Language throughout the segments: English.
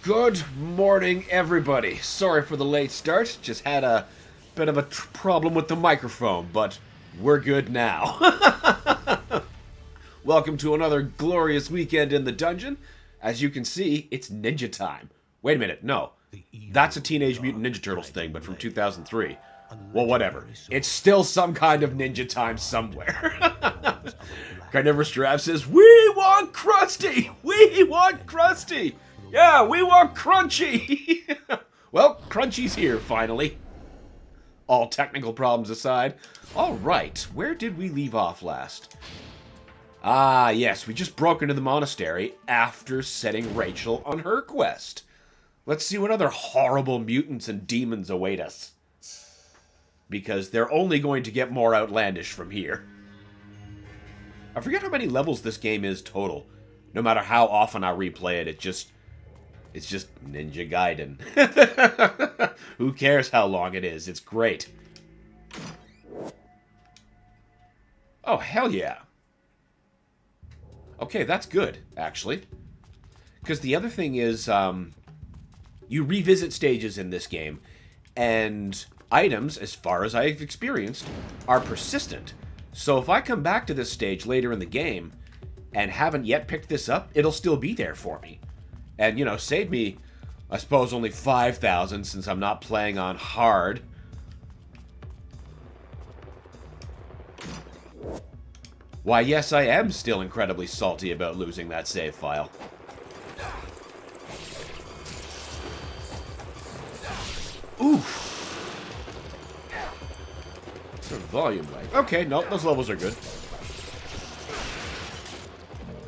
Good morning, everybody. Sorry for the late start. Just had a bit of a problem with the microphone, but we're good now. Welcome to another glorious weekend in the dungeon. As you can see, it's ninja time. Wait a minute, no. That's a Teenage Mutant Ninja Turtles thing, but from 2003. Well, whatever. It's still some kind of ninja time somewhere. Carnivorous Giraffe says, "We want Krusty! We want Krusty! Yeah, we want Crunchy!" Well, Crunchy's here, finally. All technical problems aside. Alright, where did we leave off last? Ah, yes, we just broke into the monastery after setting Rachel on her quest. Let's see what other horrible mutants and demons await us. Because they're only going to get more outlandish from here. I forget how many levels this game is total. No matter how often I replay it, it's just Ninja Gaiden. Who cares how long it is? It's great. Oh, hell yeah. Okay, that's good, actually. Because the other thing is, you revisit stages in this game, and items, as far as I've experienced, are persistent. So if I come back to this stage later in the game, and haven't yet picked this up, it'll still be there for me. And, you know, save me, I suppose, only 5,000 since I'm not playing on hard. Why, yes, I am still incredibly salty about losing that save file. Oof. Sort of volume like. Okay, nope, those levels are good.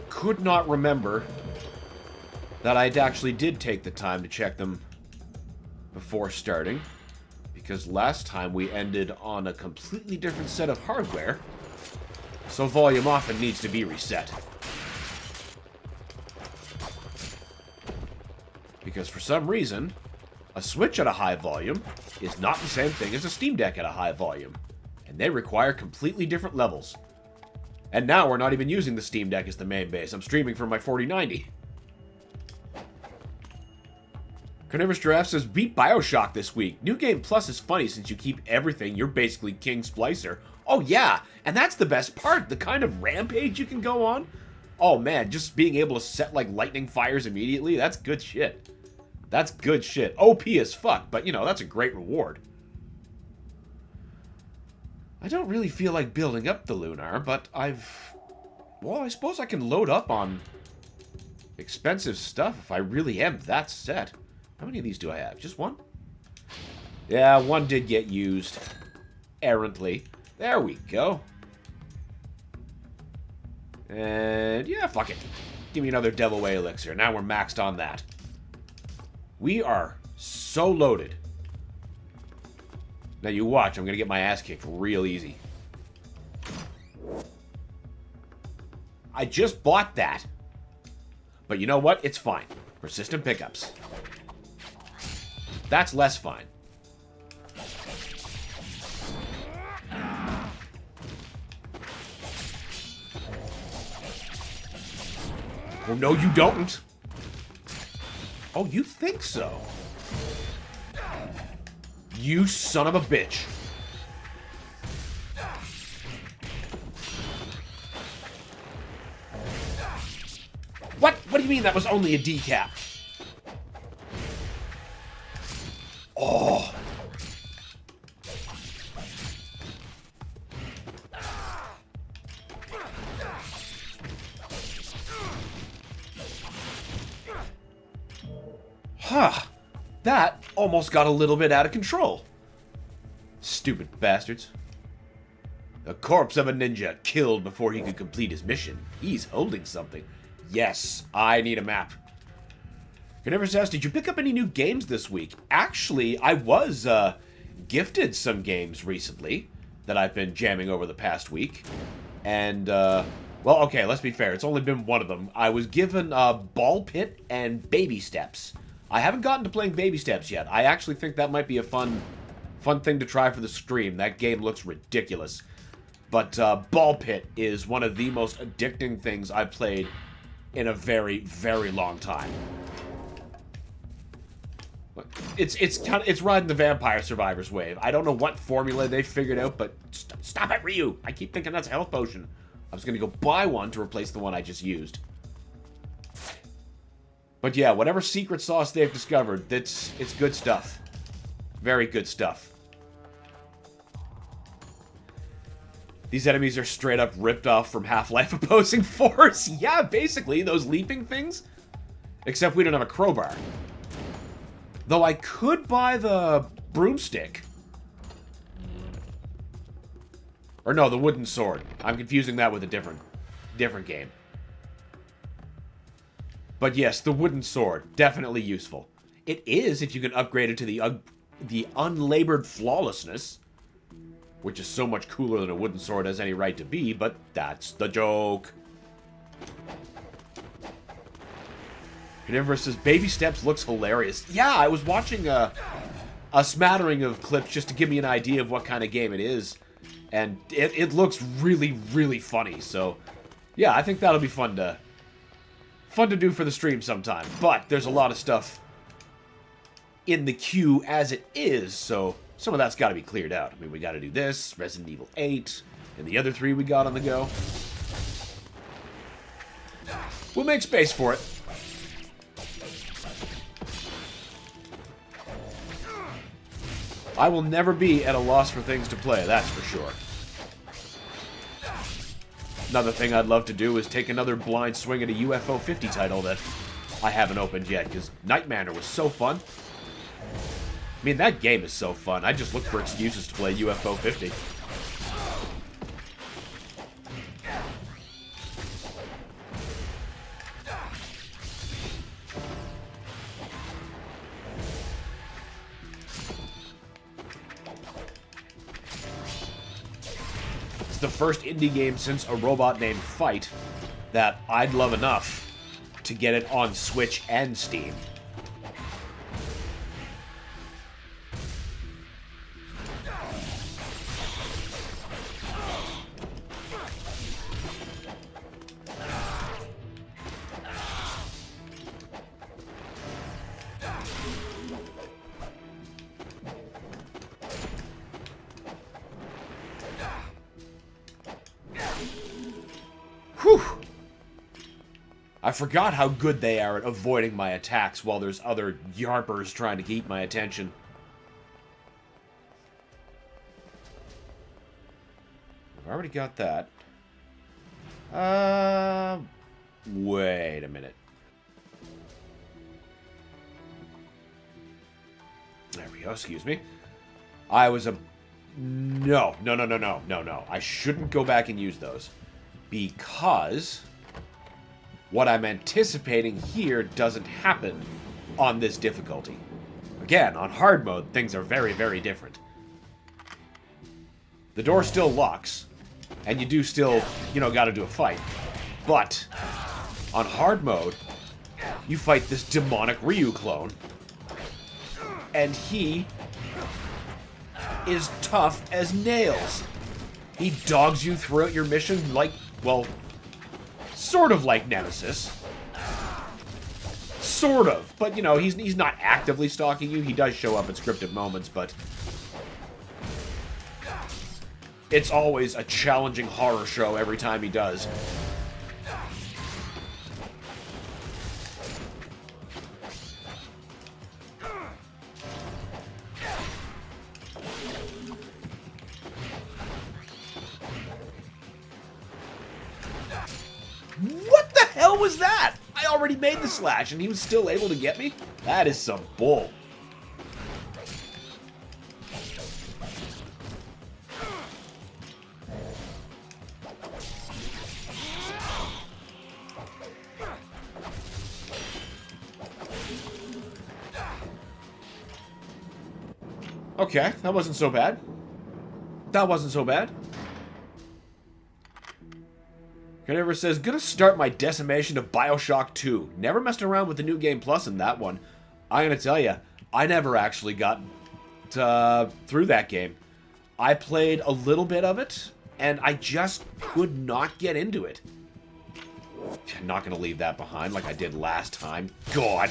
Could not remember that I actually did take the time to check them before starting, because last time we ended on a completely different set of hardware, so volume often needs to be reset. Because for some reason, a Switch at a high volume is not the same thing as a Steam Deck at a high volume, and they require completely different levels. And now we're not even using the Steam Deck as the main base. I'm streaming from my 4090. Carnivorous Giraffe says, "Beat Bioshock this week. New Game Plus is funny since you keep everything. You're basically King Splicer." Oh yeah, and that's the best part. The kind of rampage you can go on. Oh man, just being able to set like lightning fires immediately. That's good shit. That's good shit. OP as fuck, but you know, that's a great reward. I don't really feel like building up the Lunar, but well, I suppose I can load up on expensive stuff if I really am that set. How many of these do I have? Just one? Yeah, one did get used. Errantly. There we go. And yeah, fuck it. Give me another Devil Way Elixir. Now we're maxed on that. We are so loaded. Now you watch, I'm gonna get my ass kicked real easy. I just bought that. But you know what? It's fine. Persistent pickups. That's less fine. Oh, no, you don't. Oh, you think so? You son of a bitch. What? What do you mean that was only a decap? Oh. Huh. That almost got a little bit out of control. Stupid bastards. The corpse of a ninja killed before he could complete his mission. He's holding something. Yes, I need a map. Carnivorous asks, did you pick up any new games this week? Actually, I was gifted some games recently that I've been jamming over the past week. And, well, okay, let's be fair. It's only been one of them. I was given Ball Pit and Baby Steps. I haven't gotten to playing Baby Steps yet. I actually think that might be a fun thing to try for the stream. That game looks ridiculous. But Ball Pit is one of the most addicting things I've played in a very, very long time. it's riding the Vampire Survivors wave. I don't know what formula they figured out, but stop it, Ryu. I keep thinking that's a health potion. I was gonna go buy one to replace the one I just used. But yeah, whatever secret sauce they've discovered, it's good stuff. Very good stuff. These enemies are straight up ripped off from Half-Life Opposing Force. Yeah, basically, those leaping things. Except we don't have a crowbar. Though I could buy the broomstick. Or no, the wooden sword. I'm confusing that with a different game. But yes, the wooden sword. Definitely useful. It is if you can upgrade it to the unlabored flawlessness. Which is so much cooler than a wooden sword has any right to be, but that's the joke. Universe says, Baby Steps looks hilarious. Yeah, I was watching a smattering of clips just to give me an idea of what kind of game it is. And it looks really, really funny. So, yeah, I think that'll be fun to do for the stream sometime. But there's a lot of stuff in the queue as it is, so some of that's got to be cleared out. I mean, we got to do this, Resident Evil 8, and the other 3 we got on the go. We'll make space for it. I will never be at a loss for things to play, that's for sure. Another thing I'd love to do is take another blind swing at a UFO 50 title that I haven't opened yet, because Night Manor was so fun. I mean, that game is so fun. I just look for excuses to play UFO 50. It's the first indie game since A Robot Named Fight that I'd love enough to get it on Switch and Steam. Whew! I forgot how good they are at avoiding my attacks while there's other yarpers trying to keep my attention. I've already got that. Wait a minute. There we go, excuse me. I was a... No. I shouldn't go back and use those. Because what I'm anticipating here doesn't happen on this difficulty. Again, on hard mode, things are very, very different. The door still locks, and you do still, gotta do a fight. But on hard mode, you fight this demonic Ryu clone, and he is tough as nails. He dogs you throughout your mission like, well, sort of like Nemesis. Sort of. But, he's not actively stalking you. He does show up at scripted moments, but it's always a challenging horror show every time he does. What the hell was that? I already made the slash and he was still able to get me? That is some bull. Okay, that wasn't so bad. That wasn't so bad. Carniver says, gonna start my decimation of Bioshock 2. Never messed around with the New Game Plus in that one. I'm gonna tell you, I never actually got through that game. I played a little bit of it, and I just could not get into it. I'm not gonna leave that behind like I did last time. God.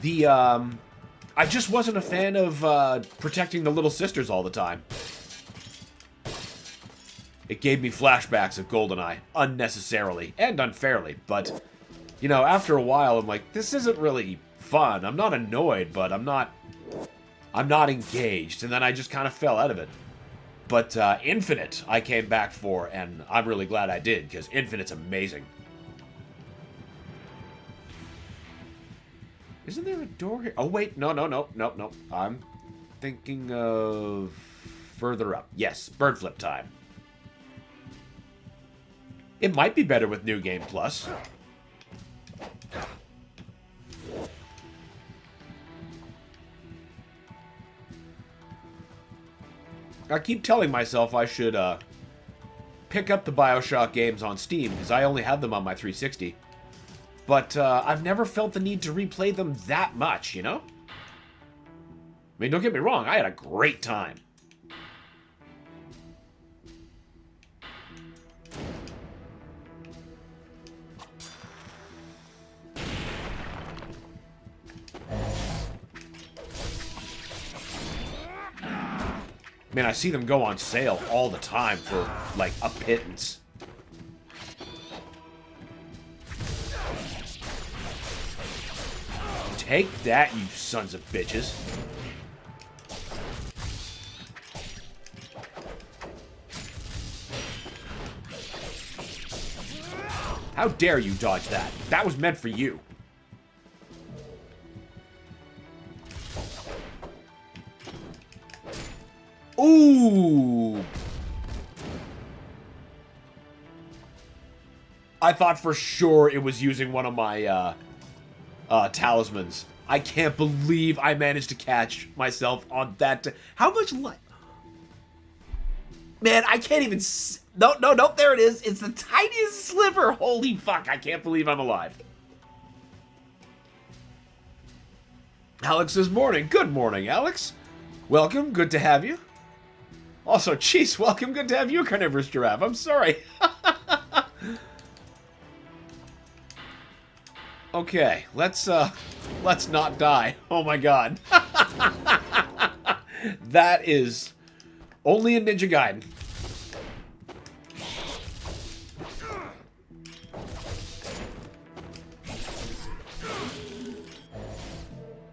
I just wasn't a fan of protecting the little sisters all the time. It gave me flashbacks of GoldenEye, unnecessarily and unfairly, but, you know, after a while, I'm like, this isn't really fun. I'm not annoyed, but I'm not engaged, and then I just kind of fell out of it. But Infinite, I came back for, and I'm really glad I did, because Infinite's amazing. Isn't there a door here? Oh, wait, no. I'm thinking of further up. Yes, bird flip time. It might be better with New Game Plus. I keep telling myself I should pick up the BioShock games on Steam, because I only have them on my 360. But I've never felt the need to replay them that much, you know? I mean, don't get me wrong, I had a great time. Man, I see them go on sale all the time for, like, a pittance. Take that, you sons of bitches. How dare you dodge that? That was meant for you. Ooh! I thought for sure it was using one of my talismans. I can't believe I managed to catch myself on that. How much life? Man, I can't even... No, there it is. It's the tiniest sliver. Holy fuck, I can't believe I'm alive. Alex says morning. Good morning, Alex. Welcome, good to have you. Also, Cheese, welcome, good to have you, Carnivorous Giraffe. I'm sorry. Okay, let's not die. Oh my god. That is only in Ninja Gaiden.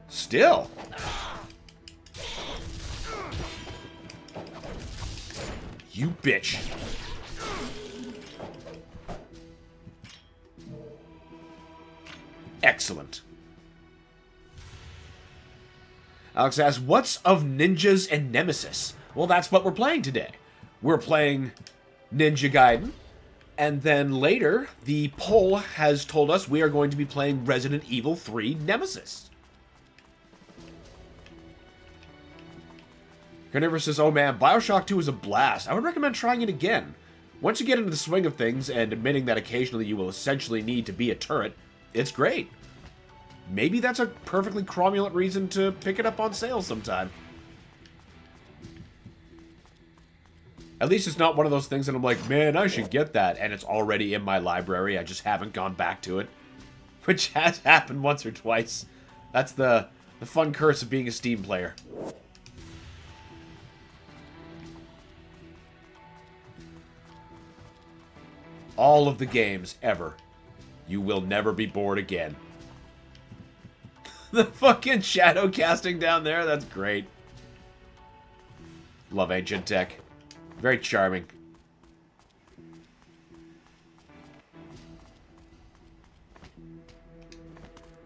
Still. You bitch. Excellent. Alex asks, what's of ninjas and Nemesis? Well, that's what we're playing today. We're playing Ninja Gaiden, and then later, the poll has told us we are going to be playing Resident Evil 3 Nemesis. Carnivorous says, oh man, Bioshock 2 is a blast. I would recommend trying it again. Once you get into the swing of things, and admitting that occasionally you will essentially need to be a turret, it's great. Maybe that's a perfectly cromulent reason to pick it up on sale sometime. At least it's not one of those things that I'm like, man, I should get that, and it's already in my library, I just haven't gone back to it. Which has happened once or twice. That's the fun curse of being a Steam player. All of the games ever. You will never be bored again. The fucking shadow casting down there, that's great. Love ancient tech. Very charming.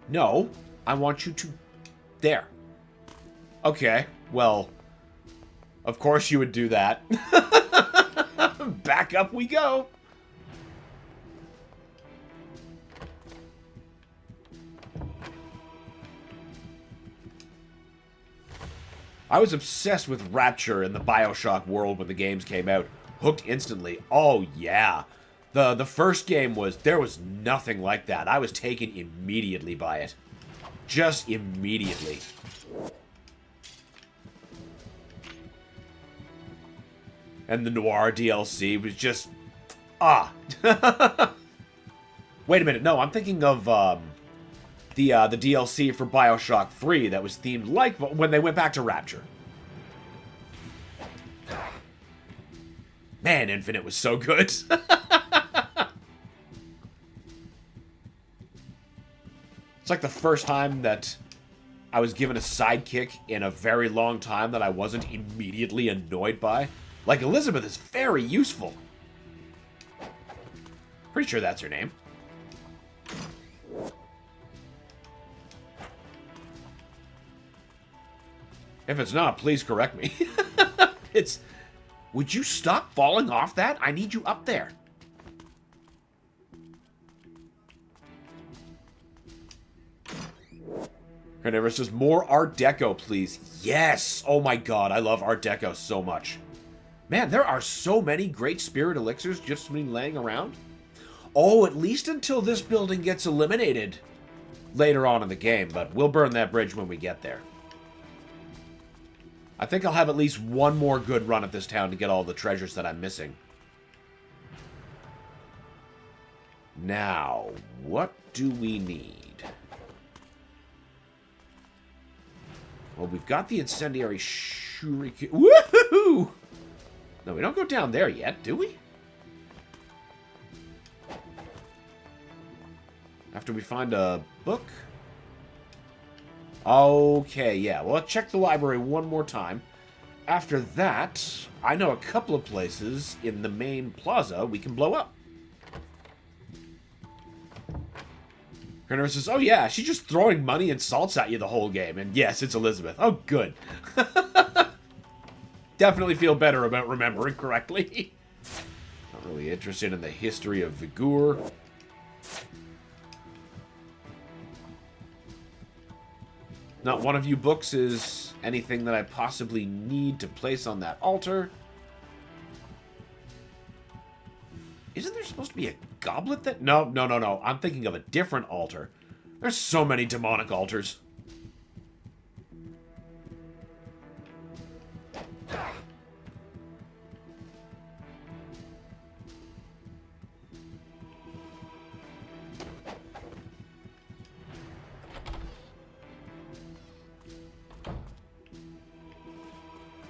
No, I want you to... There. Okay, well... Of course you would do that. Back up we go. I was obsessed with Rapture in the Bioshock world when the games came out. Hooked instantly. Oh, yeah. The first game was... There was nothing like that. I was taken immediately by it. Just immediately. And the Noir DLC was just... Ah. Wait a minute. No, I'm thinking of... the DLC for BioShock 3 that was themed like when they went back to Rapture. Man, Infinite was so good. It's like the first time that I was given a sidekick in a very long time that I wasn't immediately annoyed by. Like, Elizabeth is very useful. Pretty sure that's her name. If it's not, please correct me. It's... Would you stop falling off that? I need you up there. Carnivorous says, more Art Deco, please. Yes! Oh my god, I love Art Deco so much. Man, there are so many great spirit elixirs just been laying around. Oh, at least until this building gets eliminated later on in the game, but we'll burn that bridge when we get there. I think I'll have at least one more good run at this town to get all the treasures that I'm missing. Now, what do we need? Well, we've got the incendiary shuriken. Woohoo! No, we don't go down there yet, do we? After we find a book? Okay, yeah. Well, let's check the library one more time. After that, I know a couple of places in the main plaza we can blow up. Kerner says, oh yeah, she's just throwing money and salts at you the whole game. And yes, it's Elizabeth. Oh, good. Definitely feel better about remembering correctly. Not really interested in the history of Vigor. Not one of you books is anything that I possibly need to place on that altar. Isn't there supposed to be a goblet that... No. I'm thinking of a different altar. There's so many demonic altars.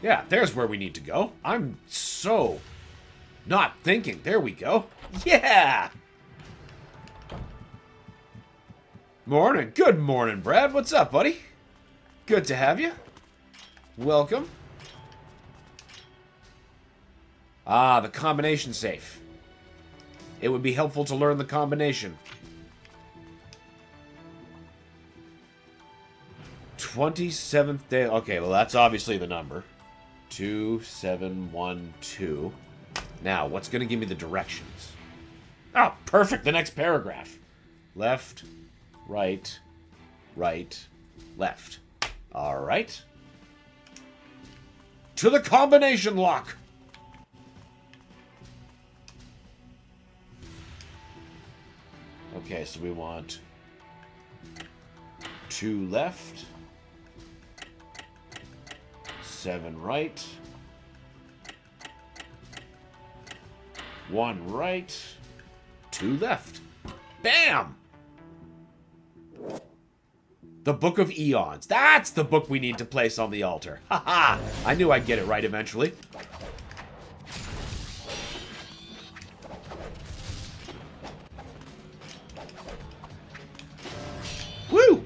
Yeah, there's where we need to go. I'm so not thinking. There we go. Yeah! Morning. Good morning, Brad. What's up, buddy? Good to have you. Welcome. Ah, the combination safe. It would be helpful to learn the combination. 27th day. Okay, well, that's obviously the number. 2712. Now, what's going to give me the directions? Oh, perfect. The next paragraph. Left, right, left. All right. To the combination lock. Okay, so we want 2 left, 7 right, 1 right, 2 left. Bam! The Book of Eons. That's the book we need to place on the altar. Haha! I knew I'd get it right eventually. Woo!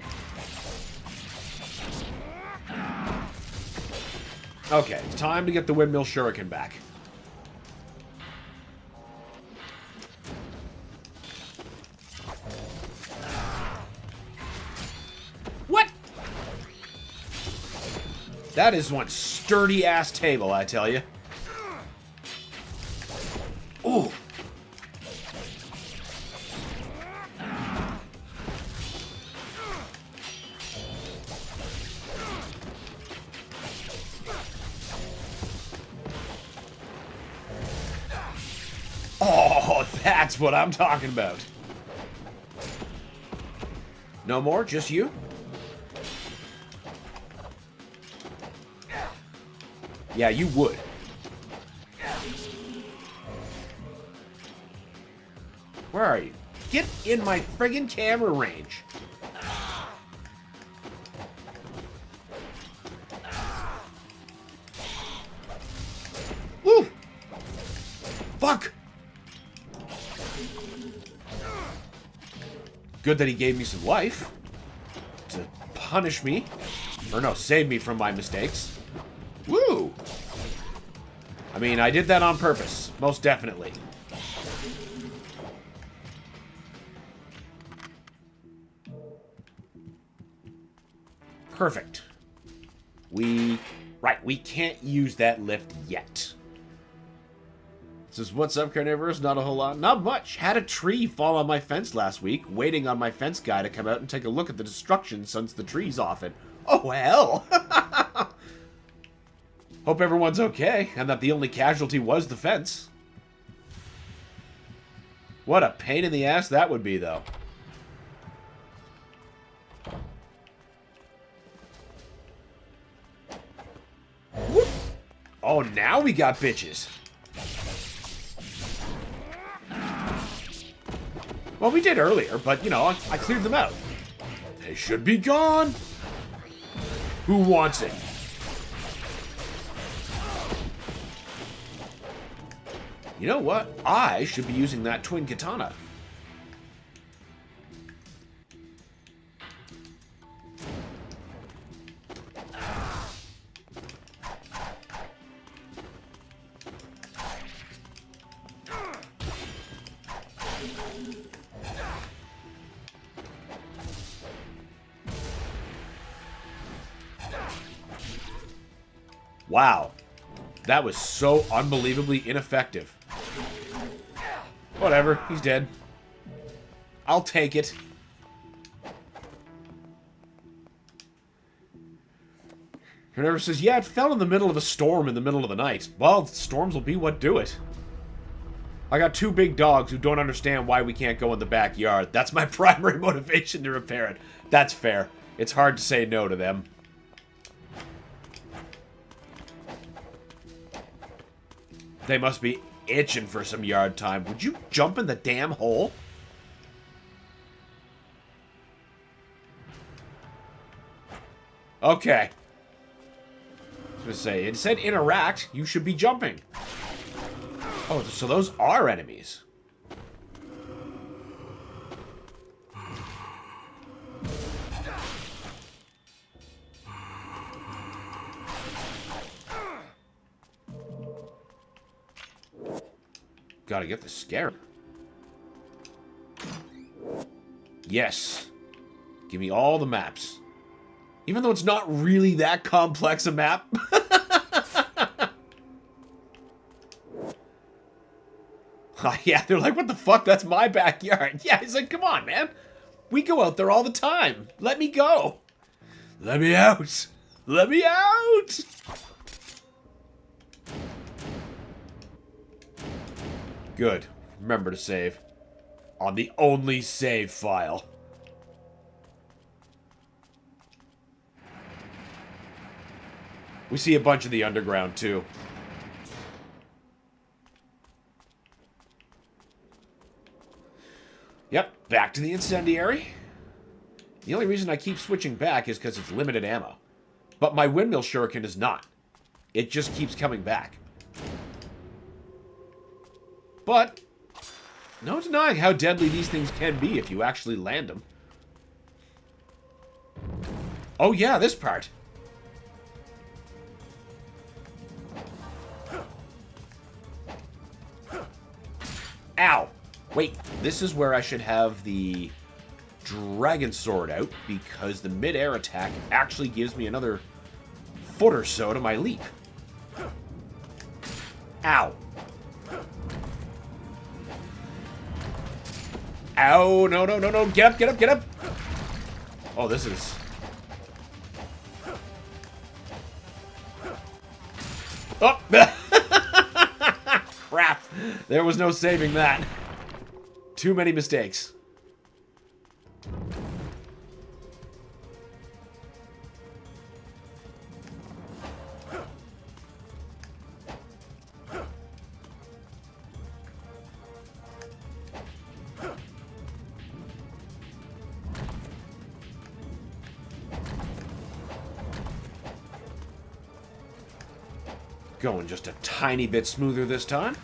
Okay, it's time to get the windmill shuriken back. What? That is one sturdy-ass table, I tell you. Ooh. Oh, that's what I'm talking about. No more? Just you? Yeah, you would. Where are you? Get in my friggin' camera range. Fuck! Good that he gave me some life. To punish me. Or no, save me from my mistakes. Woo! I mean, I did that on purpose. Most definitely. Perfect. Right, we can't use that lift yet. Says, what's up, Carnivorous? Not a whole lot. Not much. Had a tree fall on my fence last week, waiting on my fence guy to come out and take a look at the destruction since the tree's off it. Oh, hell! Hope everyone's okay, and that the only casualty was the fence. What a pain in the ass that would be, though. Whoop. Oh, now we got bitches. Well, we did earlier, but, you know, I cleared them out. They should be gone. Who wants it? You know what? I should be using that twin katana. Wow. That was so unbelievably ineffective. Whatever, he's dead. I'll take it. Whoever says, yeah, it fell in the middle of a storm in the middle of the night. Well, storms will be what do it. I got two big dogs who don't understand why we can't go in the backyard. That's my primary motivation to repair it. That's fair. It's hard to say no to them. They must be itching for some yard time. Would you jump in the damn hole? Okay. I was gonna say, it said interact. You should be jumping. Oh, so those are enemies. Gotta get the scare. Yes. Give me all the maps. Even though it's not really that complex a map. Oh, yeah, they're like, what the fuck? That's my backyard. Yeah, he's like, come on, man. We go out there all the time. Let me go. Let me out. Let me out. Good. Remember to save. On the only save file. We see a bunch of the underground, too. Yep, back to the incendiary. The only reason I keep switching back is because it's limited ammo. But my windmill shuriken is not. It just keeps coming back. But, no denying how deadly these things can be if you actually land them. Oh yeah, this part. Ow! Wait, this is where I should have the dragon sword out, because the mid-air attack actually gives me another foot or so to my leap. Ow! Ow, no, no, no, no, get up, get up, get up! Oh, this is... Oh! Crap! There was no saving that. Too many mistakes. Going just a tiny bit smoother this time.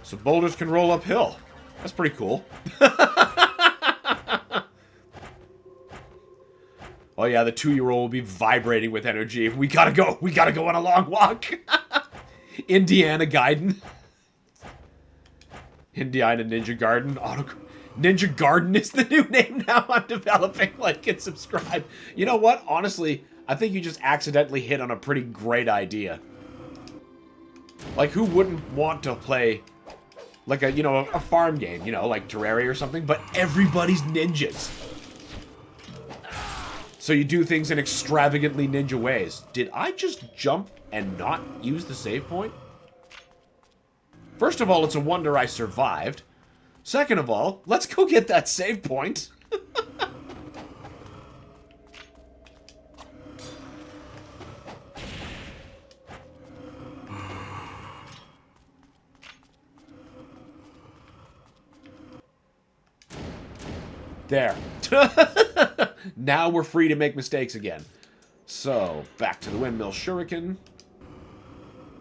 So boulders can roll uphill. That's pretty cool. Oh yeah, the 2-year-old will be vibrating with energy. We gotta go. We gotta go on a long walk. Indiana Gaiden. Indiana Ninja Garden. Ninja Garden is the new name now. I'm developing. Like and subscribe. You know what? Honestly, I think you just accidentally hit on a pretty great idea. Like, who wouldn't want to play, like, a farm game, like Terraria or something, but everybody's ninjas. So you do things in extravagantly ninja ways. Did I just jump and not use the save point? First of all, it's a wonder I survived. Second of all, let's go get that save point. There. Now we're free to make mistakes again. So, back to the windmill shuriken.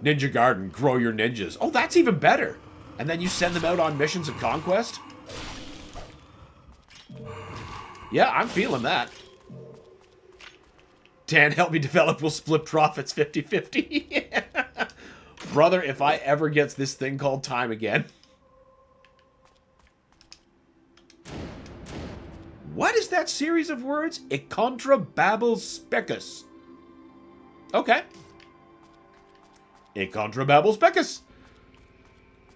Ninja Garden, grow your ninjas. Oh, that's even better. And then you send them out on missions of conquest? Yeah, I'm feeling that. Dan, help me develop. We'll split profits 50-50. Brother, if I ever get this thing called time again. What is that series of words? Icontra babbles specus. Okay. Icontra babbles specus.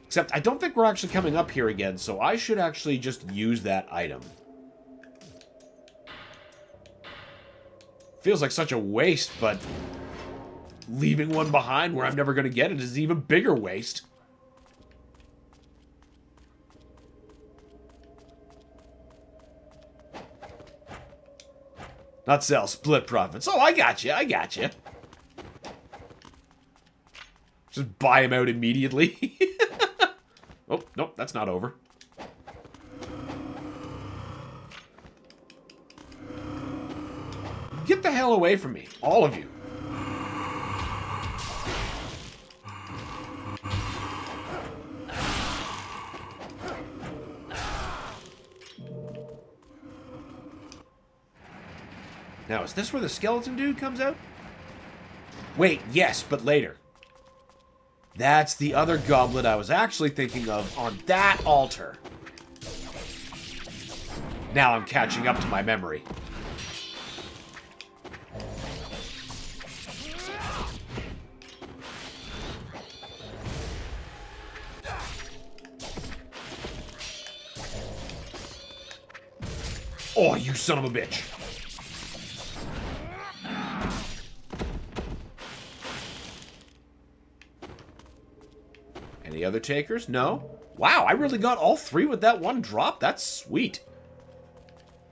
Except I don't think we're actually coming up here again, so I should actually just use that item. Feels like such a waste, but leaving one behind where I'm never going to get it is an even bigger waste. Not sell, split profits. Oh, I got you. I got you. Just buy him out immediately. Oh, nope, that's not over. Get the hell away from me, all of you. Now, is this where the skeleton dude comes out? Wait, yes, but later. That's the other goblet I was actually thinking of on that altar. Now I'm catching up to my memory. Oh, you son of a bitch. Any other takers? No? Wow, I really got all three with that one drop? That's sweet.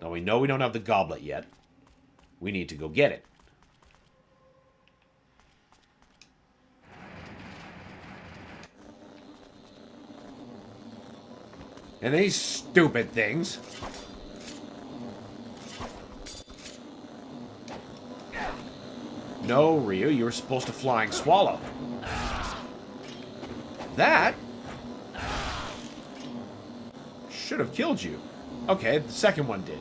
Now we know we don't have the goblet yet. We need to go get it. And these stupid things. No, Ryu, you were supposed to flying swallow. That should have killed you. Okay, the second one did.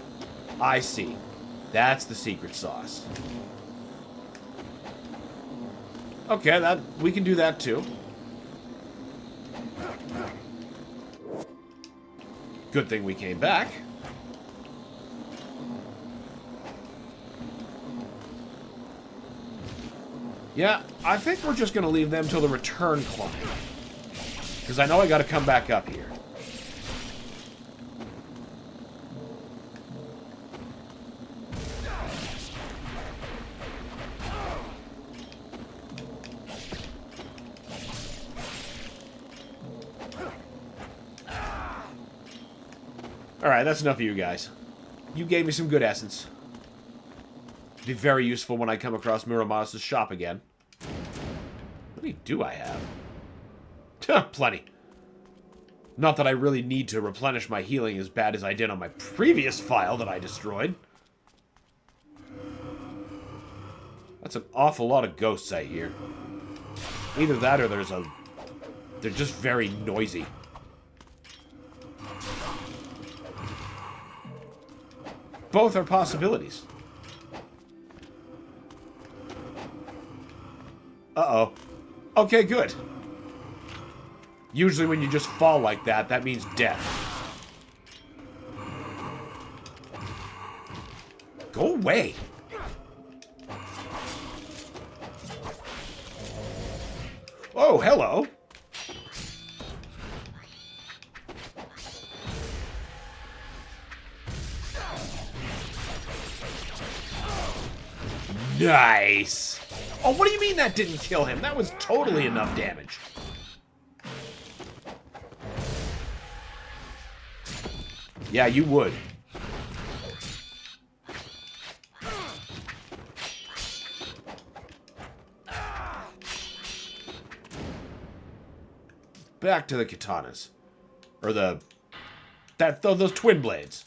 I see. That's the secret sauce. Okay, we can do that too. Good thing we came back. Yeah, I think we're just going to leave them till the return climb. Because I know I got to come back up here. Alright, that's enough of you guys. You gave me some good essence. Be very useful when I come across Muramas' shop again. How many do I have? Plenty. Not that I really need to replenish my healing as bad as I did on my previous file that I destroyed. That's an awful lot of ghosts I hear. Either that or they're just very noisy. Both are possibilities. Uh-oh. Okay, good. Usually when you just fall like that, that means death. Go away. Oh, hello. Nice. Oh, what do you mean that didn't kill him? That was totally enough damage. Yeah, you would. Back to the katanas. Or those twin blades.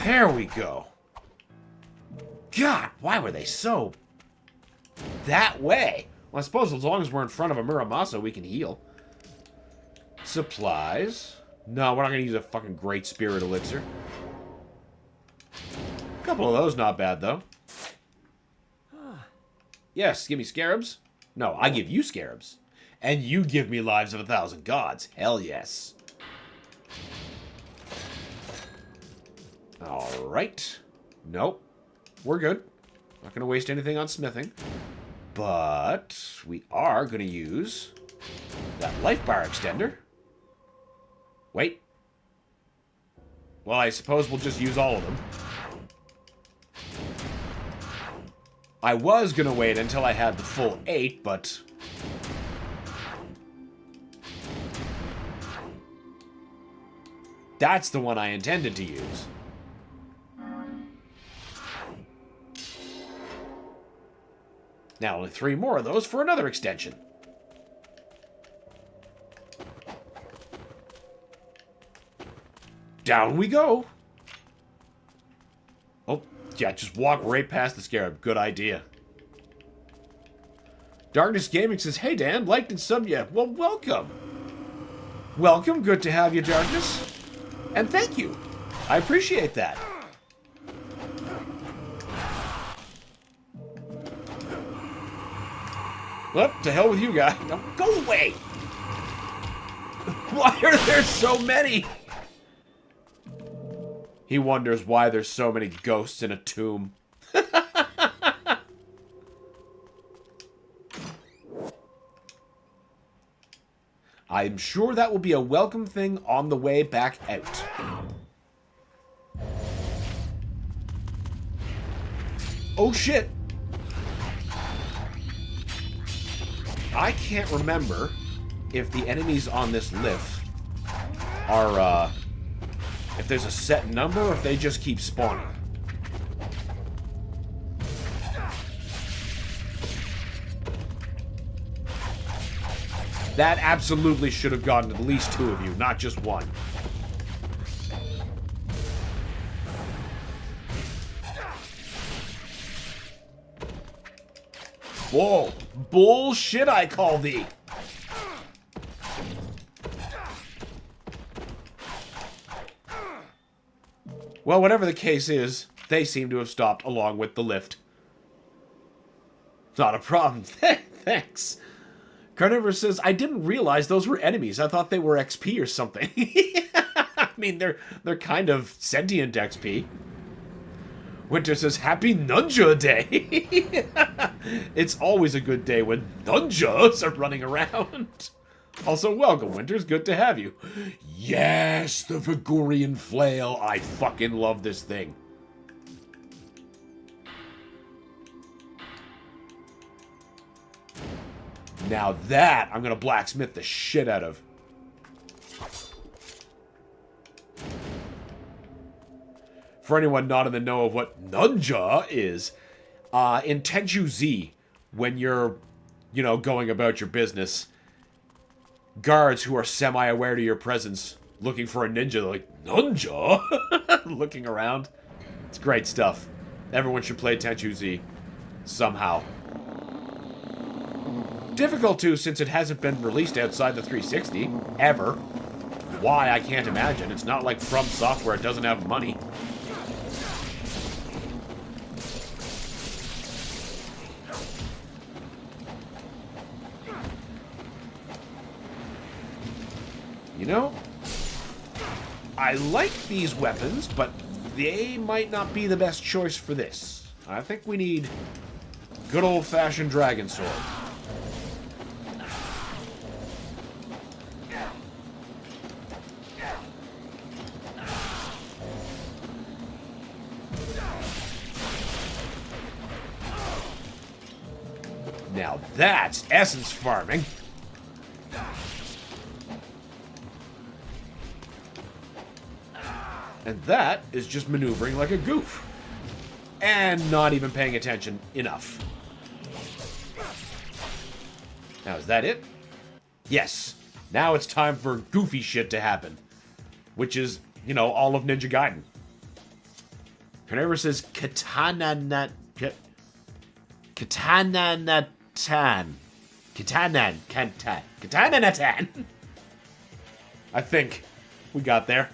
There we go. God, why were they so that way? Well, I suppose as long as we're in front of a Muramasa, we can heal. Supplies. No, we're not going to use a fucking Great Spirit Elixir. A couple of those not bad, though. Yes, give me scarabs. No, I give you scarabs. And you give me lives of 1,000 gods. Hell yes. Alright. Nope. We're good. Not going to waste anything on smithing. But we are going to use that life bar extender. Wait. Well, I suppose we'll just use all of them. I was going to wait until I had the full 8, but... that's the one I intended to use. Now only 3 more of those for another extension. Down we go. Oh, yeah, just walk right past the scarab. Good idea. Darkness Gaming says, hey Dan, liked and subbed ya. Well, welcome. Welcome, good to have you, Darkness. And thank you. I appreciate that. Well, to hell with you guys. Now, go away! Why are there so many? He wonders why there's so many ghosts in a tomb. I'm sure that will be a welcome thing on the way back out. Oh shit! I can't remember if the enemies on this lift are, if there's a set number or if they just keep spawning. That absolutely should have gotten at least 2 of you, not just 1. Whoa! Bullshit, I call thee! Well, whatever the case is, they seem to have stopped along with the lift. Not a problem. Thanks. Carnivorous says, I didn't realize those were enemies. I thought they were XP or something. I mean, they're kind of sentient XP. Winter says, happy Nunja Day. It's always a good day when Nunjas are running around. Also, welcome, Winters. Good to have you. Yes, the Vigorian Flail. I fucking love this thing. Now that I'm going to blacksmith the shit out of. For anyone not in the know of what ninja is, in Tenchu Z, when you're, going about your business, guards who are semi-aware to your presence, looking for a ninja, they're like, ninja? Looking around. It's great stuff. Everyone should play Tenchu Z. Somehow. Difficult to, since it hasn't been released outside the 360. Ever. Why, I can't imagine. It's not like From Software doesn't have money. I like these weapons, but they might not be the best choice for this. I think we need good old-fashioned dragon sword. Now that's essence farming. And that is just maneuvering like a goof. And not even paying attention enough. Now, is that it? Yes. Now it's time for goofy shit to happen. Which is, all of Ninja Gaiden. Whenever it says Katana Natan. I think we got there.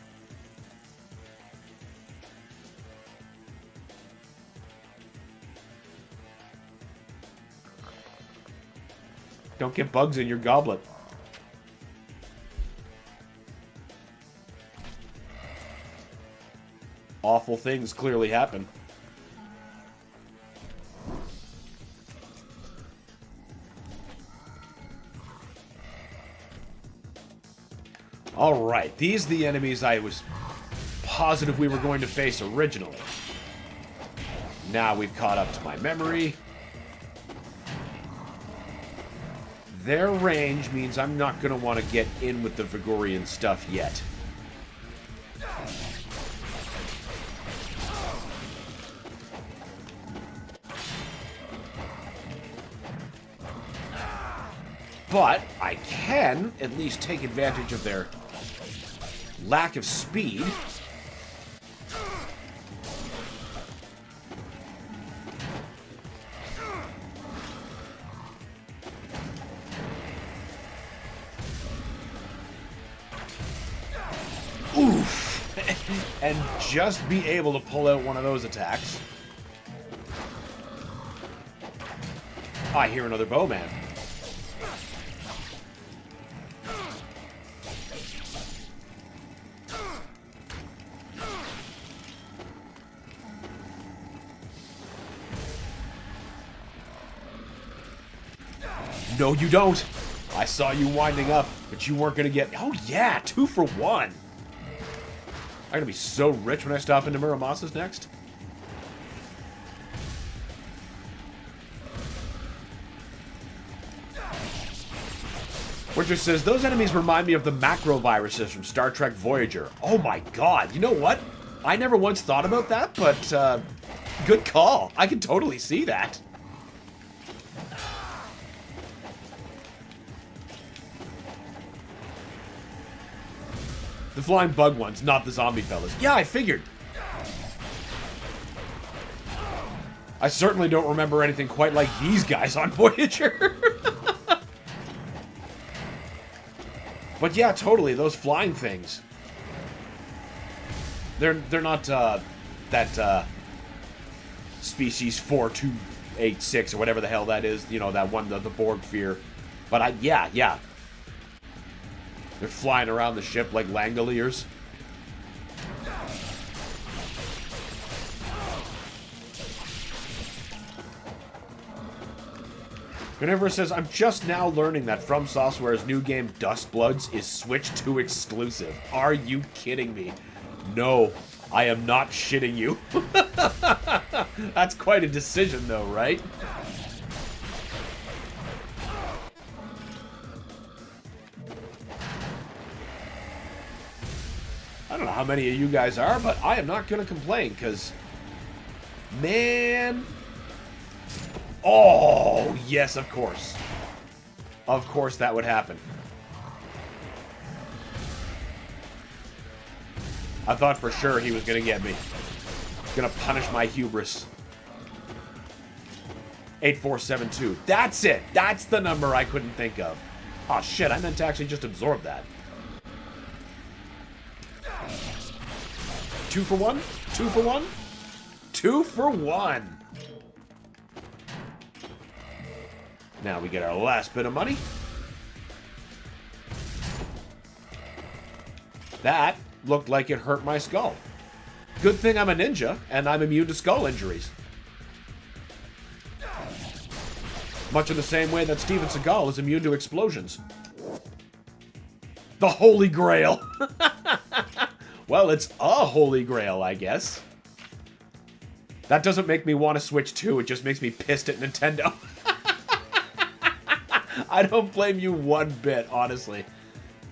Don't get bugs in your goblet. Awful things clearly happen. Alright, these are the enemies I was positive we were going to face originally. Now we've caught up to my memory. Their range means I'm not going to want to get in with the Vigorian stuff yet. But I can at least take advantage of their lack of speed. Oof! And just be able to pull out one of those attacks. I hear another bowman. No, you don't. I saw you winding up, but you weren't gonna get... Oh yeah, 2 for 1. I'm gonna be so rich when I stop into Muramasa's next. Winter says, those enemies remind me of the macroviruses from Star Trek Voyager. Oh my god, you know what? I never once thought about that, but good call. I can totally see that. The flying bug ones, not the zombie fellas. Yeah, I figured. I certainly don't remember anything quite like these guys on Voyager. But yeah, totally, those flying things. They're not that species 4286 or whatever the hell that is, you know, that one, the Borg fear. But yeah. They're flying around the ship like Langoliers. Whenever says, I'm just now learning that From Software's new game Dust Bloods is Switch 2 exclusive. Are you kidding me? No, I am not shitting you. That's quite a decision though, right? I don't know how many of you guys are, but I am not going to complain, because, man... Oh, yes, of course. Of course that would happen. I thought for sure he was going to get me. Going to punish my hubris. 8472. That's it. That's the number I couldn't think of. Oh, shit. I meant to actually just absorb that. 2 for 1? 2 for 1? 2 for 1. Now we get our last bit of money. That looked like it hurt my skull. Good thing I'm a ninja, and I'm immune to skull injuries. Much in the same way that Steven Seagal is immune to explosions. The Holy Grail! Well, it's a Holy Grail, I guess. That doesn't make me want to Switch 2, it just makes me pissed at Nintendo. I don't blame you one bit, honestly.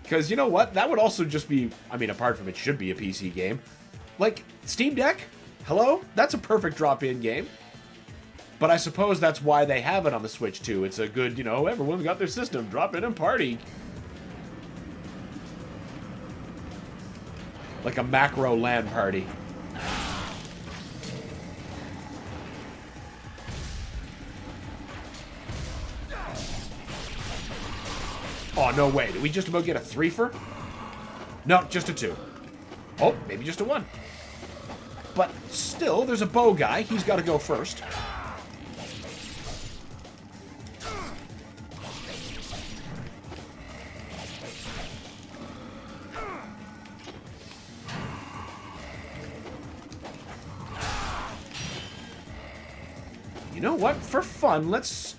Because, you know what? That would also just be... I mean, apart from it should be a PC game. Like, Steam Deck? Hello? That's a perfect drop-in game. But I suppose that's why they have it on the Switch, too. It's a good, you know, everyone's got their system. Drop in and party. Like a macro LAN party. Oh, no way. Did we just about get a 3-fer? No, just a 2. Oh, maybe just a 1. But still, there's a bow guy. He's got to go first. You know what? For fun, let's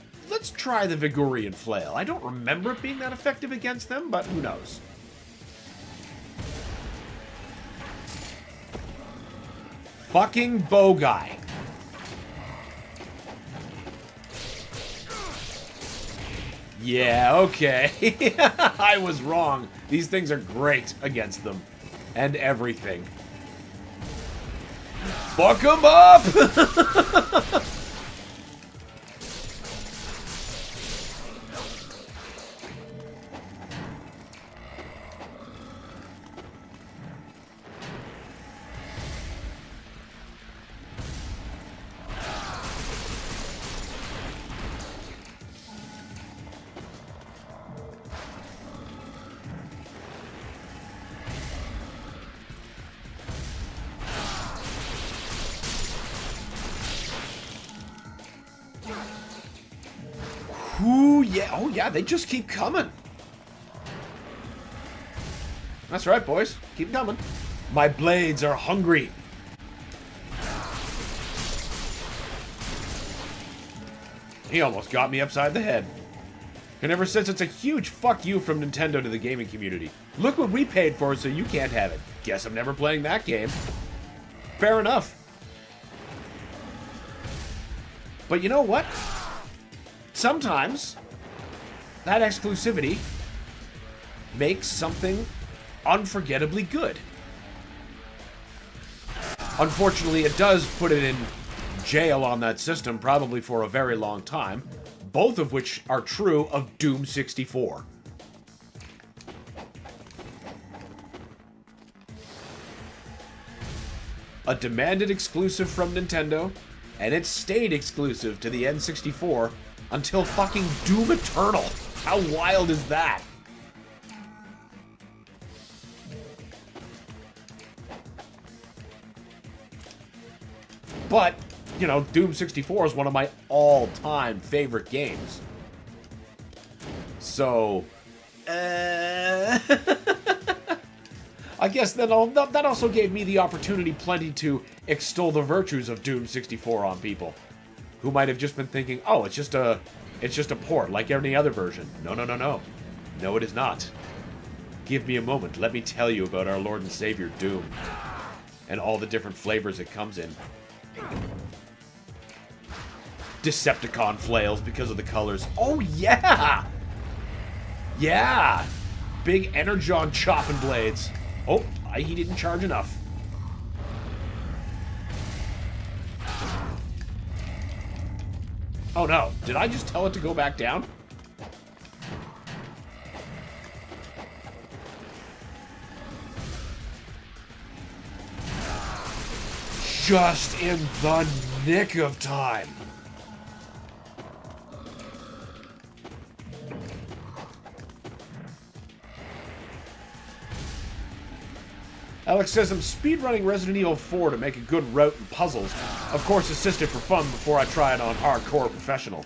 try the Vigorian Flail. I don't remember it being that effective against them, but who knows? Fucking bow guy. Yeah, okay. I was wrong. These things are great against them. And everything. Fuck 'em up! Ooh, yeah. Oh, yeah, they just keep coming. That's right, boys. Keep coming. My blades are hungry. He almost got me upside the head. And ever since, it's a huge fuck you from Nintendo to the gaming community. Look what we paid for it, so you can't have it. Guess I'm never playing that game. Fair enough. But you know what? Sometimes, that exclusivity makes something unforgettably good. Unfortunately, it does put it in jail on that system, probably for a very long time, both of which are true of Doom 64. A demanded exclusive from Nintendo, and it stayed exclusive to the N64 until fucking Doom Eternal. How wild is that? But, you know, Doom 64 is one of my all-time favorite games. So, I guess that also gave me the opportunity plenty to extol the virtues of Doom 64 on people who might have just been thinking, oh, it's just a port like any other version. No, no, no, no. No, it is not. Give me a moment. Let me tell you about our Lord and Savior Doom and all the different flavors it comes in. Decepticon flails because of the colors. Oh, yeah! Yeah! Big Energon chopping blades. Oh, he didn't charge enough. Oh no, did I just tell it to go back down? Just in the nick of time. Alex says, I'm speedrunning Resident Evil 4 to make a good route in puzzles. Of course, assisted for fun before I try it on hardcore professional.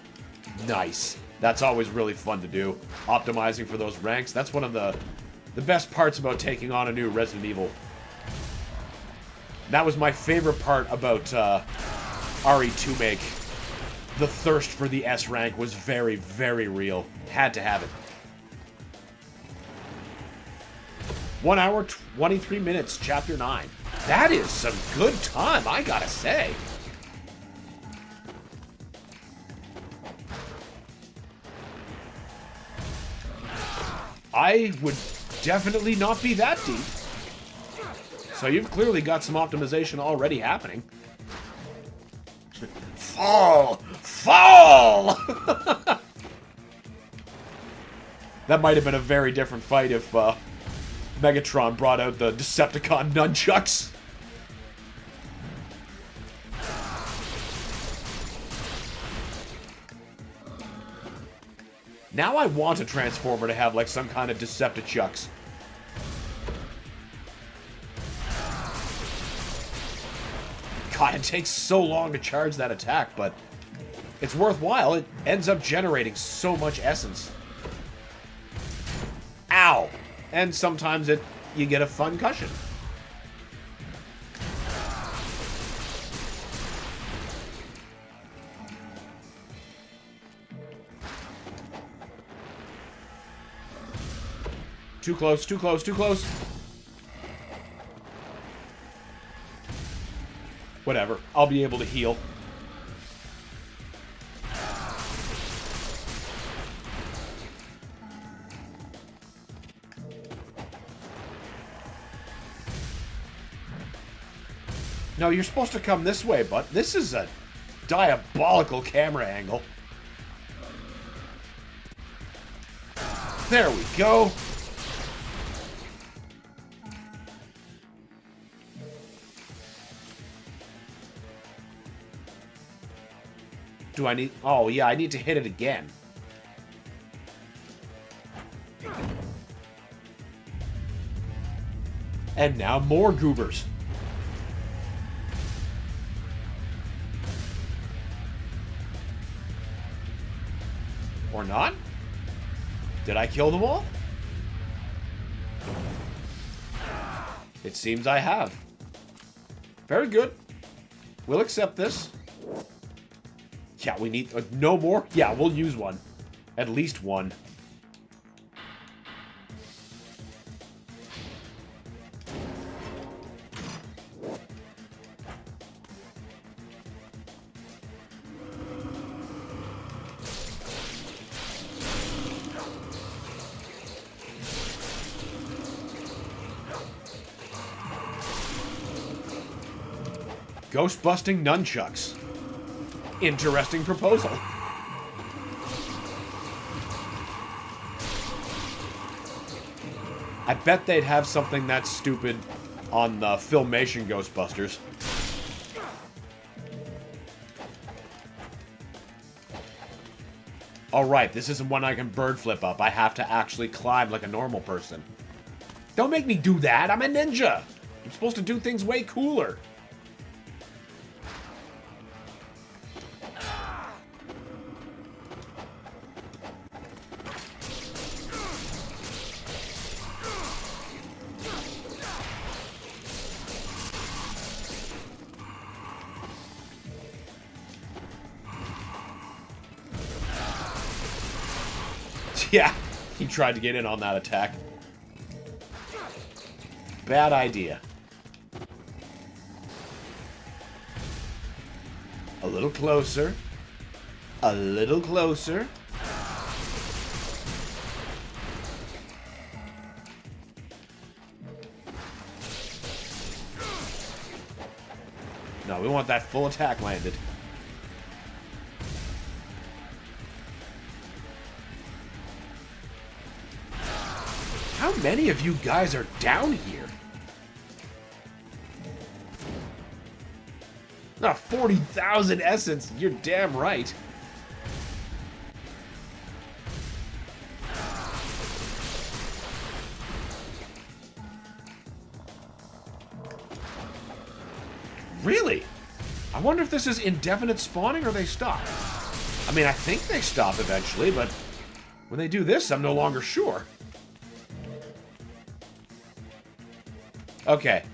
Nice. That's always really fun to do. Optimizing for those ranks. That's one of the best parts about taking on a new Resident Evil. That was my favorite part about RE2 make. The thirst for the S rank was very, very real. Had to have it. 1 hour, 23 minutes, Chapter 9. That is some good time, I gotta say. I would definitely not be that deep. So you've clearly got some optimization already happening. Fall! Fall! That might have been a very different fight if Megatron brought out the Decepticon nunchucks. Now I want a Transformer to have like some kind of Deceptichucks. God, it takes so long to charge that attack, but it's worthwhile. It ends up generating so much essence. Ow! And sometimes you get a fun cushion. Too close, too close, too close. Whatever. I'll be able to heal. No, you're supposed to come this way, but this is a diabolical camera angle. There we go. Do I need... Oh, yeah, I need to hit it again. And now more goobers. Or not? Did I kill them all? It seems I have. Very good. We'll accept this. Yeah, we need... no more? Yeah, we'll use one. At least one. Ghost-busting nunchucks. Interesting proposal. I bet they'd have something that stupid on the Filmation Ghostbusters. Alright, this isn't one I can bird flip up. I have to actually climb like a normal person. Don't make me do that. I'm a ninja. I'm supposed to do things way cooler. Yeah, he tried to get in on that attack. Bad idea. A little closer. A little closer. No, we want that full attack landed. How many of you guys are down here? Not 40,000 essence. You're damn right. Really? I wonder if this is indefinite spawning or they stop. I mean, I think they stop eventually, but when they do this, I'm no longer sure. Okay.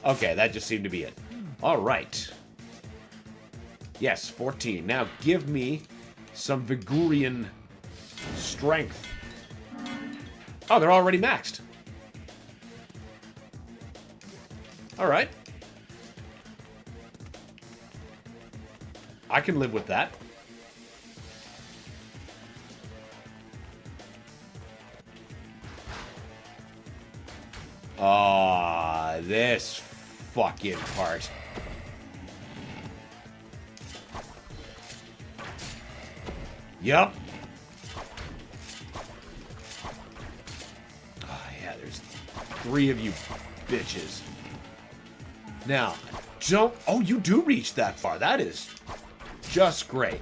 Okay, that just seemed to be it. All right. Yes, 14. Now give me some Vigurian strength. Oh, they're already maxed. All right. I can live with that. Ah, this fucking part. Yup. Oh, yeah, there's 3 of you bitches. Now, don't... Oh, you do reach that far. That is just great.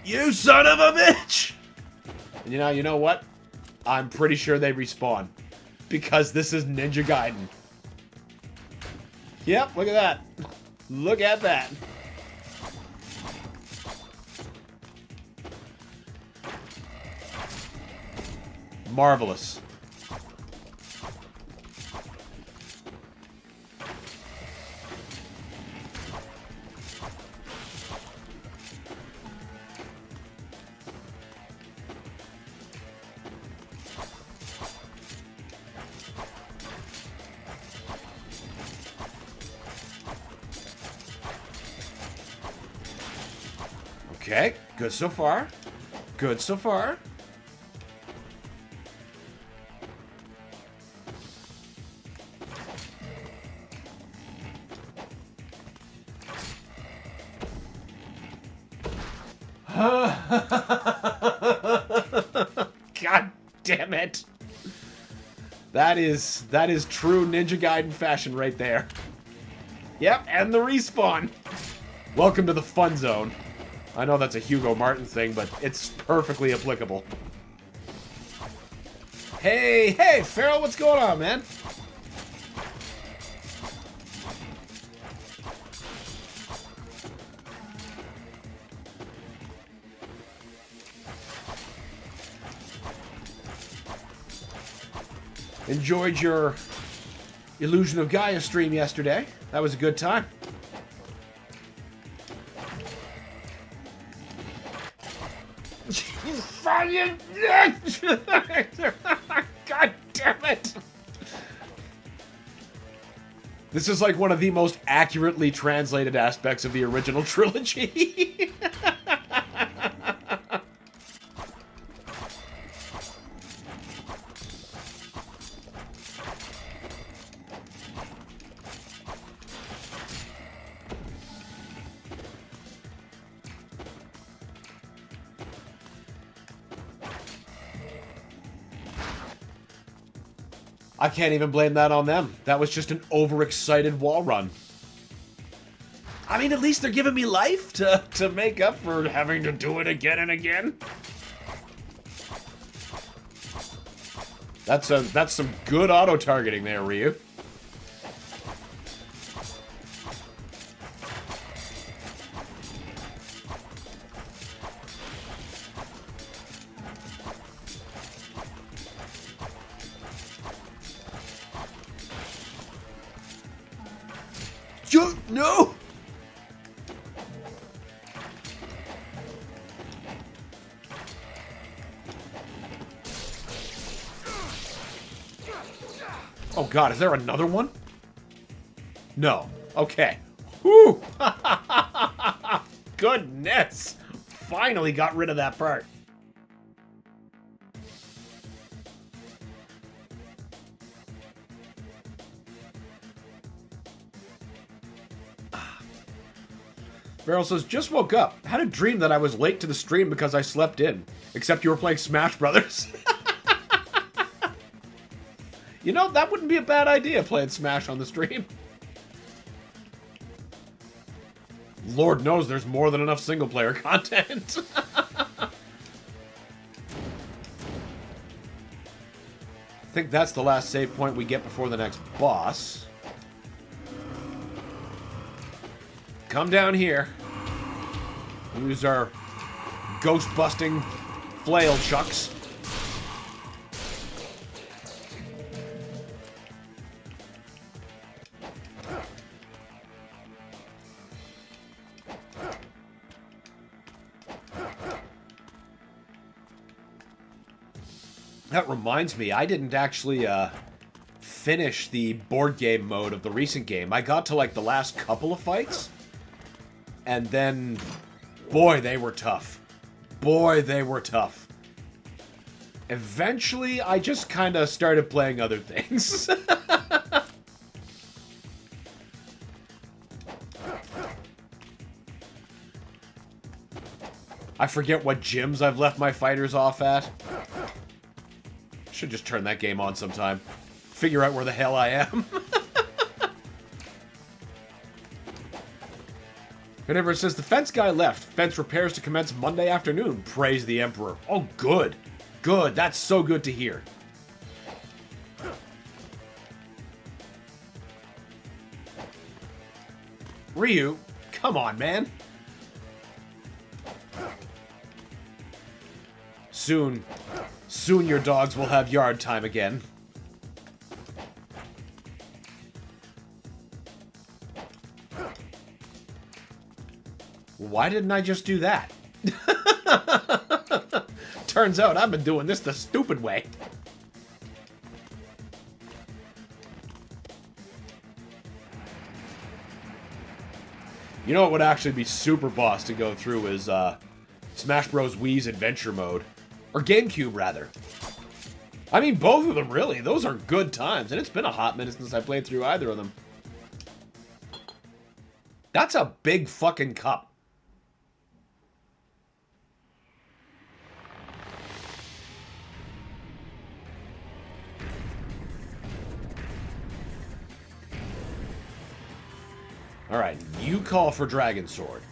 You son of a bitch! And you know what? I'm pretty sure they respawn. Because this is Ninja Gaiden. Yep, look at that. Look at that. Marvelous. Okay, good so far. Good so far. God damn it. That is true Ninja Gaiden fashion right there. Yep, and the respawn. Welcome to the fun zone. I know that's a Hugo Martin thing, but it's perfectly applicable. Hey, Farrell, what's going on, man? Enjoyed your Illusion of Gaia stream yesterday. That was a good time. You fucking... God damn it! This is like one of the most accurately translated aspects of the original trilogy. I can't even blame that on them. That was just an overexcited wall run. I mean, at least they're giving me life to make up for having to do it again and again. That's some good auto-targeting there, Ryu. No! Oh god, is there another one? No. Okay. Whew! goodness! Finally got rid of that part. Beryl says, just woke up. Had a dream that I was late to the stream because I slept in. Except you were playing Smash Brothers. You know, that wouldn't be a bad idea, playing Smash on the stream. Lord knows there's more than enough single-player content. I think that's the last save point we get before the next boss. Come down here. Use our ghost-busting flail chucks. That reminds me, I didn't actually finish the board game mode of the recent game. I got to like the last couple of fights, and then, boy, they were tough. Boy, they were tough. Eventually, I just kind of started playing other things. I forget what gyms I've left my fighters off at. Should just turn that game on sometime. Figure out where the hell I am. Whenever it says, the fence guy left. Fence repairs to commence Monday afternoon. Praise the Emperor. Oh, good. Good. That's so good to hear. Ryu, come on, man. Soon your dogs will have yard time again. Why didn't I just do that? Turns out I've been doing this the stupid way. You know what would actually be super boss to go through is Smash Bros. Wii's Adventure Mode. Or GameCube, rather. I mean, both of them, really. Those are good times, and it's been a hot minute since I played through either of them. That's a big fucking cup. Alright, you call for Dragon Sword.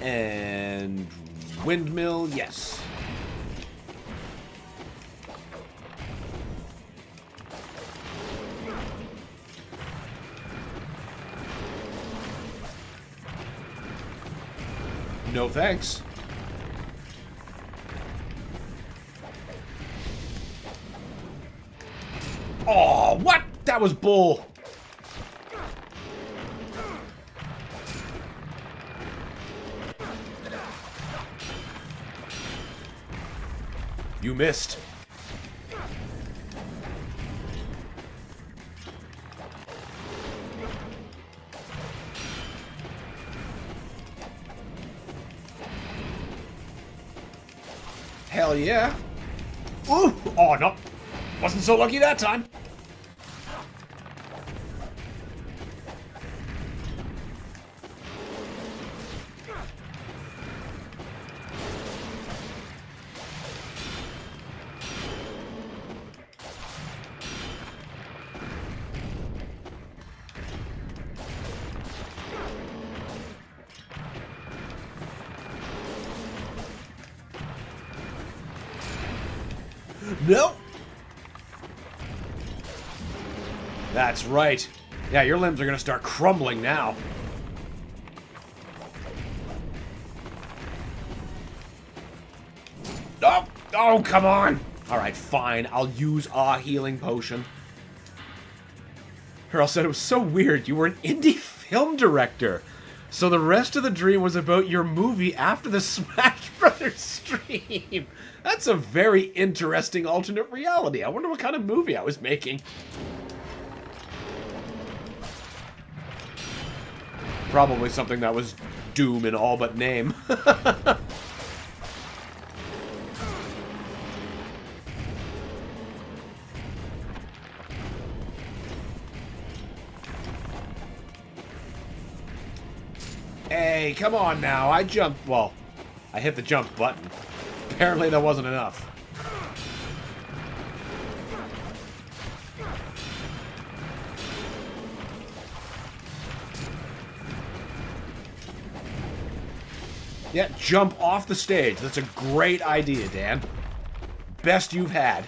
And windmill, yes. No thanks. Oh, what? That was bull. You missed. Hell yeah. Ooh! Oh, no. Wasn't so lucky that time. Nope. That's right. Yeah, your limbs are gonna start crumbling now. Oh, oh, come on. All right, fine. I'll use a healing potion. Earl said it was so weird. You were an indie film director. So the rest of the dream was about your movie after the Smash Brothers stream. That's a very interesting alternate reality. I wonder what kind of movie I was making. Probably something that was Doom in all but name. Hey, come on now. I jumped... Well, I hit the jump button. Apparently that wasn't enough. Yeah, jump off the stage. That's a great idea, Dan. Best you've had.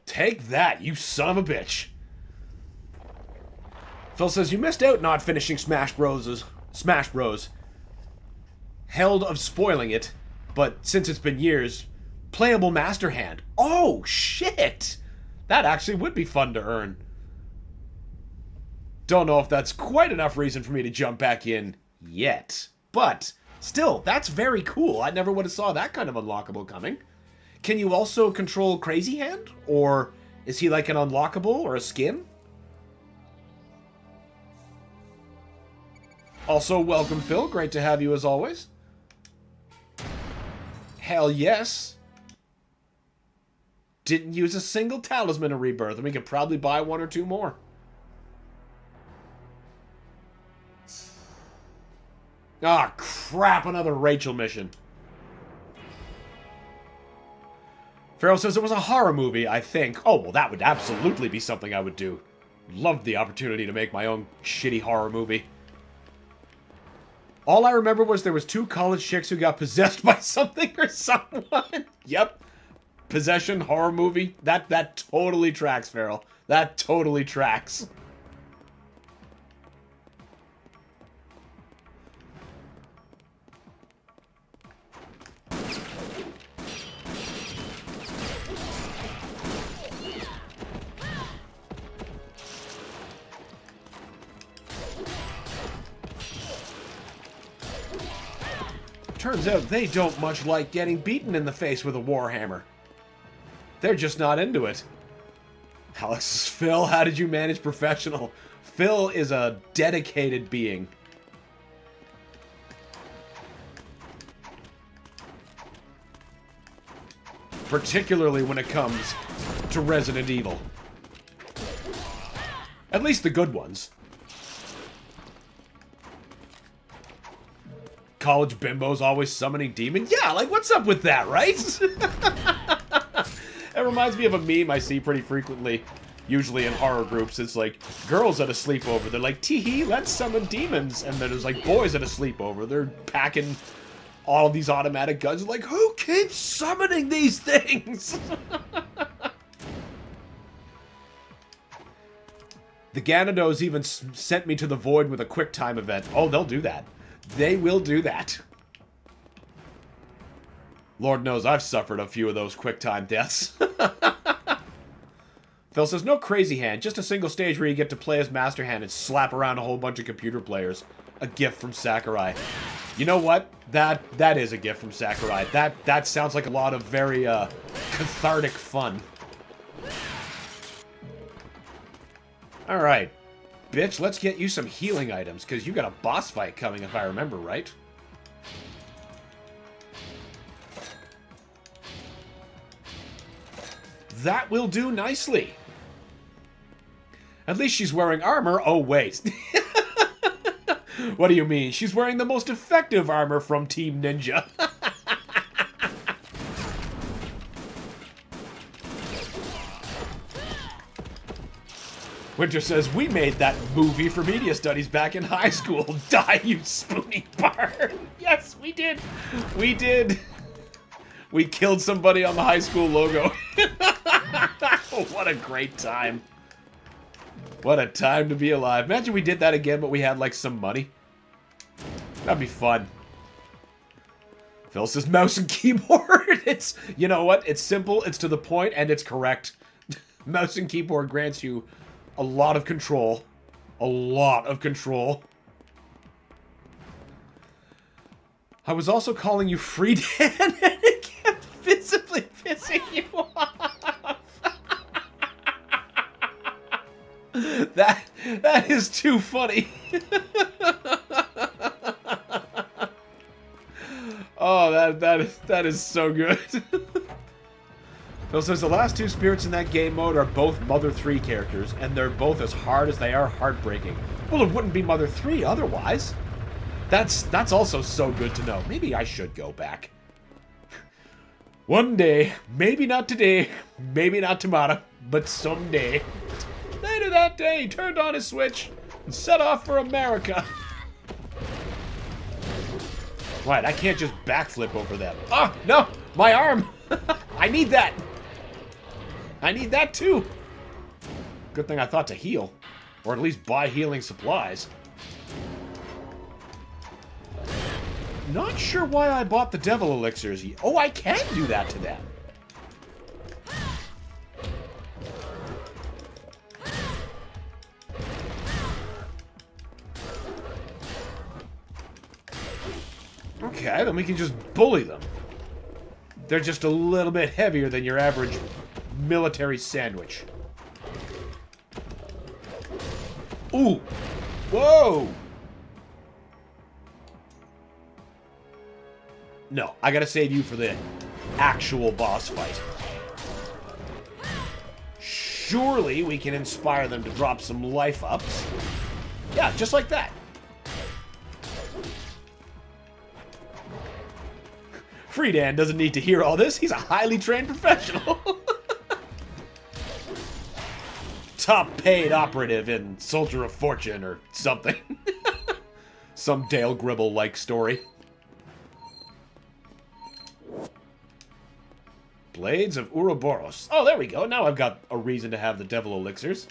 Take that, you son of a bitch. Phil says, you missed out not finishing Smash Bros. Held of spoiling it, but since it's been years, playable Master Hand. Oh, shit! That actually would be fun to earn. Don't know if that's quite enough reason for me to jump back in yet. But, still, that's very cool. I never would have saw that kind of unlockable coming. Can you also control Crazy Hand? Or is he like an unlockable or a skin? Also, welcome, Phil. Great to have you as always. Hell yes. Didn't use a single talisman of rebirth, and we could probably buy one or two more. Ah, crap, another Rachel mission. Farrell says it was a horror movie, I think. Oh, well, that would absolutely be something I would do. Loved the opportunity to make my own shitty horror movie. All I remember was there was two college chicks who got possessed by something or someone. Yep. Possession, horror movie. That totally tracks, Farrell. That totally tracks. Turns out they don't much like getting beaten in the face with a warhammer. They're just not into it. Alex, Phil, how did you manage professional? Phil is a dedicated being. Particularly when it comes to Resident Evil. At least the good ones. College bimbos always summoning demons? Yeah, like, what's up with that, right? It reminds me of a meme I see pretty frequently, usually in horror groups. It's like, girls at a sleepover, they're like, tee-hee, let's summon demons. And then there's like, boys at a sleepover, they're packing all these automatic guns. Like, who keeps summoning these things? The Ganados even sent me to the void with a quick time event. Oh, they'll do that. They will do that. Lord knows I've suffered a few of those quick time deaths. Phil says, no Crazy Hand, just a single stage where you get to play as Master Hand and slap around a whole bunch of computer players. A gift from Sakurai. You know what? That is a gift from Sakurai. That sounds like a lot of very cathartic fun. Alright. Bitch, let's get you some healing items, because you got a boss fight coming, if I remember right. That will do nicely. At least she's wearing armor. Oh, wait. What do you mean? She's wearing the most effective armor from Team Ninja. Winter says, we made that movie for media studies back in high school. Die, you spoony barn. Yes, we did. We did. We killed somebody on the high school logo. What a great time. What a time to be alive. Imagine we did that again, but we had, like, some money. That'd be fun. Phil says, mouse and keyboard. It's, you know what? It's simple, it's to the point, and it's correct. Mouse and keyboard grants you a lot of control a lot of control. I was also calling you Freedan, and it kept visibly pissing you off. That is too funny. Oh, that is so good. Phil says the last two spirits in that game mode are both Mother 3 characters, and they're both as hard as they are heartbreaking. Well, it wouldn't be Mother 3 otherwise. That's also so good to know. Maybe I should go back. One day, maybe not today, maybe not tomorrow, but someday. Later that day, he turned on his switch and set off for America. Right, I can't just backflip over them. Oh, no! My arm! I need that! I need that too! Good thing I thought to heal. Or at least buy healing supplies. Not sure why I bought the devil elixirs. Oh, I can do that to them! Okay, then we can just bully them. They're just a little bit heavier than your average military sandwich. Ooh! Whoa! No, I gotta save you for the actual boss fight. Surely we can inspire them to drop some life ups. Yeah, just like that. Freedan doesn't need to hear all this. He's a highly trained professional. Top paid operative in Soldier of Fortune or something. Some Dale Gribble-like story. Blades of Ouroboros. Oh, there we go. Now I've got a reason to have the devil elixirs.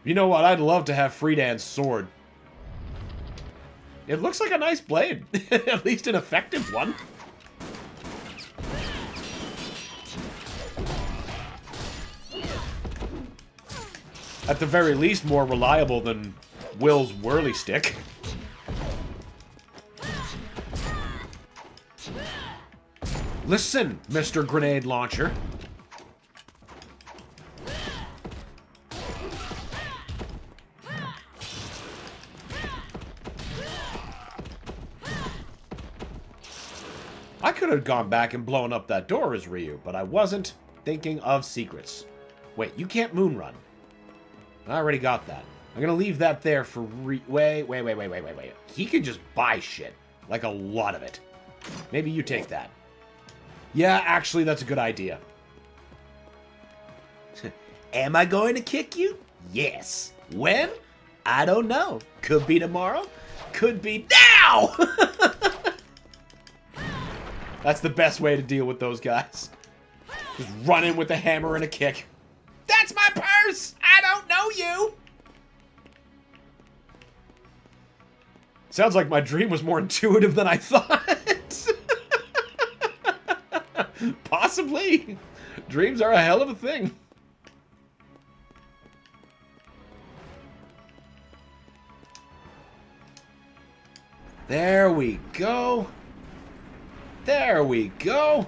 You know what? I'd love to have Freedan's sword. It looks like a nice blade. At least an effective one. At the very least, more reliable than Will's whirly stick. Listen, Mr. Grenade Launcher. I could have gone back and blown up that door as Ryu, but I wasn't thinking of secrets. Wait, you can't moonrun. I already got that. I'm gonna leave that there for Wait. He can just buy shit. Like a lot of it. Maybe you take that. Yeah, actually, that's a good idea. Am I going to kick you? Yes. When? I don't know. Could be tomorrow. Could be now! That's the best way to deal with those guys. Just run in with a hammer and a kick. That's my purse! I don't know you! Sounds like my dream was more intuitive than I thought. Possibly. Dreams are a hell of a thing. There we go. There we go.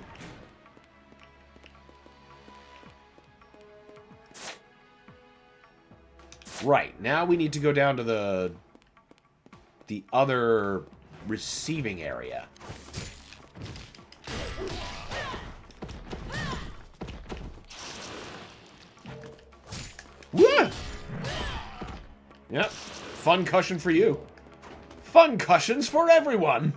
Right, now we need to go down to the other receiving area. Woo! Yep, fun cushion for you. Fun cushions for everyone.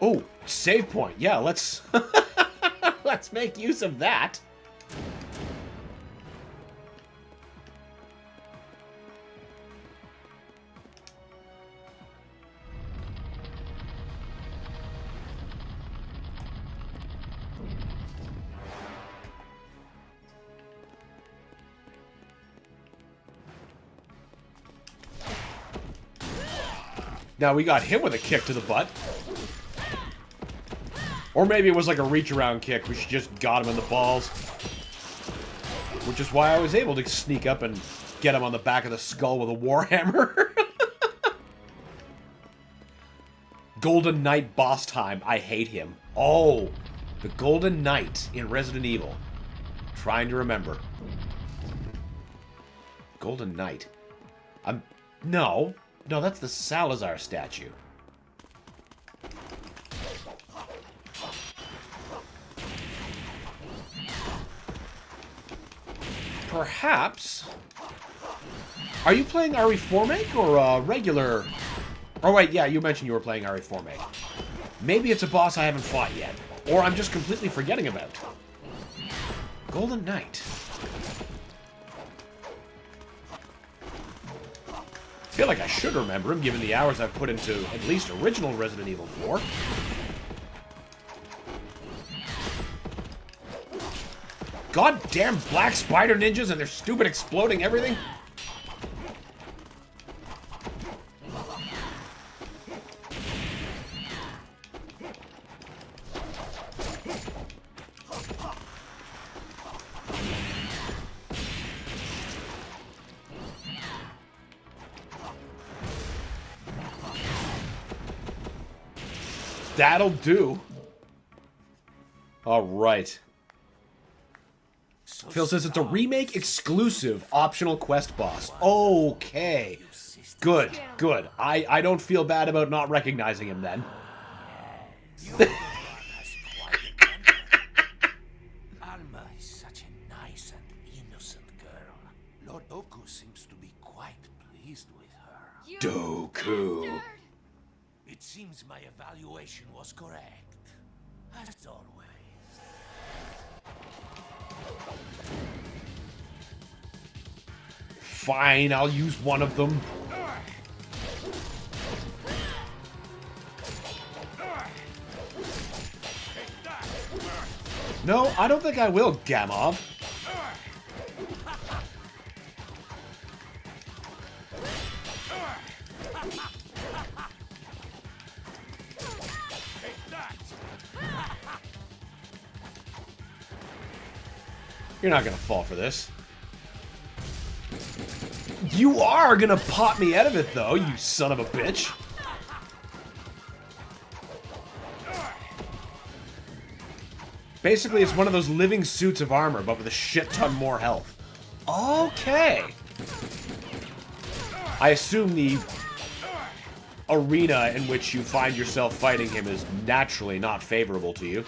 Oh, save point. Yeah, let's let's make use of that. Now we got him with a kick to the butt. Or maybe it was like a reach-around kick. We should just got him in the balls. Which is why I was able to sneak up and get him on the back of the skull with a warhammer. Golden Knight boss time. I hate him. Oh, the Golden Knight in Resident Evil. Trying to remember. Golden Knight. No, that's the Salazar statue. Perhaps. Are you playing RE4 Make or regular? Oh wait, yeah, you mentioned you were playing RE4 Make. Maybe it's a boss I haven't fought yet, or I'm just completely forgetting about. Golden Knight. I feel like I should remember him, given the hours I've put into at least original Resident Evil 4. Goddamn black spider ninjas and their stupid exploding everything. That'll do. All right. Phil says it's a remake exclusive optional quest boss. Okay. Good, good. I don't feel bad about not recognizing him then. Alma is such a nice and innocent girl. Lord Doku seems to be quite pleased with her. Doku. It seems my evaluation was correct. As always. Fine, I'll use one of them. No, I don't think I will, Gamov. You're not gonna fall for this. You are gonna pop me out of it, though, you son of a bitch. Basically, it's one of those living suits of armor, but with a shit ton more health. Okay. I assume the arena in which you find yourself fighting him is naturally not favorable to you.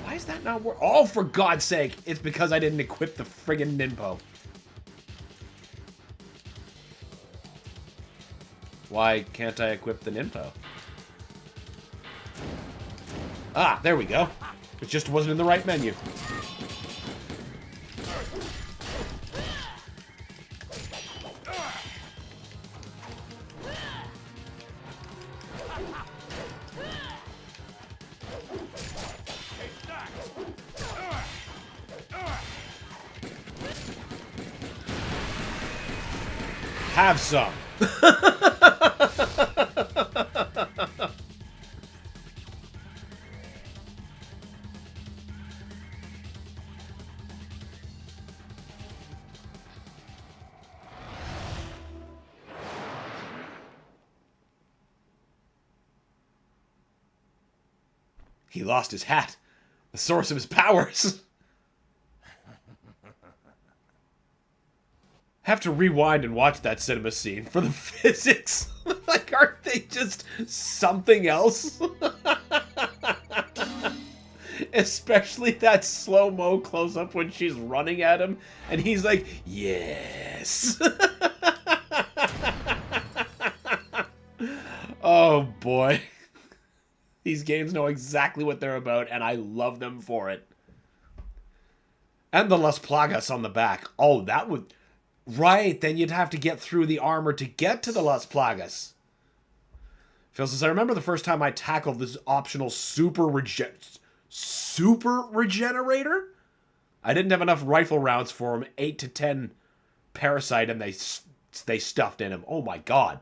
Why is that not working? Oh, for God's sake. It's because I didn't equip the friggin' Ninpo. Why can't I equip the Ninpo? Ah, there we go. It just wasn't in the right menu. Have some. He lost his hat, the source of his powers. Have to rewind and watch that cinema scene for the physics. Like, aren't they just something else? Especially that slow-mo close-up when she's running at him, and he's like, yes. Oh, boy. These games know exactly what they're about, and I love them for it. And the Las Plagas on the back. Oh, that would... Right, then you'd have to get through the armor to get to the Las Plagas. Phil says, I remember the first time I tackled this optional super regenerator? I didn't have enough rifle rounds for him, 8 to 10 parasite and they stuffed in him. Oh my god.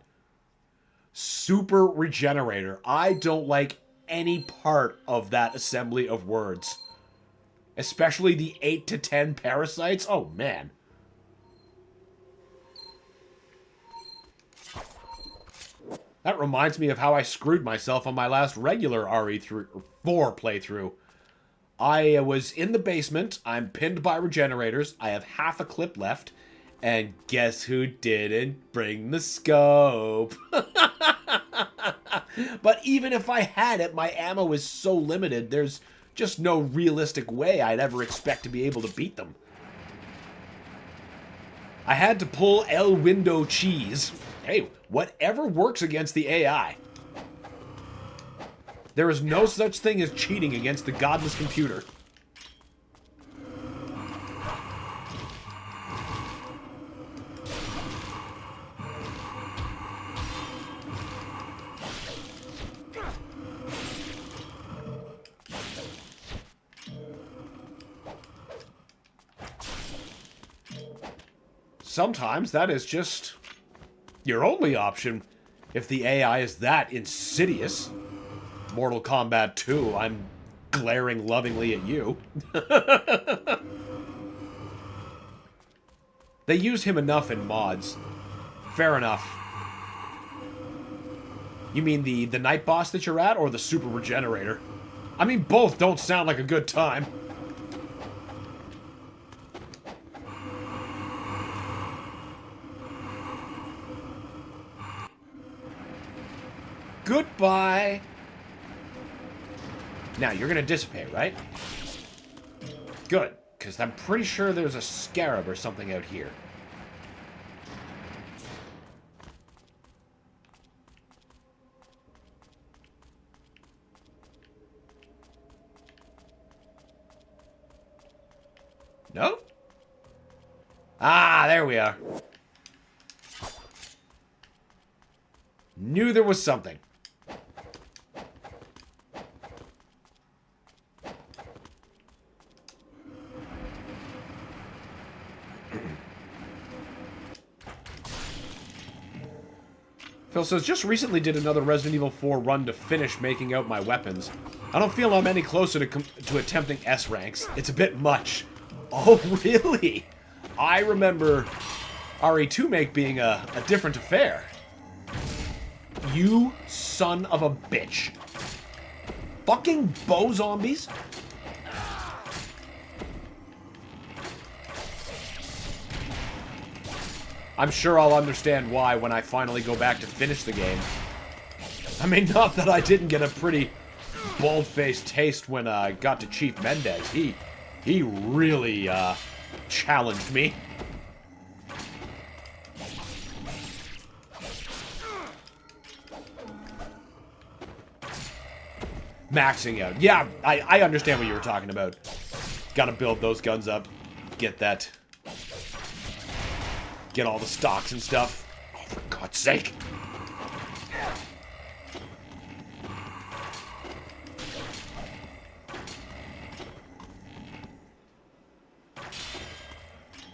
Super regenerator. I don't like any part of that assembly of words. Especially the 8 to 10 parasites. Oh man. That reminds me of how I screwed myself on my last regular RE4 playthrough. I was in the basement. I'm pinned by regenerators. I have half a clip left. And guess who didn't bring the scope? But even if I had it, my ammo is so limited, there's just no realistic way I'd ever expect to be able to beat them. I had to pull El Window Cheese. Hey, whatever works against the AI. There is no such thing as cheating against the godless computer. Sometimes that is just your only option if the AI is that insidious. Mortal Kombat 2, I'm glaring lovingly at you. They use him enough in mods. Fair enough. You mean the night boss that you're at, or the super regenerator? I mean, both don't sound like a good time. Goodbye. Now, you're going to dissipate, right? Good, because I'm pretty sure there's a scarab or something out here. No? Ah, there we are. Knew there was something. Phil says, just recently did another Resident Evil 4 run to finish making out my weapons. I don't feel I'm any closer to attempting S ranks. It's a bit much. Oh, really? I remember RE2 make being a different affair. You son of a bitch. Fucking bow zombies? I'm sure I'll understand why when I finally go back to finish the game. I mean, not that I didn't get a pretty bald-faced taste when I got to Chief Mendez. He really challenged me. Maxing out. Yeah, I understand what you were talking about. Gotta build those guns up. Get that. Get all the stocks and stuff. Oh, for God's sake.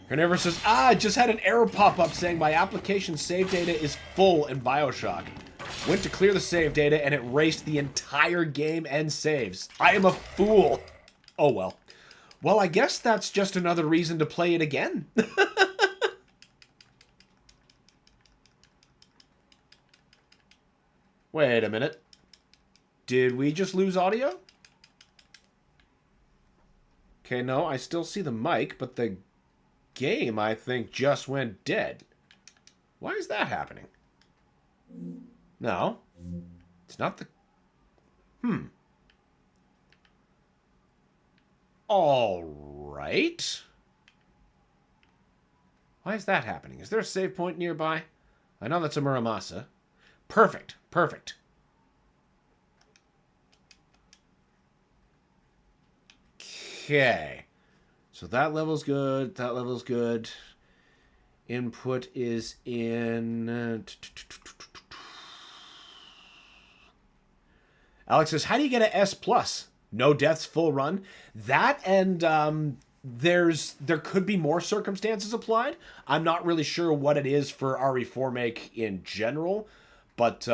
Carnivore says, I just had an error pop up saying my application save data is full in Bioshock. Went to clear the save data and it erased the entire game and saves. I am a fool. Oh well. Well, I guess that's just another reason to play it again. Wait a minute. Did we just lose audio? Okay, no, I still see the mic, but the game, I think, just went dead. Why is that happening? No. It's not the... Alright. Why is that happening? Is there a save point nearby? I know that's a Muramasa. Perfect. Perfect. Okay. So that level's good. That level's good. Input is in... Alex says, how do you get an S+? No deaths, full run. That and there could be more circumstances applied. I'm not really sure what it is for RE4 make in general, but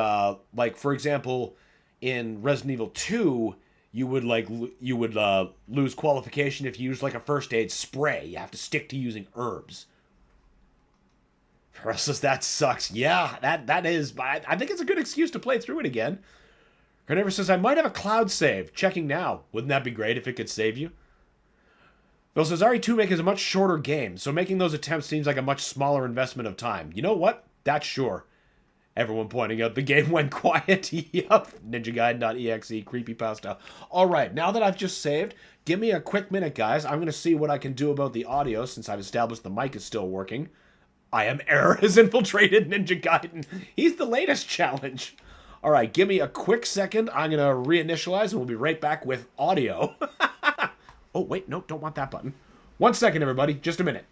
like for example, in Resident Evil 2, you would lose qualification if you used like a first aid spray. You have to stick to using herbs. For us, that sucks. Yeah, that is. I think it's a good excuse to play through it again. Carnivorous says, I might have a cloud save. Checking now. Wouldn't that be great if it could save you? Bill says, RE2 Make is a much shorter game, so making those attempts seems like a much smaller investment of time. You know what? That's sure. Everyone pointing out the game went quiet. Yup. NinjaGaiden.exe, creepypasta. Alright, now that I've just saved, give me a quick minute, guys. I'm going to see what I can do about the audio, since I've established the mic is still working. I am Error has infiltrated Ninja Gaiden. He's the latest challenge. Alright, give me a quick second. I'm going to reinitialize, and we'll be right back with audio. Oh, wait, no, don't want that button. 1 second, everybody. Just a minute.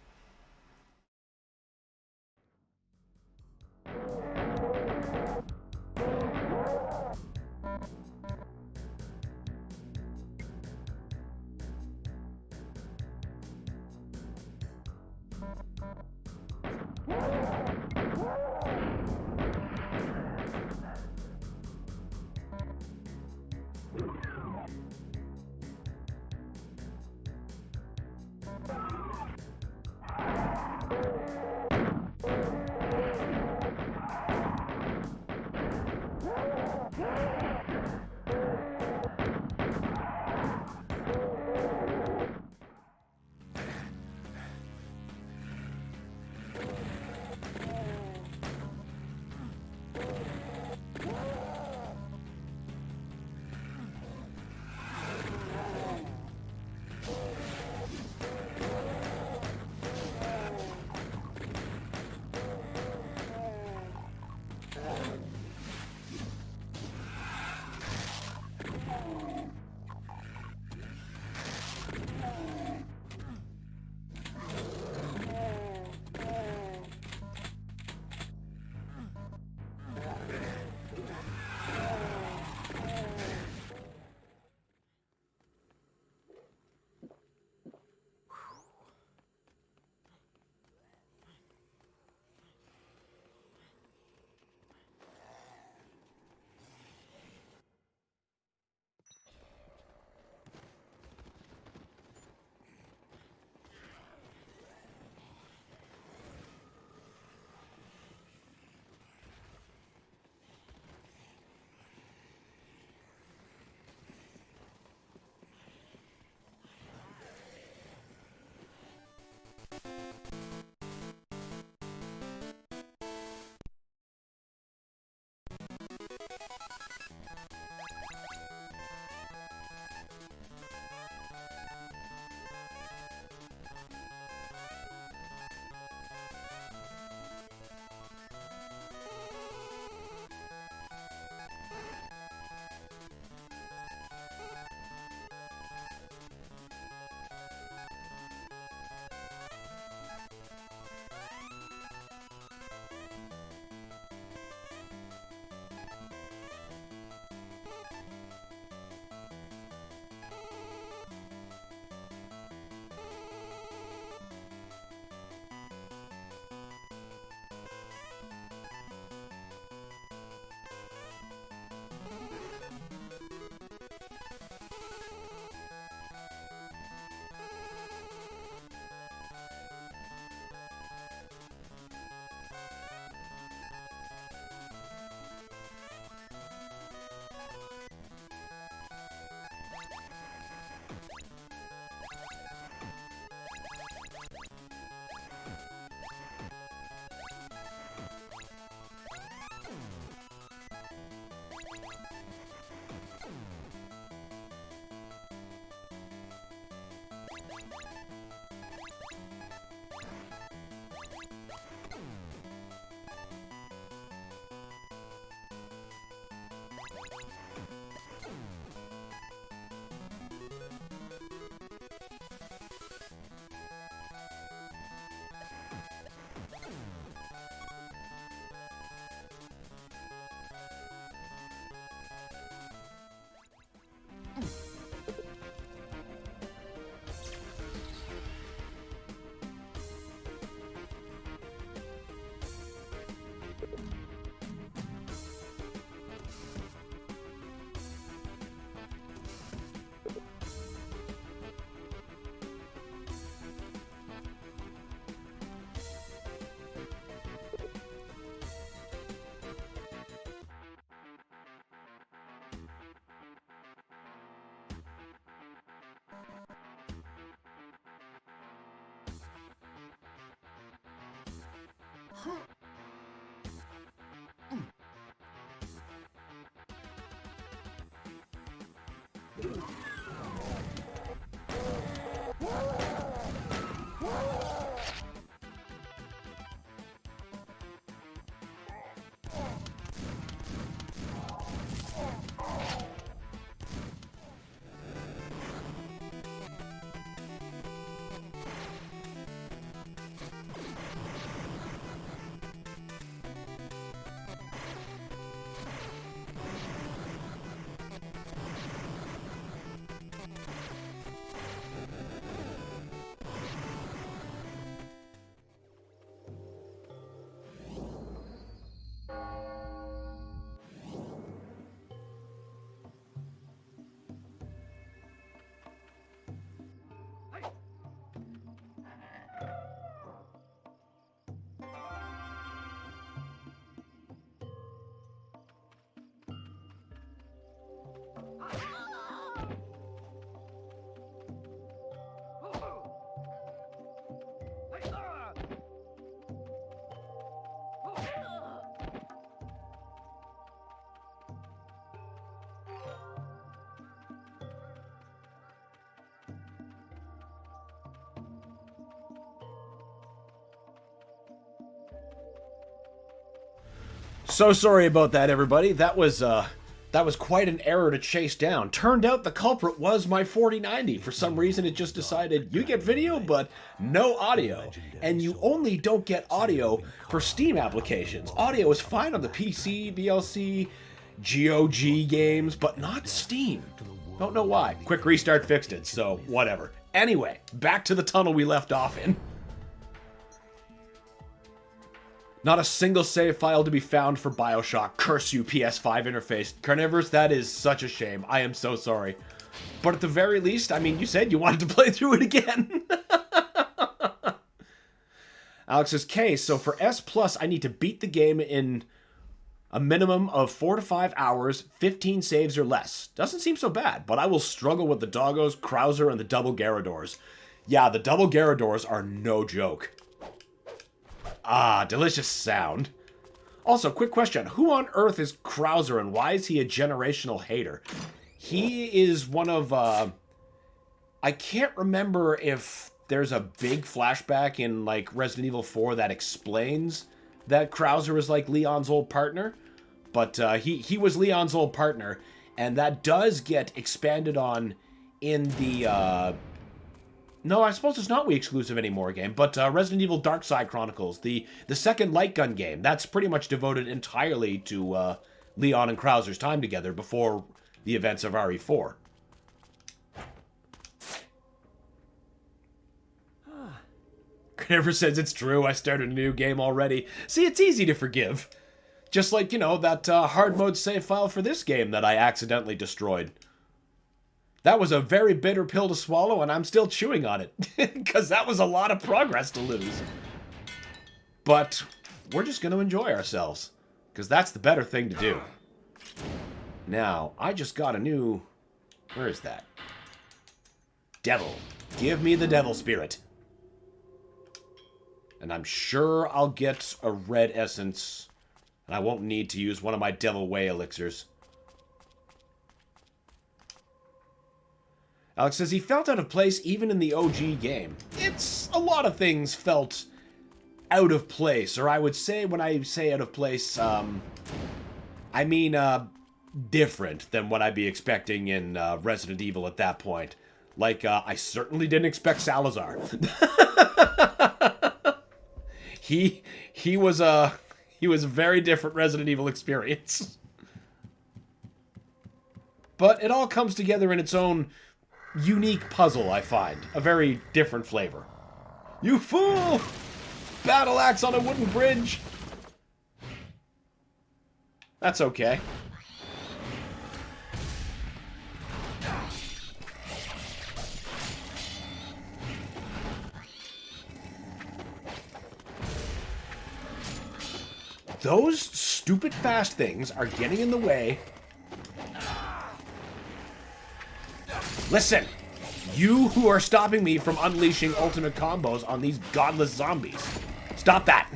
So sorry about that, everybody. That was quite an error to chase down. Turned out the culprit was my 4090. For some reason, it just decided you get video, but no audio. And you only don't get audio for Steam applications. Audio is fine on the PC, VLC, GOG games, but not Steam. Don't know why. Quick restart fixed it, so whatever. Anyway, back to the tunnel we left off in. Not a single save file to be found for BioShock. Curse you, PS5 interface. Carnivorous, that is such a shame. I am so sorry. But at the very least, I mean, you said you wanted to play through it again. Alex says, K, so for S+, I need to beat the game in a minimum of 4 to 5 hours, 15 saves or less. Doesn't seem so bad, but I will struggle with the Doggos, Krauser, and the double Garradors. Yeah, the double Garradors are no joke. Ah, delicious sound. Also, quick question. Who on earth is Krauser and why is he a generational hater? He is one of, I can't remember if there's a big flashback in, like, Resident Evil 4 that explains that Krauser is, like, Leon's old partner. But, he was Leon's old partner, and that does get expanded on in the, no, I suppose it's not Wii exclusive anymore game, but Resident Evil Dark Side Chronicles, the second light gun game, that's pretty much devoted entirely to Leon and Krauser's time together before the events of RE4. Never says it's true, I started a new game already. See, it's easy to forgive. Just like, you know, that hard mode save file for this game that I accidentally destroyed. That was a very bitter pill to swallow, and I'm still chewing on it. Because that was a lot of progress to lose. But we're just going to enjoy ourselves. Because that's the better thing to do. Now, I just got a new... Where is that? Devil. Give me the devil spirit. And I'm sure I'll get a red essence. And I won't need to use one of my Devil Way elixirs. Alex says he felt out of place even in the OG game. It's a lot of things felt out of place, or I would say when I say out of place, I mean different than what I'd be expecting in Resident Evil at that point. Like, I certainly didn't expect Salazar. he was a very different Resident Evil experience. But it all comes together in its own unique puzzle, I find. A very different flavor. You fool! Battle axe on a wooden bridge! That's okay. Those stupid fast things are getting in the way. Listen, you who are stopping me from unleashing ultimate combos on these godless zombies. Stop that.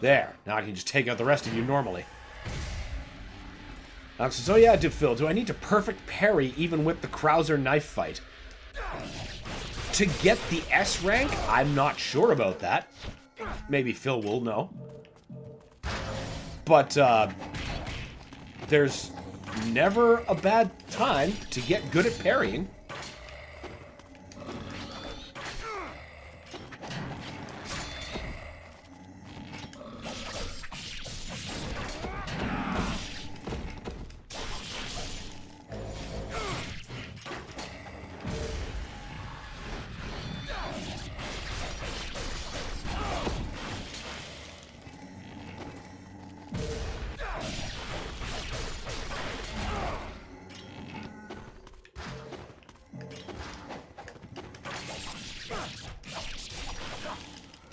There. Now I can just take out the rest of you normally. So yeah, Phil, do I need to perfect parry even with the Krauser knife fight? To get the S rank? I'm not sure about that. Maybe Phil will know. But, there's never a bad time to get good at parrying.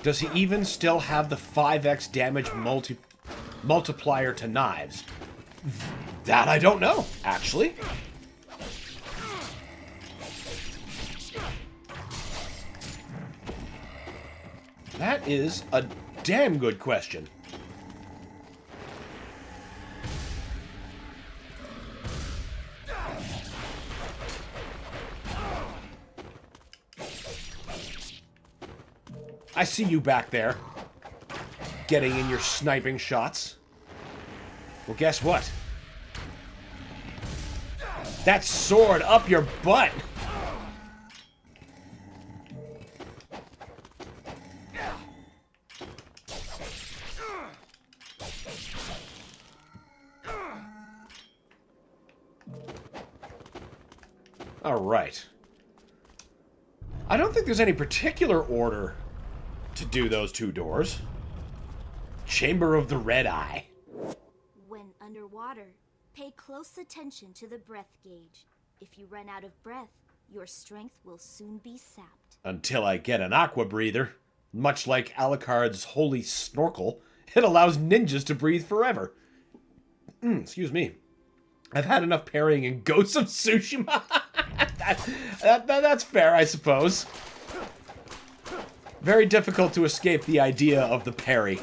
Does he even still have the 5x damage multiplier to knives? That I don't know, actually. That is a damn good question. I see you back there, getting in your sniping shots. Well, guess what? That sword up your butt! Alright. I don't think there's any particular order to do those two doors. Chamber of the Red Eye. When underwater, pay close attention to the breath gauge. If you run out of breath, your strength will soon be sapped. Until I get an aqua breather. Much like Alucard's holy snorkel, it allows ninjas to breathe forever. Excuse me. I've had enough parrying in Ghosts of Tsushima. That's fair, I suppose. Very difficult to escape the idea of the parry.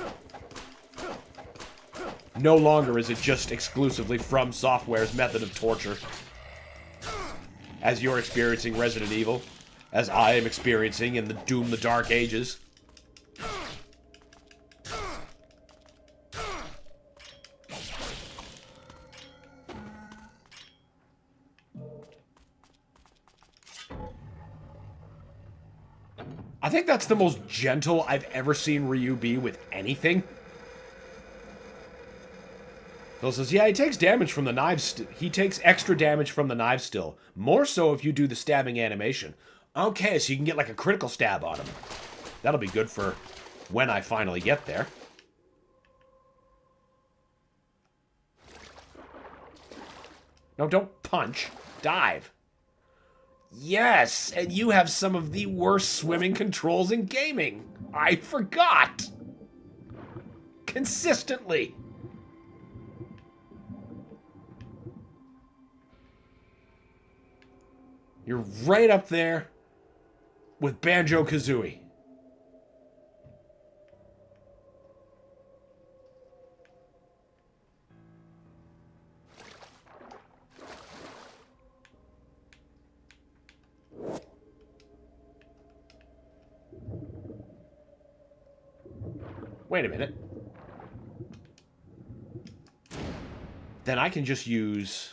No longer is it just exclusively From Software's method of torture. As you're experiencing Resident Evil, as I am experiencing in the Doom the Dark Ages. I think that's the most gentle I've ever seen Ryu be with anything. Phil says, yeah, he takes damage from the knives. He takes extra damage from the knives still. More so if you do the stabbing animation. Okay, so you can get like a critical stab on him. That'll be good for when I finally get there. No, don't punch. Dive. Yes, and you have some of the worst swimming controls in gaming. I forgot. Consistently. You're right up there with Banjo-Kazooie. Wait a minute. Then I can just use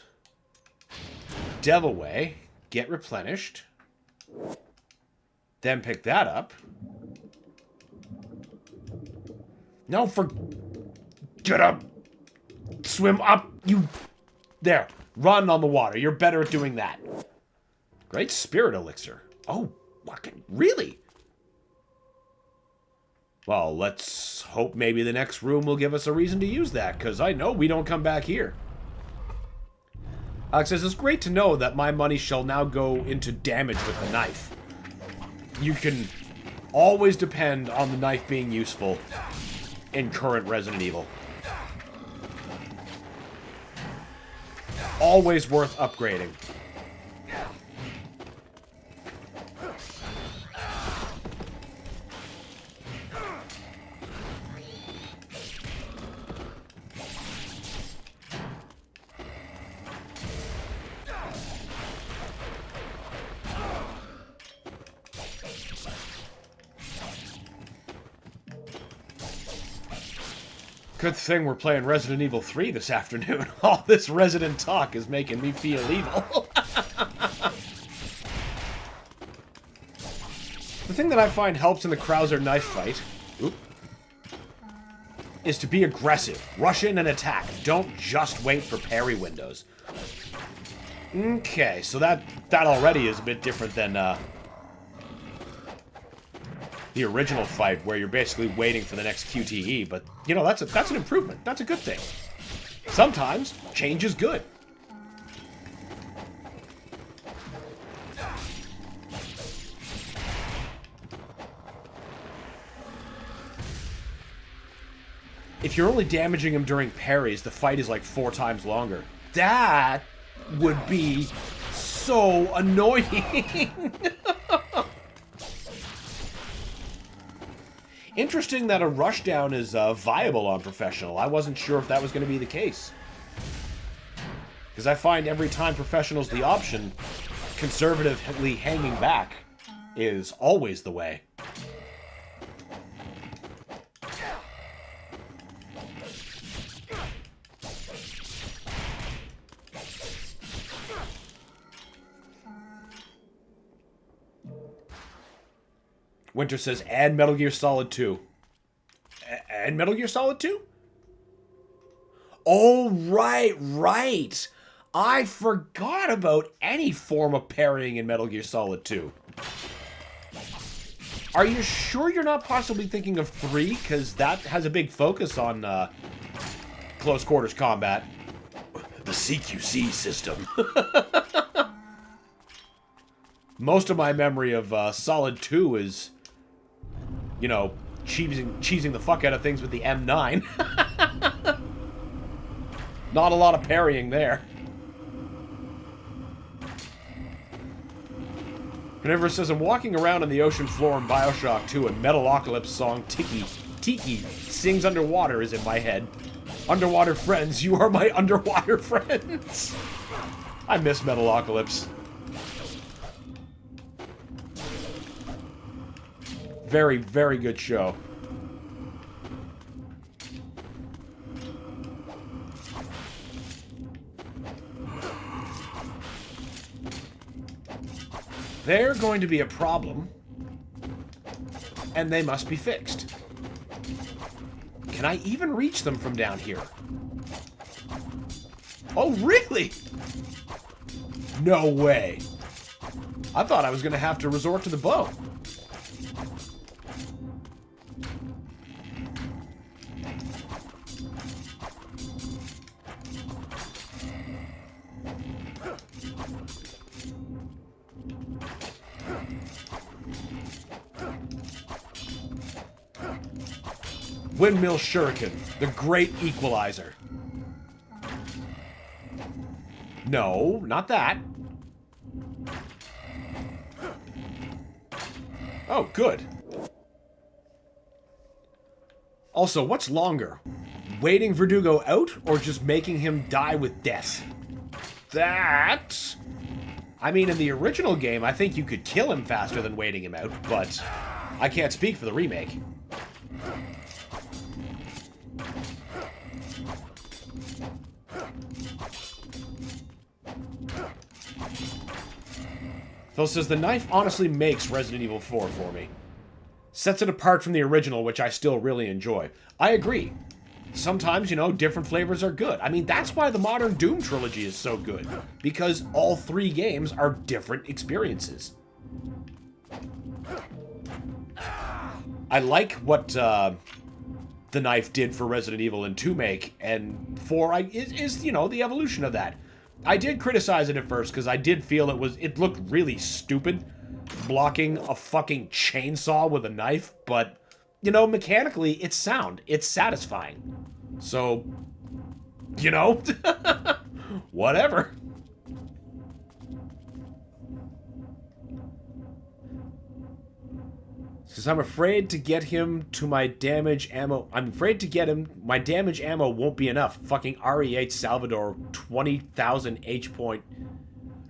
Devil Way, get replenished, then pick that up. No, get up, swim up, you, there, run on the water. You're better at doing that. Great Spirit Elixir. Oh, fucking, really? Well, let's hope maybe the next room will give us a reason to use that, because I know we don't come back here. Alex says, it's great to know that my money shall now go into damage with the knife. You can always depend on the knife being useful in current Resident Evil. Always worth upgrading. Good thing we're playing Resident Evil 3 this afternoon. All this Resident talk is making me feel evil. The thing that I find helps in the Krauser knife fight is to be aggressive. Rush in and attack. Don't just wait for parry windows. Okay, so that already is a bit different than the original fight, where you're basically waiting for the next QTE. But you know, that's an improvement. That's a good thing. Sometimes change is good. If you're only damaging him during parries, the fight is like 4 times longer. That would be so annoying. Interesting that a rushdown is viable on Professional. I wasn't sure if that was going to be the case. Because I find every time Professional's the option, conservatively hanging back is always the way. Winter says, add Metal Gear Solid 2. Add Metal Gear Solid 2? Oh, right. I forgot about any form of parrying in Metal Gear Solid 2. Are you sure you're not possibly thinking of 3? Because that has a big focus on close quarters combat. The CQC system. Most of my memory of Solid 2 is, you know, cheesing the fuck out of things with the M9. Not a lot of parrying there. Whenever it says, I'm walking around on the ocean floor in Bioshock 2 and Metalocalypse song Tiki sings underwater is in my head. Underwater friends, you are my underwater friends. I miss Metalocalypse. Very, very good show. They're going to be a problem, and they must be fixed. Can I even reach them from down here? Oh, really? No way. I thought I was going to have to resort to the bow. Windmill Shuriken, the great equalizer. No, not that. Oh, good. Also, what's longer? Waiting Verdugo out, or just making him die with death? That... I mean, in the original game, I think you could kill him faster than waiting him out, but I can't speak for the remake. Phil says, the knife honestly makes Resident Evil 4 for me. Sets it apart from the original, which I still really enjoy. I agree. Sometimes, you know, different flavors are good. I mean, that's why the modern Doom trilogy is so good. Because all 3 games are different experiences. I like what the knife did for Resident Evil and 2 make, and 4 is, you know, the evolution of that. I did criticize it at first, because I did feel it looked really stupid, blocking a fucking chainsaw with a knife, but, you know, mechanically, it's sound. It's satisfying. So, you know, whatever. Says, I'm afraid to get him to my damage ammo. I'm afraid to get him. My damage ammo won't be enough. Fucking RE8 Salvador, 20,000 hit point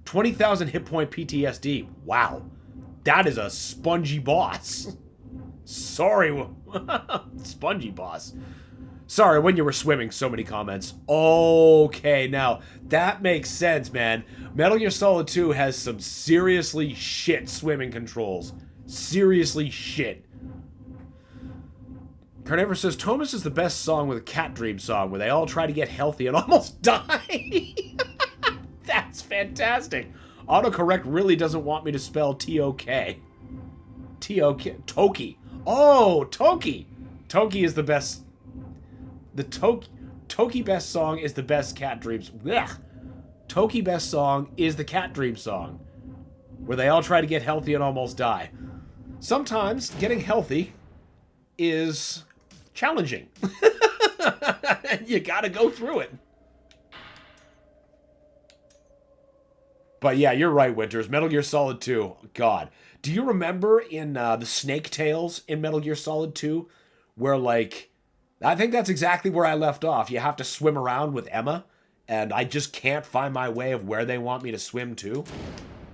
PTSD. Wow. That is a spongy boss. Sorry. Spongy boss. Sorry, when you were swimming, so many comments. Okay, now, that makes sense, man. Metal Gear Solid 2 has some seriously shit swimming controls. Seriously shit. Carnivorous says, Thomas is the best song with a Cat Dream song, where they all try to get healthy and almost die. That's fantastic. Autocorrect really doesn't want me to spell T-O-K. T-O-K. Toki. Oh, Toki. Toki is the best... The Toki best song is the best Cat Dreams. Blech. Toki best song is the Cat Dream song, where they all try to get healthy and almost die. Sometimes getting healthy is challenging. You gotta go through it. But yeah, you're right, Winters. Metal Gear Solid 2. God. Do you remember in the Snake Tails in Metal Gear Solid 2, where, like... I think that's exactly where I left off. You have to swim around with Emma, and I just can't find my way of where they want me to swim to.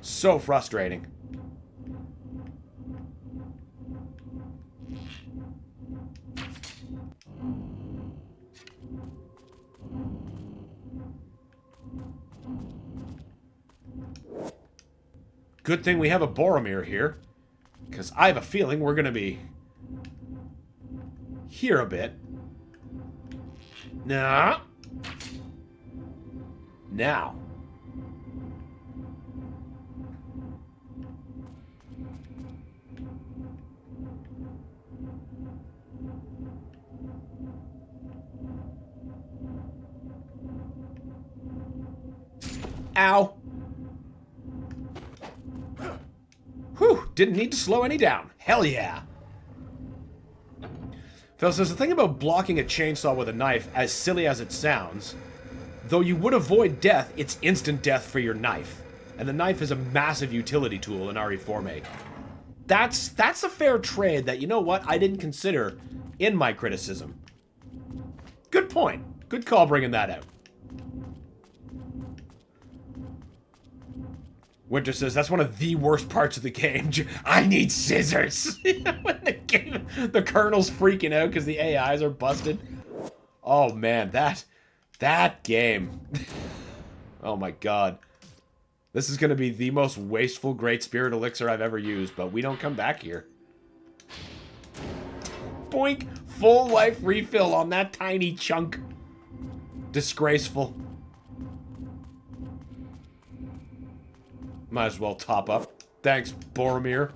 So frustrating. Good thing we have a Boromir here, because I have a feeling we're going to be here a bit. Nah. Now. Ow. Whew, didn't need to slow any down. Hell yeah. Phil says, the thing about blocking a chainsaw with a knife, as silly as it sounds, though you would avoid death, it's instant death for your knife. And the knife is a massive utility tool in RE4 make. That's a fair trade that, you know what, I didn't consider in my criticism. Good point. Good call bringing that out. Winter says, that's one of the worst parts of the game. I need scissors. When the Colonel's freaking out because the AIs are busted. Oh, man, that game. Oh, my God. This is going to be the most wasteful Great Spirit Elixir I've ever used, but we don't come back here. Boink! Full life refill on that tiny chunk. Disgraceful. Might as well top up. Thanks, Boromir.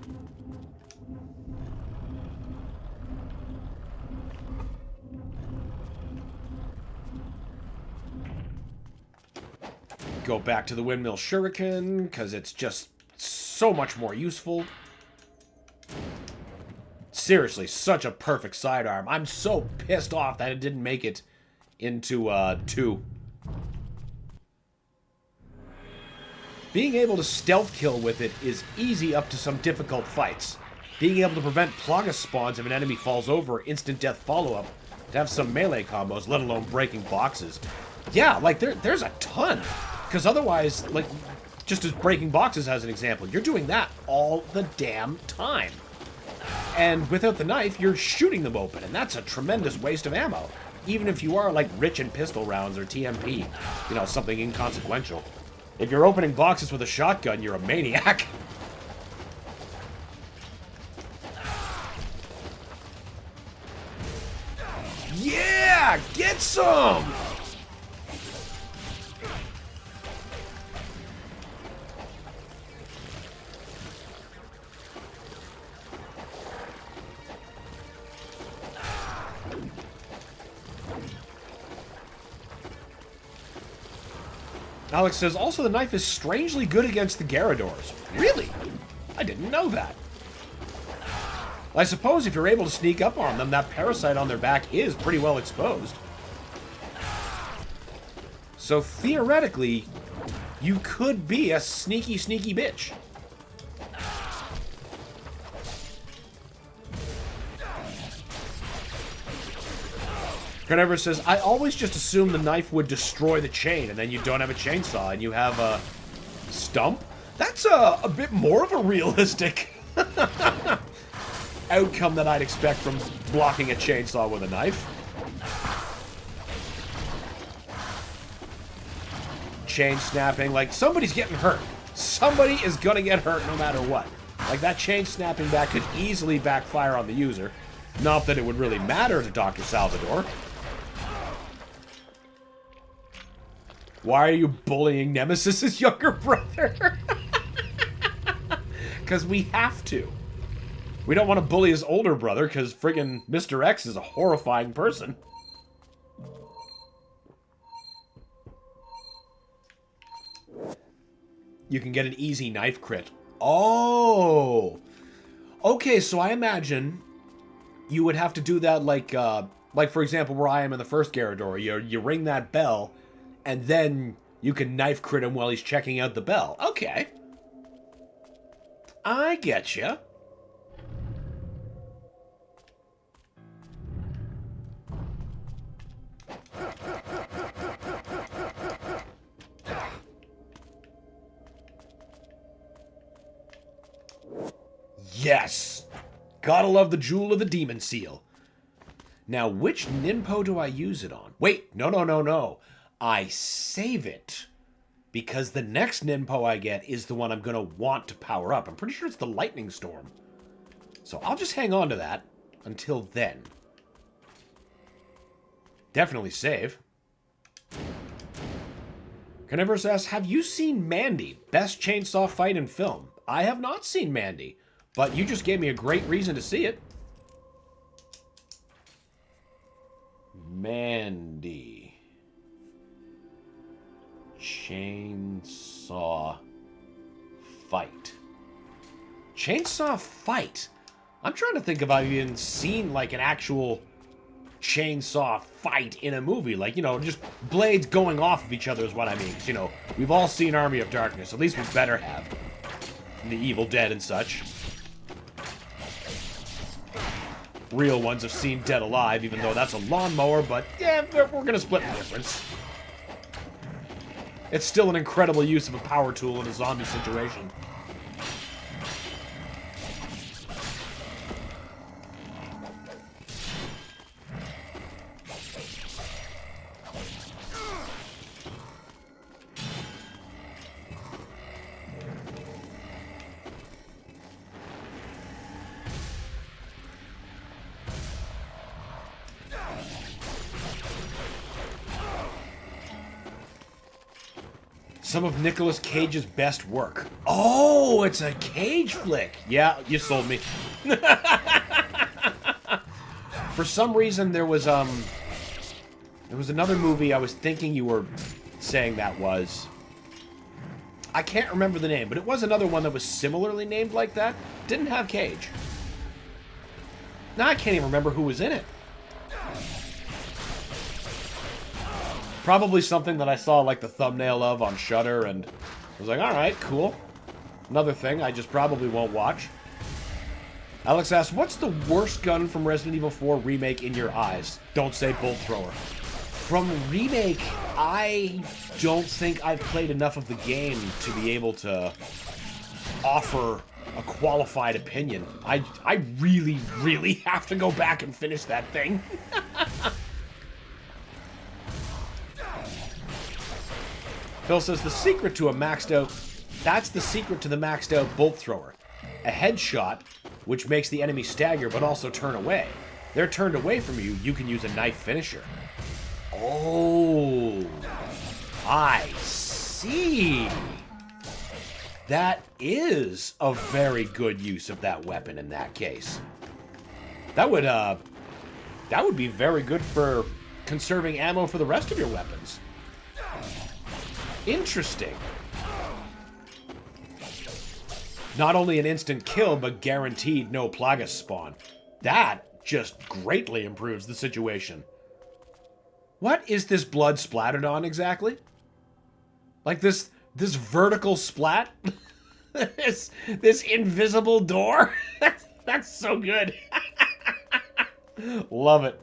Go back to the Windmill Shuriken, because it's just so much more useful. Seriously, such a perfect sidearm. I'm so pissed off that it didn't make it into 2. Being able to stealth kill with it is easy up to some difficult fights. Being able to prevent Plaga spawns if an enemy falls over, instant death follow-up, to have some melee combos, let alone breaking boxes. Yeah, like, there's a ton. Because otherwise, like, just as breaking boxes as an example, you're doing that all the damn time. And without the knife, you're shooting them open, and that's a tremendous waste of ammo. Even if you are, like, rich in pistol rounds or TMP, you know, something inconsequential. If you're opening boxes with a shotgun, you're a maniac. Yeah! Get some! Alex says, also the knife is strangely good against the Garradors. Really? I didn't know that. I suppose if you're able to sneak up on them, that parasite on their back is pretty well exposed. So theoretically, you could be a sneaky, sneaky bitch. Carnivorous says, I always just assumed the knife would destroy the chain, and then you don't have a chainsaw, and you have a stump? That's a bit more of a realistic outcome that I'd expect from blocking a chainsaw with a knife. chain snapping. Like, somebody's getting hurt. Somebody is gonna get hurt no matter what. Like, that chain snapping back could easily backfire on the user. Not that it would really matter to Dr. Salvador. Why are you bullying Nemesis's younger brother? Because we have to. We don't want to bully his older brother because friggin' Mr. X is a horrifying person. You can get an easy knife crit. Oh! Okay, so I imagine you would have to do that like for example, where I am in the first Gyarados. You ring that bell, and then you can knife crit him while he's checking out the bell. Okay. I get you. Yes! Gotta love the Jewel of the Demon Seal. Now, which Ninpo do I use it on? Wait, no. I save it. Because the next Ninpo I get is the one I'm going to want to power up. I'm pretty sure it's the Lightning Storm. So I'll just hang on to that until then. Definitely save. Carnivorous asks, have you seen Mandy? Best chainsaw fight in film. I have not seen Mandy, but you just gave me a great reason to see it. Mandy. Chainsaw fight. Chainsaw fight? I'm trying to think if I've even seen, like, an actual chainsaw fight in a movie. Like, you know, just blades going off of each other is what I mean. 'Cause, you know, we've all seen Army of Darkness. At least we better have. And the Evil Dead and such. Real ones have seen Dead Alive, even though that's a lawnmower, but yeah, we're gonna split the difference. It's still an incredible use of a power tool in a zombie situation. Some of Nicolas Cage's best work. Oh, it's a Cage flick. Yeah, you sold me. For some reason, there was another movie I was thinking you were saying that was. I can't remember the name, but it was another one that was similarly named like that. Didn't have Cage. Now I can't even remember who was in it. Probably something that I saw, like, the thumbnail of on Shudder, and I was like, alright, cool. Another thing I just probably won't watch. Alex asks, what's the worst gun from Resident Evil 4 Remake in your eyes? Don't say Bolt Thrower. From Remake, I don't think I've played enough of the game to be able to offer a qualified opinion. I really, really have to go back and finish that thing. Phil says, the secret to a maxed out... That's the secret to the maxed out Bolt Thrower. A headshot, which makes the enemy stagger but also turn away. They're turned away from you, you can use a knife finisher. Oh, I see. That is a very good use of that weapon in that case. That would be very good for conserving ammo for the rest of your weapons. Interesting. Not only an instant kill, but guaranteed no Plagas spawn. That just greatly improves the situation. What is this blood splattered on exactly? Like this vertical splat? this invisible door? That's so good. Love it.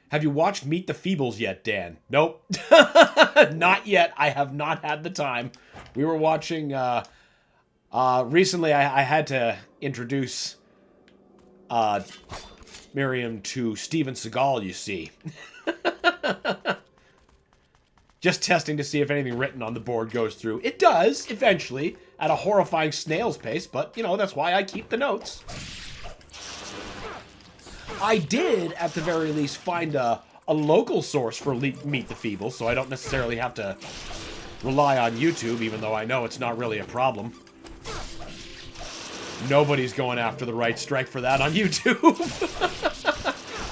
Have you watched Meet the Feebles yet, Dan? Nope. Not yet. I have not had the time. We were watching, recently I had to introduce, Miriam to Steven Seagal, you see. Just testing to see if anything written on the board goes through. It does, eventually, at a horrifying snail's pace, but, you know, that's why I keep the notes. I did, at the very least, find a local source for Meet the Feeble, so I don't necessarily have to rely on YouTube, even though I know it's not really a problem. Nobody's going after the right strike for that on YouTube.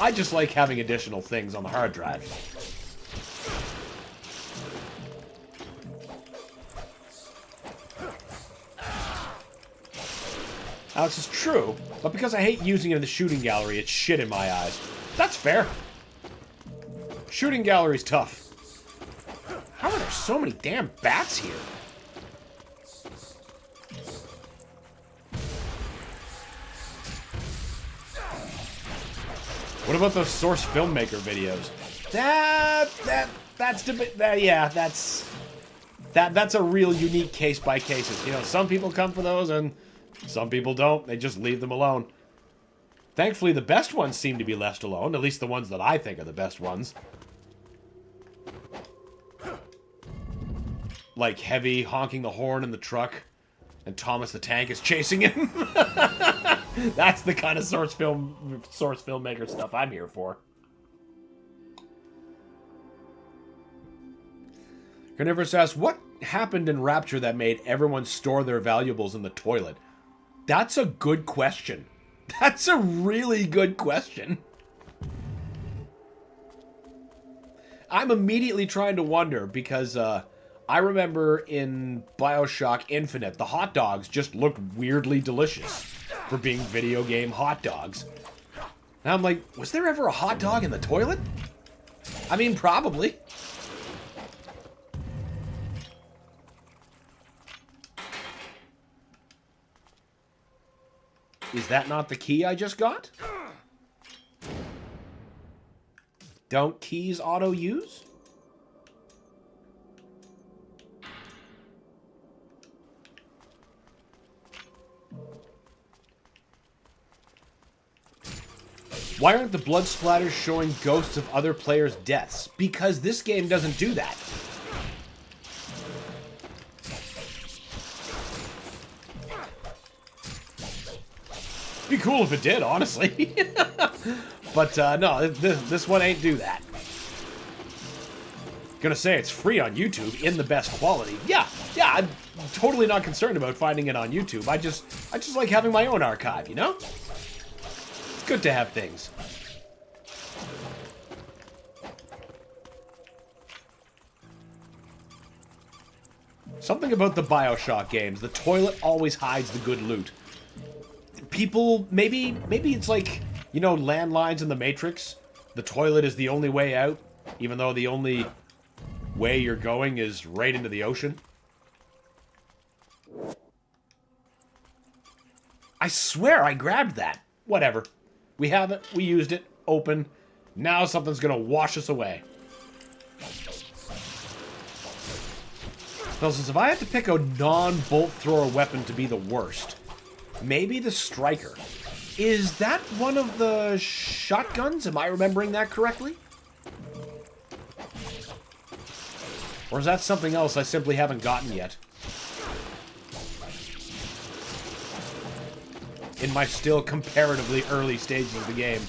I just like having additional things on the hard drive. Alex is true, but because I hate using it in the shooting gallery, it's shit in my eyes. That's fair. Shooting gallery's tough. How are there so many damn bats here? What about those Source Filmmaker videos? That's a real unique case by cases. You know, some people come for those and some people don't. They just leave them alone. Thankfully, the best ones seem to be left alone. At least the ones that I think are the best ones. Like Heavy honking the horn in the truck, and Thomas the Tank is chasing him. That's the kind of source filmmaker stuff I'm here for. Carnivorous asks, what happened in Rapture that made everyone store their valuables in the toilet? That's a good question. That's a really good question. I'm immediately trying to wonder because I remember in BioShock Infinite, the hot dogs just looked weirdly delicious for being video game hot dogs. And I'm like, was there ever a hot dog in the toilet? I mean, probably. Is that not the key I just got? Don't keys auto-use? Why aren't the blood splatters showing ghosts of other players' deaths? Because this game doesn't do that. Be cool if it did, honestly. But no, this one ain't do that. Gonna say it's free on YouTube in the best quality. Yeah, I'm totally not concerned about finding it on YouTube. I just like having my own archive, you know? It's good to have things. Something about the BioShock games. The toilet always hides the good loot. People, maybe it's like, you know, landlines in the Matrix? The toilet is the only way out, even though the only way you're going is right into the ocean. I swear I grabbed that. Whatever. We have it. We used it. Open. Now something's gonna wash us away. Phil says, if I had to pick a non-bolt thrower weapon to be the worst, maybe the Striker. Is that one of the shotguns? Am I remembering that correctly? Or is that something else I simply haven't gotten yet? In my still comparatively early stages of the game,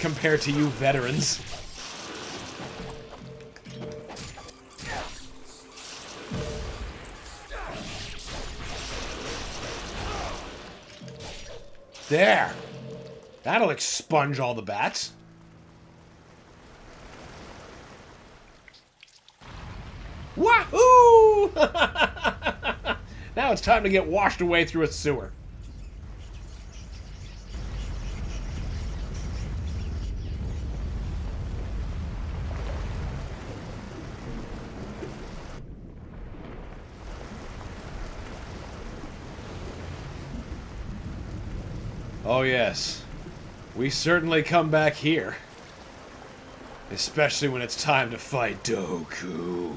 compared to you veterans. There! That'll expunge all the bats. Wahoo! Now it's time to get washed away through a sewer. Oh yes, we certainly come back here. Especially when it's time to fight Doku.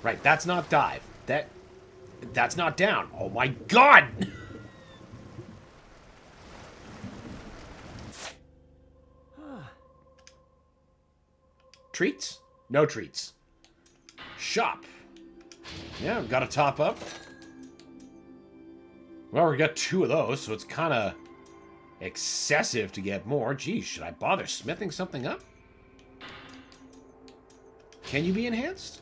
Right, that's not dive. That's not down. Oh my god! Treats? No treats. Shop. Yeah, got to top up. Well, we got 2 of those, so it's kind of excessive to get more. Geez, should I bother smithing something up? Can you be enhanced?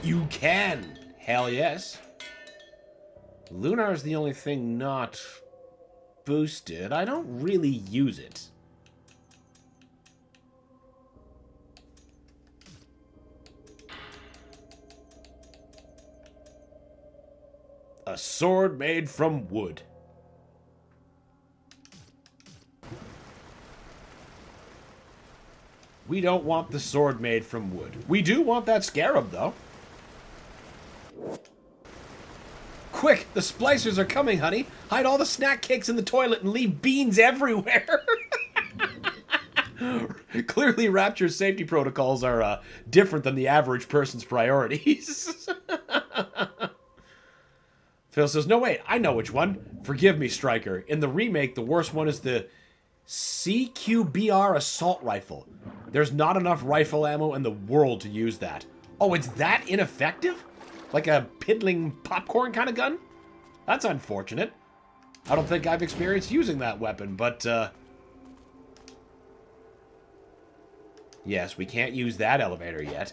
You can. Hell yes. Lunar is the only thing not boosted. I don't really use it. A sword made from wood. We don't want the sword made from wood. We do want that scarab, though. Quick, the splicers are coming, honey. Hide all the snack cakes in the toilet and leave beans everywhere. Clearly, Rapture's safety protocols are different than the average person's priorities. Phil says, no, wait, I know which one. Forgive me, Striker. In the remake, the worst one is the CQBR assault rifle. There's not enough rifle ammo in the world to use that. Oh, it's that ineffective? Like a piddling popcorn kind of gun? That's unfortunate. I don't think I've experienced using that weapon, but, yes, we can't use that elevator yet.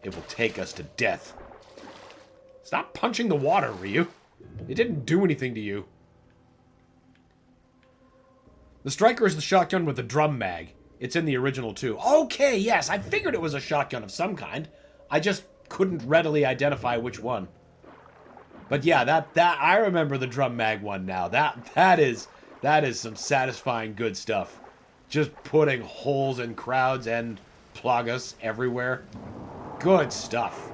It will take us to death. Stop punching the water, Ryu. It didn't do anything to you. The Striker is the shotgun with the drum mag. It's in the original too. Okay, yes, I figured it was a shotgun of some kind. I just couldn't readily identify which one. But yeah, that I remember the drum mag one now. That is some satisfying good stuff. Just putting holes in crowds and plagas everywhere. Good stuff.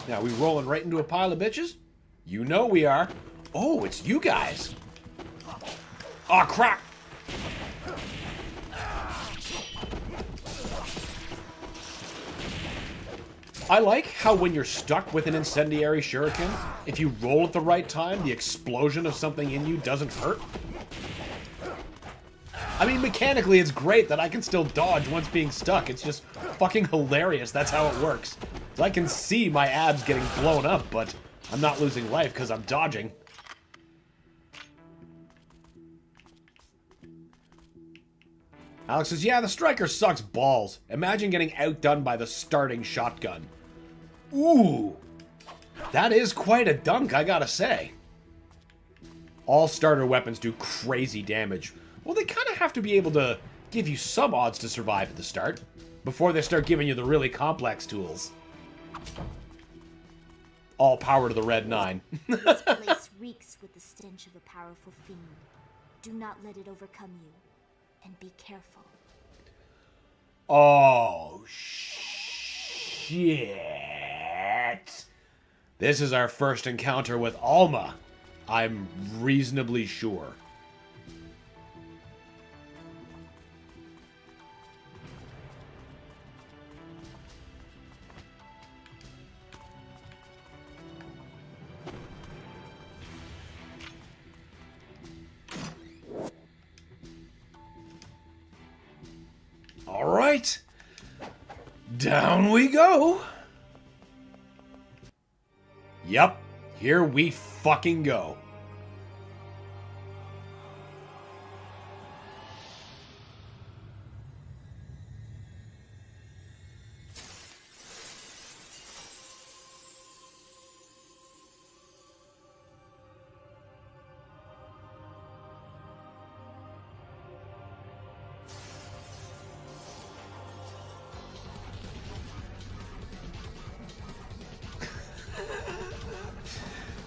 Now, we rolling right into a pile of bitches? You know we are. Oh, it's you guys. Aw, crap. I like how when you're stuck with an incendiary shuriken, if you roll at the right time, the explosion of something in you doesn't hurt. I mean, mechanically, it's great that I can still dodge once being stuck. It's just fucking hilarious. That's how it works. So I can see my abs getting blown up, but I'm not losing life because I'm dodging. Alex says, yeah, the Striker sucks balls. Imagine getting outdone by the starting shotgun. Ooh. That is quite a dunk, I gotta say. All starter weapons do crazy damage. Well, they kind of have to be able to give you some odds to survive at the start, before they start giving you the really complex tools. All power to the Red 9. This place reeks with the stench of a powerful fiend. Do not let it overcome you, and be careful. Oh, shit. This is our first encounter with Alma. I'm reasonably sure. All right. Down we go. Yep. Here we fucking go.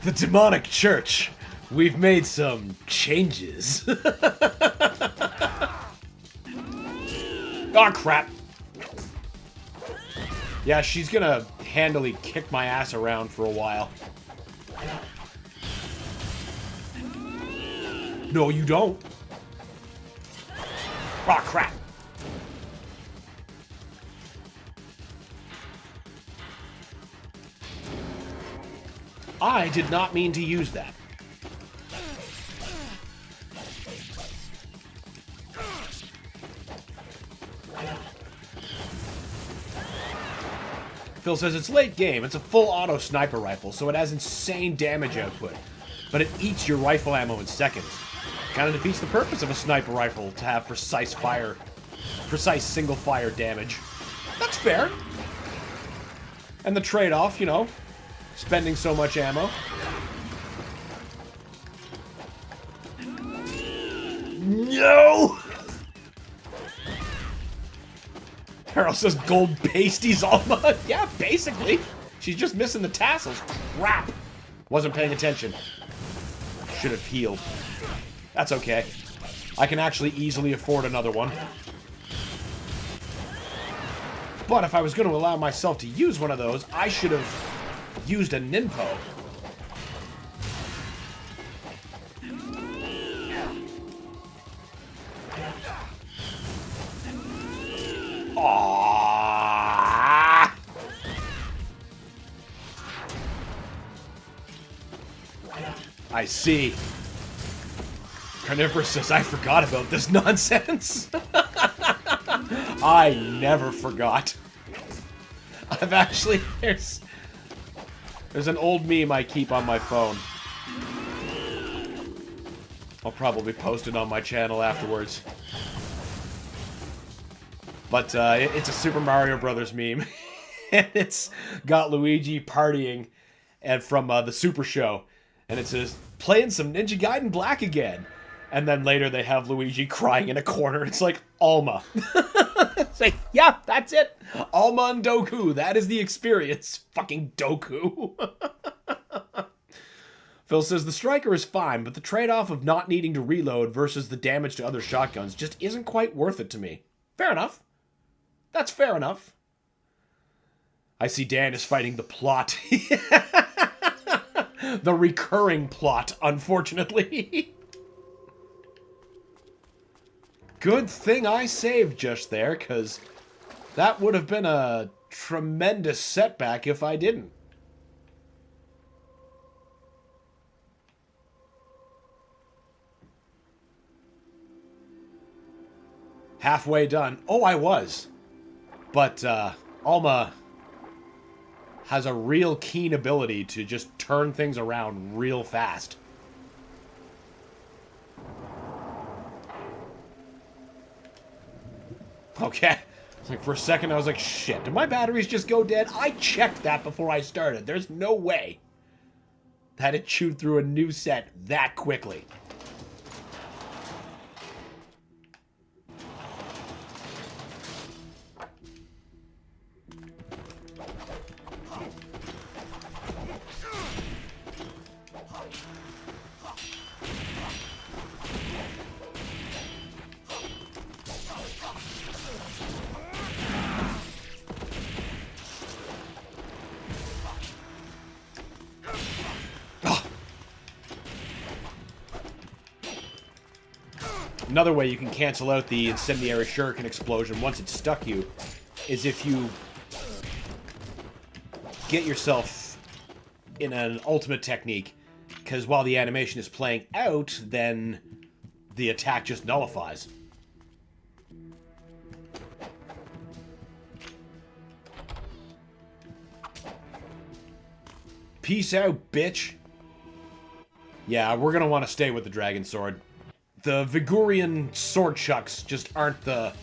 The demonic church. We've made some changes. Oh, crap. Yeah, she's gonna handily kick my ass around for a while. No, you don't. Oh, crap. I did not mean to use that. Phil says it's late game. It's a full auto sniper rifle, so it has insane damage output. But it eats your rifle ammo in seconds. Kind of defeats the purpose of a sniper rifle to have precise single fire damage. That's fair. And the trade-off, you know, spending so much ammo. No! Harold says gold pasties, Alma. Yeah, basically. She's just missing the tassels. Crap. Wasn't paying attention. Should have healed. That's okay. I can actually easily afford another one. But if I was going to allow myself to use one of those, I should have used a Ninpo. Aww. I see. Carnivorous says, I forgot about this nonsense. I never forgot. I've actually... There's an old meme I keep on my phone. I'll probably post it on my channel afterwards. But it's a Super Mario Brothers meme. And it's got Luigi partying and from the Super Show. And it says, playing some Ninja Gaiden Black again. And then later they have Luigi crying in a corner. It's like, Alma. It's like, yeah, that's it. Alma and Doku. That is the experience. Fucking Doku. Phil says, the Striker is fine, but the trade-off of not needing to reload versus the damage to other shotguns just isn't quite worth it to me. Fair enough. That's fair enough. I see Dan is fighting the plot. The recurring plot, unfortunately. Good thing I saved just there, because that would have been a tremendous setback if I didn't. Halfway done. Oh, I was. But Alma has a real keen ability to just turn things around real fast. Okay. It's like for a second I was like, shit, did my batteries just go dead? I checked that before I started. There's no way that it chewed through a new set that quickly. Another way you can cancel out the incendiary shuriken explosion once it's stuck you is if you get yourself in an ultimate technique, because while the animation is playing out, then the attack just nullifies. Peace out, bitch. Yeah, we're gonna want to stay with the Dragon Sword. The Vigorian sword chucks just aren't the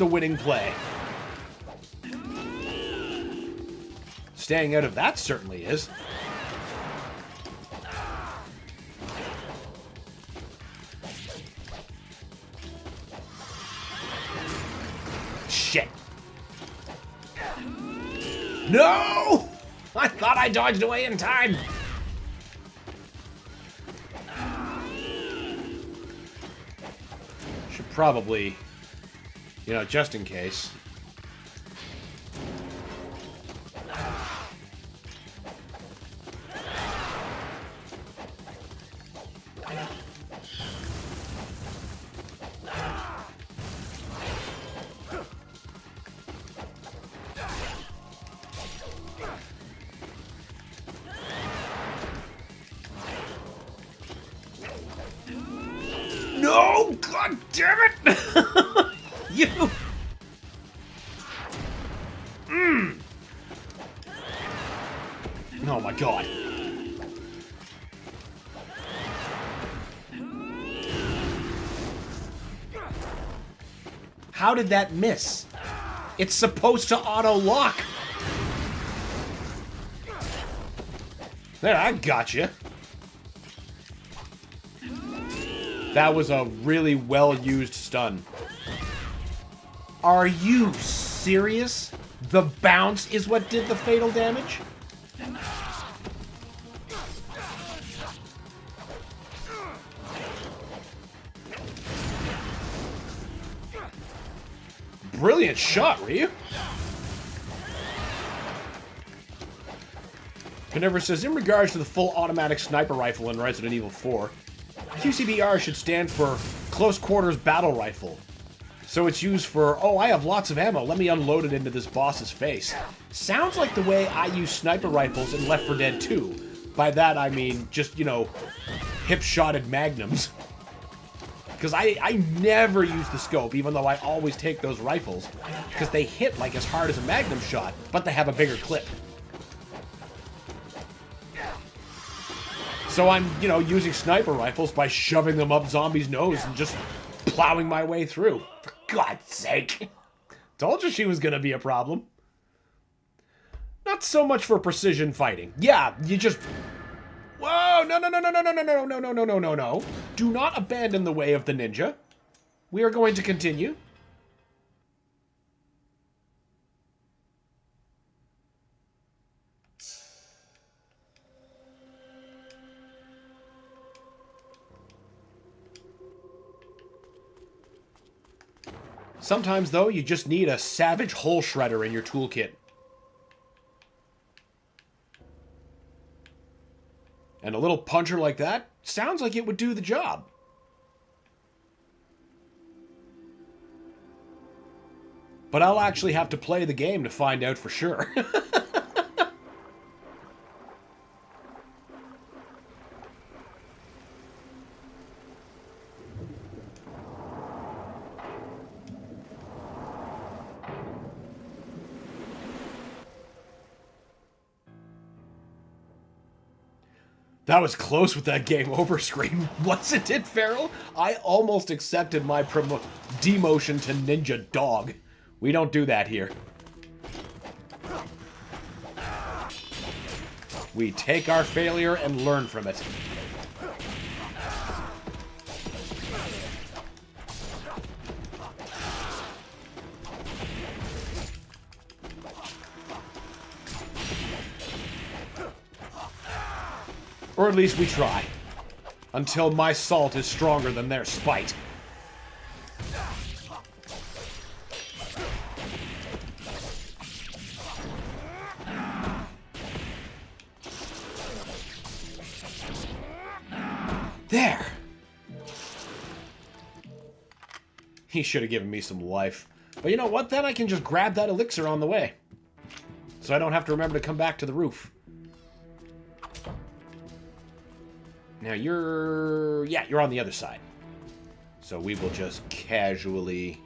winning play. Staying out of that certainly is. Shit. No! I thought I dodged away in time. Probably, you know, just in case. God damn it! You! Oh my god. How did that miss? It's supposed to auto-lock. There, I got you. That was a really well-used stun. Are you serious? The bounce is what did the fatal damage? Brilliant shot, Ryu. Minerva says, in regards to the full automatic sniper rifle in Resident Evil 4, QCBR should stand for Close Quarters Battle Rifle. So it's used for, oh, I have lots of ammo, let me unload it into this boss's face. Sounds like the way I use sniper rifles in Left 4 Dead 2. By that I mean just, you know, hip-shotted magnums. Because I never use the scope, even though I always take those rifles. Because they hit like as hard as a magnum shot, but they have a bigger clip. So I'm, you know, using sniper rifles by shoving them up zombies' nose and just plowing my way through. For God's sake. Told you she was gonna be a problem. Not so much for precision fighting. Yeah, you just... Whoa! No, no, no, no, no, no, no, no, no, no, no, no, no, no. Do not abandon the way of the ninja. We are going to continue. Sometimes, though, you just need a savage hole shredder in your toolkit. And a little puncher like that sounds like it would do the job. But I'll actually have to play the game to find out for sure. That was close with that game over screen, wasn't it, Farrell? I almost accepted my demotion to Ninja Dog. We don't do that here. We take our failure and learn from it. Or at least we try. Until my salt is stronger than their spite. There! He should have given me some life. But you know what? Then I can just grab that elixir on the way. So I don't have to remember to come back to the roof. Now you're... yeah, you're on the other side. So we will just casually...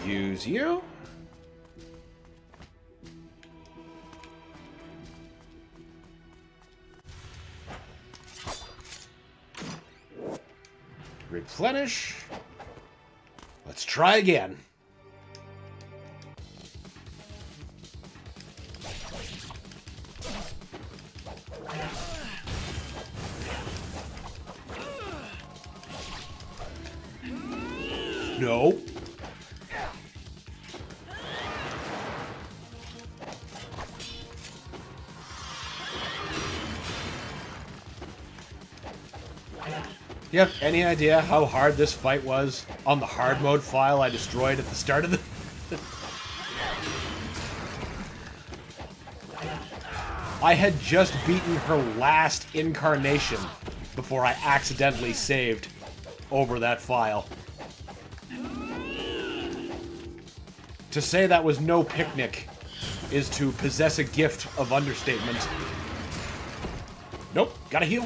use you. Replenish. Let's try again. No. Do you have any idea how hard this fight was on the hard mode file I destroyed at the start of the... I had just beaten her last incarnation before I accidentally saved over that file. To say that was no picnic is to possess a gift of understatement. Nope, gotta heal.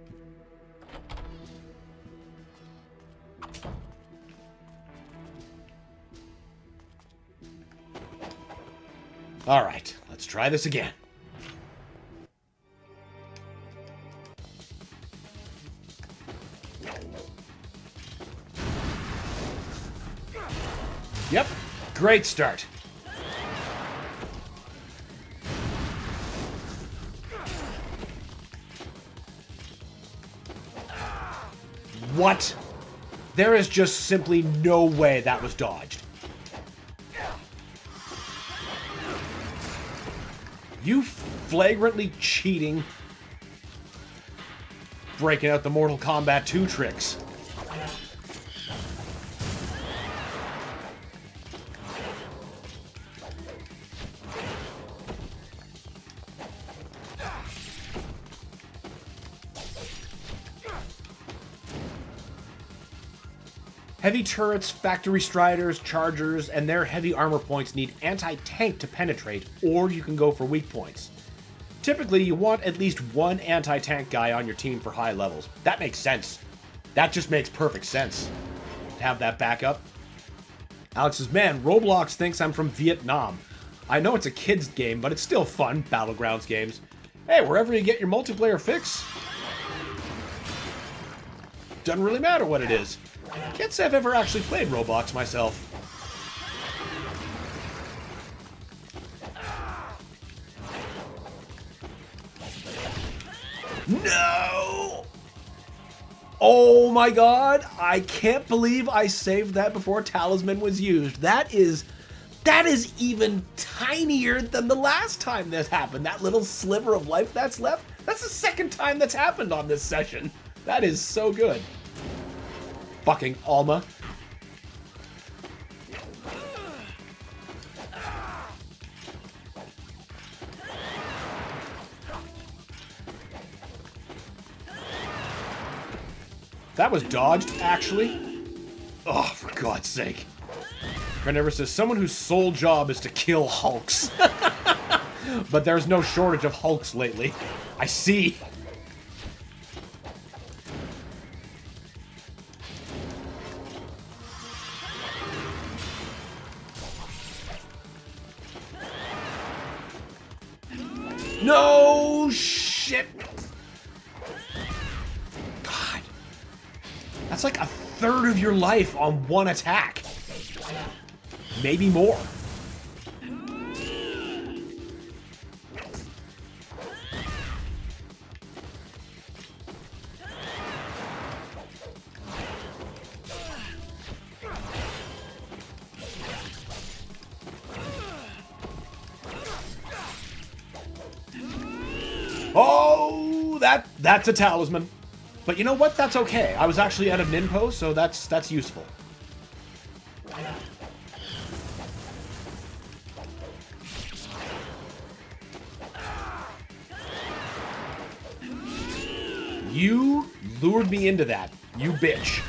Alright, let's try this again. Yep, great start. What? There is just simply no way that was dodged. You flagrantly cheating, breaking out the Mortal Kombat 2 tricks. Heavy turrets, factory striders, chargers, and their heavy armor points need anti-tank to penetrate, or you can go for weak points. Typically, you want at least one anti-tank guy on your team for high levels. That makes sense. That just makes perfect sense. To have that backup. Alex says, man, Roblox thinks I'm from Vietnam. I know it's a kid's game, but it's still fun, Battlegrounds games. Hey, wherever you get your multiplayer fix. Doesn't really matter what it is. Can't say I've ever actually played Roblox myself. No! Oh my god! I can't believe I saved that before Talisman was used. That is even tinier than the last time this happened. That little sliver of life that's left. That's the second time that's happened on this session. That is so good. Fucking Alma. That was dodged, actually. Oh, for God's sake. Carnivorous says, someone whose sole job is to kill Hulks. But there's no shortage of Hulks lately. I see. No shit. God. That's like a third of your life on one attack. Maybe more. Oh, that's a talisman. But you know what? That's okay. I was actually at a ninpo, so that's useful. You lured me into that, you bitch.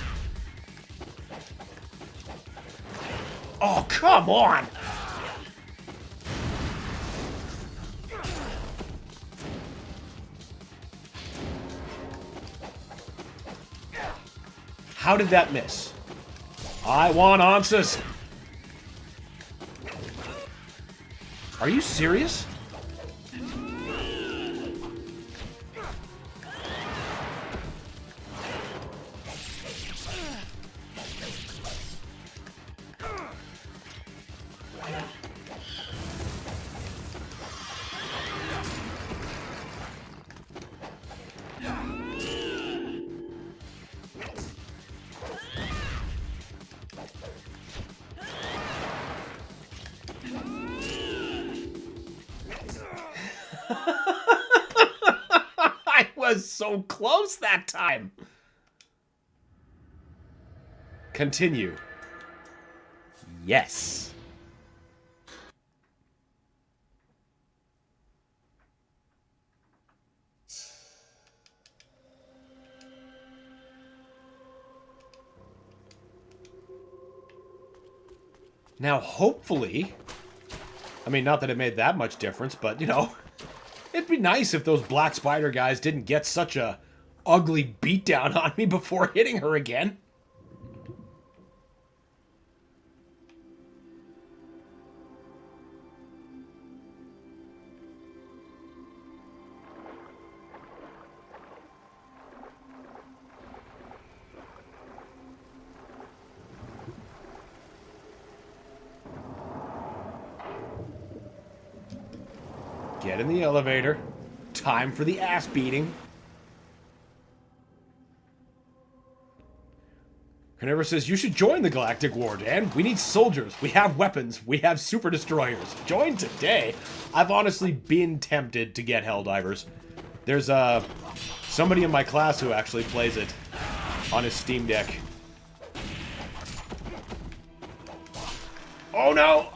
Oh, come on! How did that miss? I want answers. Are you serious? I was so close that time. Continue. Yes. Now, hopefully, I mean, not that it made that much difference, but, you know, it'd be nice if those black spider guys didn't get such a ugly beatdown on me before hitting her again. Get in the elevator. Time for the ass beating. Carnivore says, you should join the Galactic War, Dan. We need soldiers. We have weapons. We have super destroyers. Join today. I've honestly been tempted to get Helldivers. There's somebody in my class who actually plays it on his Steam Deck. Oh no!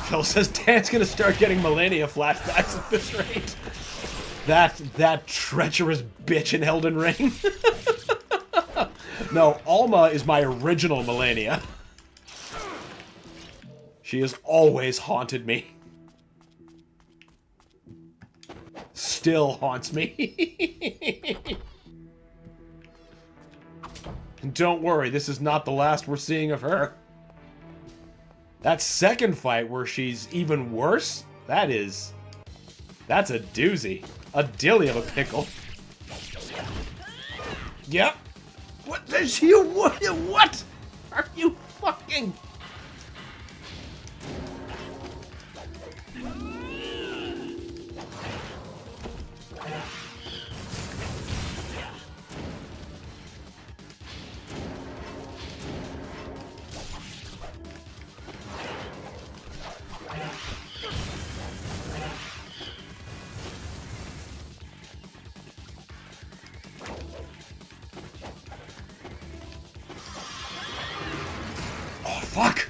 Phil says Dan's gonna start getting Millennia flashbacks at this rate. That treacherous bitch in Elden Ring. No, Alma is my original Millennia. She has always haunted me. Still haunts me. And don't worry, this is not the last we're seeing of her. That second fight where she's even worse, that's a doozy. A dilly of a pickle. Yep. What is you? What are you fucking? Fuck!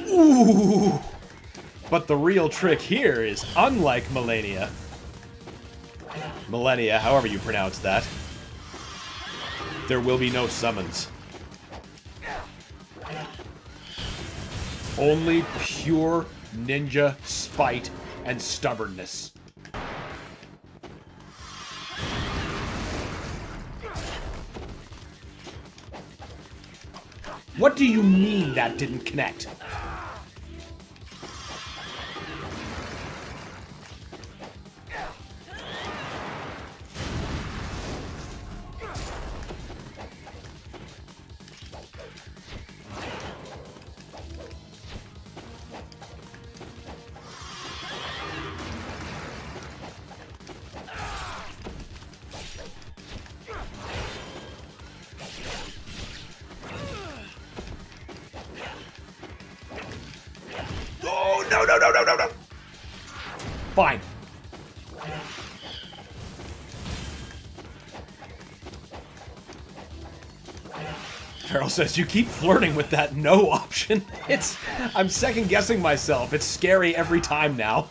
Ooh! But the real trick here is, unlike Millennia, however you pronounce that, there will be no summons. Only pure ninja spite and stubbornness. What do you mean that didn't connect? No. Fine. Farrell says, you keep flirting with that no option. I'm second guessing myself. It's scary every time now.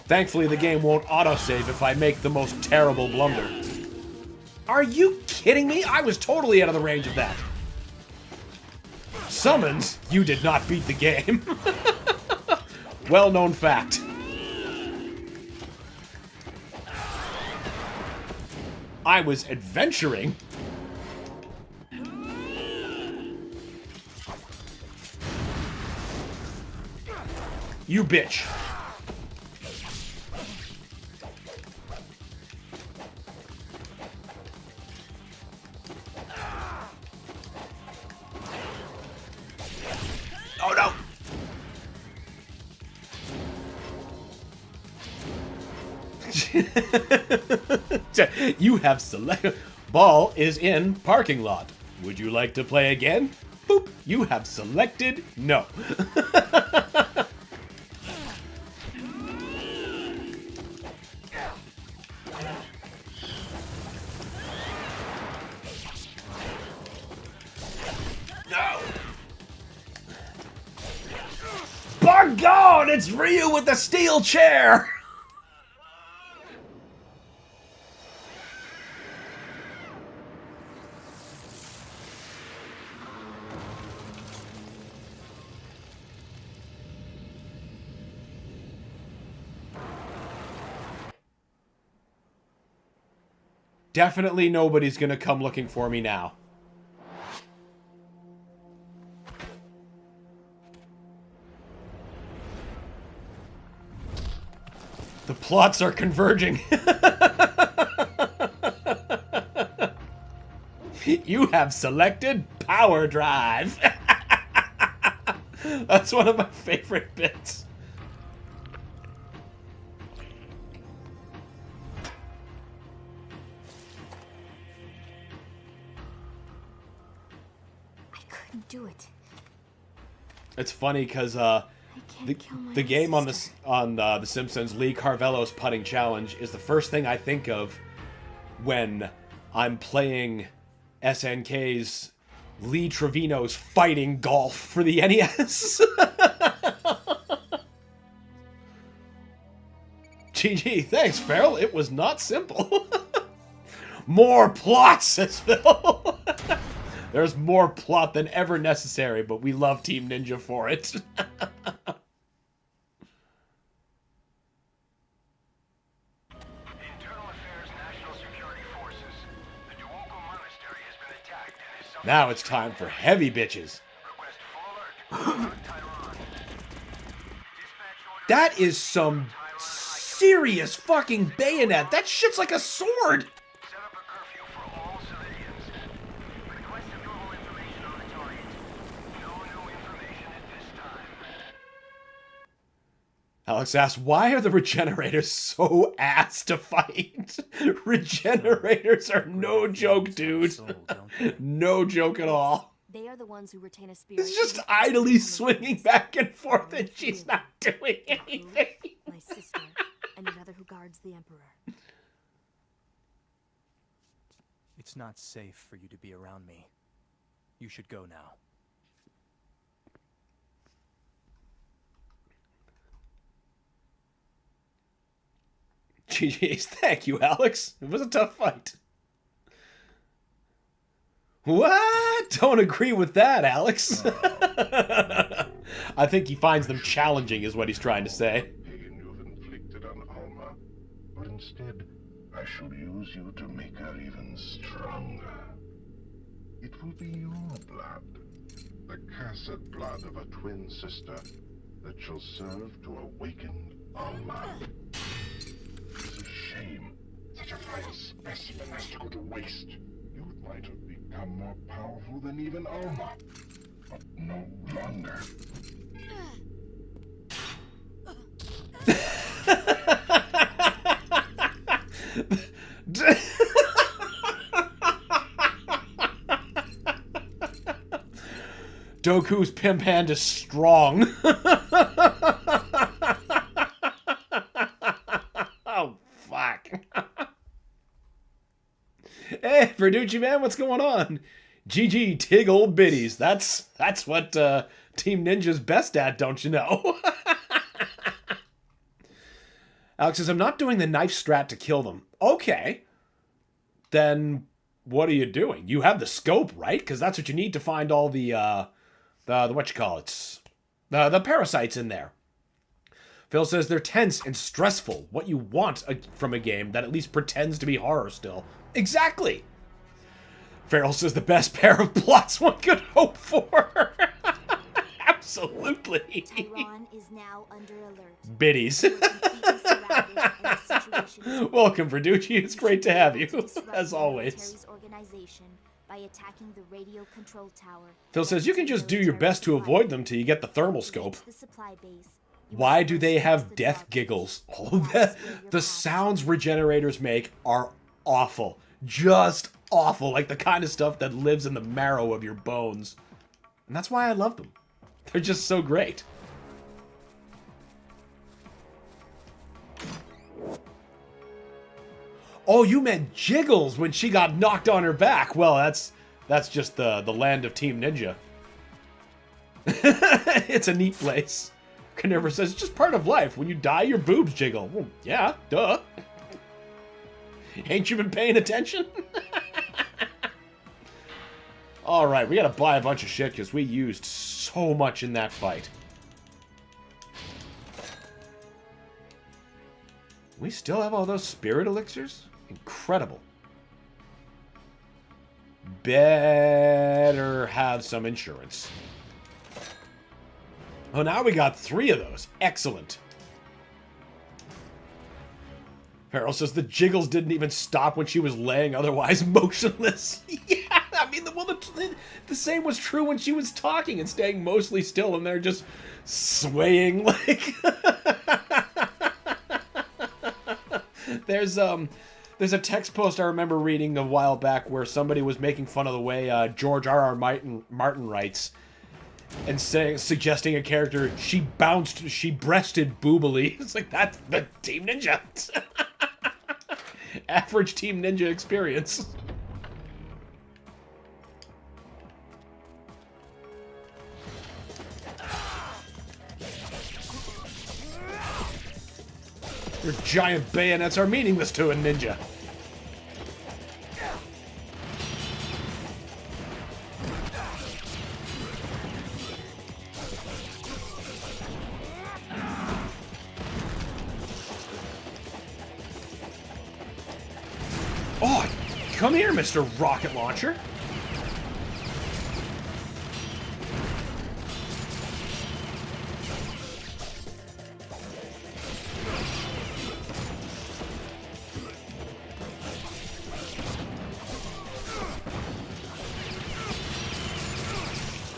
Thankfully, the game won't autosave if I make the most terrible blunder. Are you kidding me? I was totally out of the range of that. Summons, you did not beat the game. Well-known fact. I was adventuring. You bitch. Oh no! You have selected. Ball is in parking lot. Would you like to play again? Boop. You have selected no. No. By God, it's Ryu with the steel chair. Definitely nobody's gonna come looking for me now. The plots are converging. You have selected Power Drive. That's one of my favorite bits. I couldn't do it. It's funny because the game on sister. The Simpsons, Lee Carvello's putting challenge is the first thing I think of when I'm playing SNK's Lee Trevino's Fighting Golf for the NES. GG, thanks, Farrell. It was not simple. More plot, says Phil. There's more plot than ever necessary, but we love Team Ninja for it. Internal Affairs National Security Forces. The Duoco Monastery has been attacked and is subject Now it's time for heavy bitches. request full alert. Tyrone. Dispatch order. That is some serious fucking bayonet. That shit's like a sword. Set up a curfew for all civilians. Request normal information on the target. No new information at this time. Alex asks, why are the regenerators so ass to fight? Regenerators are no joke, dude. No joke at all. They are the ones who retain a spirit. It's just idly swinging back and forth and she's not doing anything. My sister, and another who guards the Emperor. It's not safe for you to be around me. You should go now. GG's, thank you, Alex. It was a tough fight. What? Don't agree with that, Alex. I think he finds them challenging, is what he's trying to say. Pain you've inflicted on Alma, but instead I shall use you to make her even stronger. It will be your blood, the cursed blood of a twin sister, that shall serve to awaken Alma. It's a shame such a fine specimen has to go to waste. You might have become more powerful than even Alma, but no longer. Doku's pimp hand is strong. Oh, fuck. Hey, Verducci man, what's going on? GG, Tig old biddies. That's what Team Ninja's best at, don't you know? Alex says, I'm not doing the knife strat to kill them. Okay. Then what are you doing? You have the scope, right? Because that's what you need to find all the the parasites in there. Phil says they're tense and stressful. What you want from a game that at least pretends to be horror still. Exactly. Farrell says the best pair of plots one could hope for. Absolutely. Tyrone is now under alert. Biddies. You are completely surrounded and the situation is Welcome, Verducci. It's great to have you, disrupt as the always. military's organization by attacking the radio control tower. Phil says you can just do your best to avoid them till you get the thermal scope. The supply base. You Why must do first they use have the death dog giggles? cage. Oh, That is where your the path sounds is. regenerators make are awful. Just awful. Like the kind of stuff that lives in the marrow of your bones. And that's why I love them. They're just so great. Oh, you meant Jiggles when she got knocked on her back. Well, that's just the land of Team Ninja. It's a neat place. Carnivore says, it's just part of life. When you die, your boobs jiggle. Well, yeah, duh. Ain't you been paying attention? Alright, we gotta buy a bunch of shit because we used so much in that fight. We still have all those spirit elixirs? Incredible. Better have some insurance. Oh, now we got 3 of those. Excellent. Harold says the jiggles didn't even stop when she was laying otherwise motionless. Yeah, I mean, the same was true when she was talking and staying mostly still, and they're just swaying like... There's a text post I remember reading a while back where somebody was making fun of the way George R.R. Martin writes, and suggesting a character, she breasted boobily. It's like, that's the Team Ninja. Average Team Ninja experience. Your giant bayonets are meaningless to a ninja. Oh, come here, Mr. Rocket Launcher.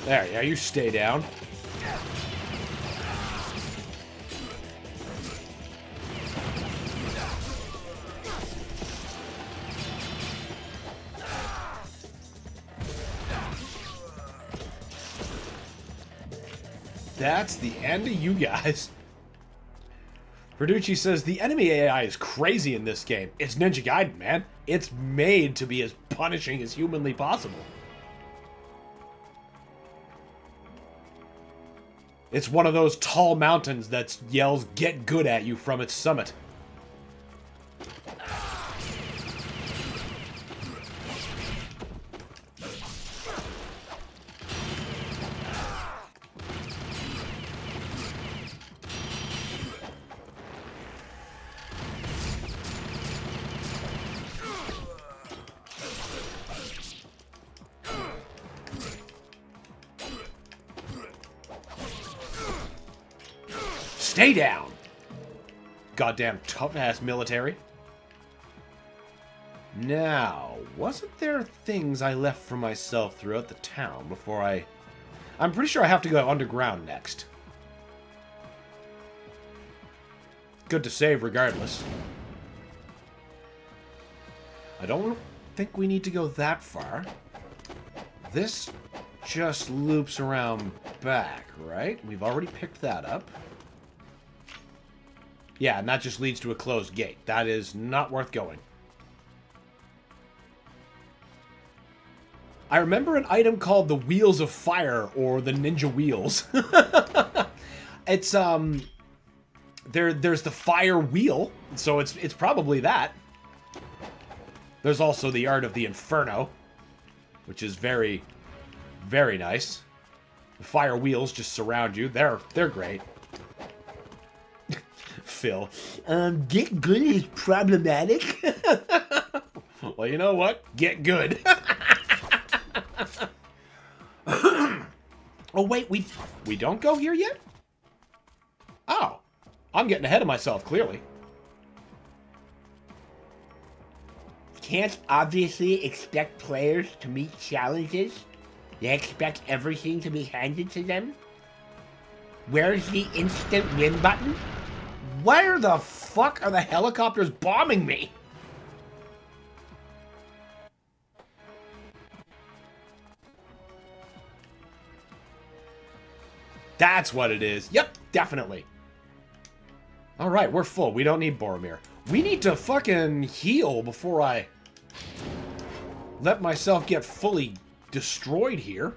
There, yeah, you stay down. That's the end of you guys. Verducci says, the enemy AI is crazy in this game. It's Ninja Gaiden, man. It's made to be as punishing as humanly possible. It's one of those tall mountains that yells, "Get good" at you from its summit. Stay down! Goddamn tough-ass military. Now, wasn't there things I left for myself throughout the town before I... I'm pretty sure I have to go underground next. Good to save regardless. I don't think we need to go that far. This just loops around back, right? We've already picked that up. Yeah, and that just leads to a closed gate. That is not worth going. I remember an item called the Wheels of Fire, or the Ninja Wheels. It's, there's the Fire Wheel, so it's probably that. There's also the Art of the Inferno, which is very, very nice. The Fire Wheels just surround you. They're great. Phil. Get good is problematic. Well, you know what? Get good. Oh, wait, we don't go here yet? Oh. I'm getting ahead of myself, clearly. Can't obviously expect players to meet challenges. They expect everything to be handed to them. Where's the instant win button? Where the fuck are the helicopters bombing me? That's what it is. Yep, definitely. Alright, we're full. We don't need Boromir. We need to fucking heal before I let myself get fully destroyed here.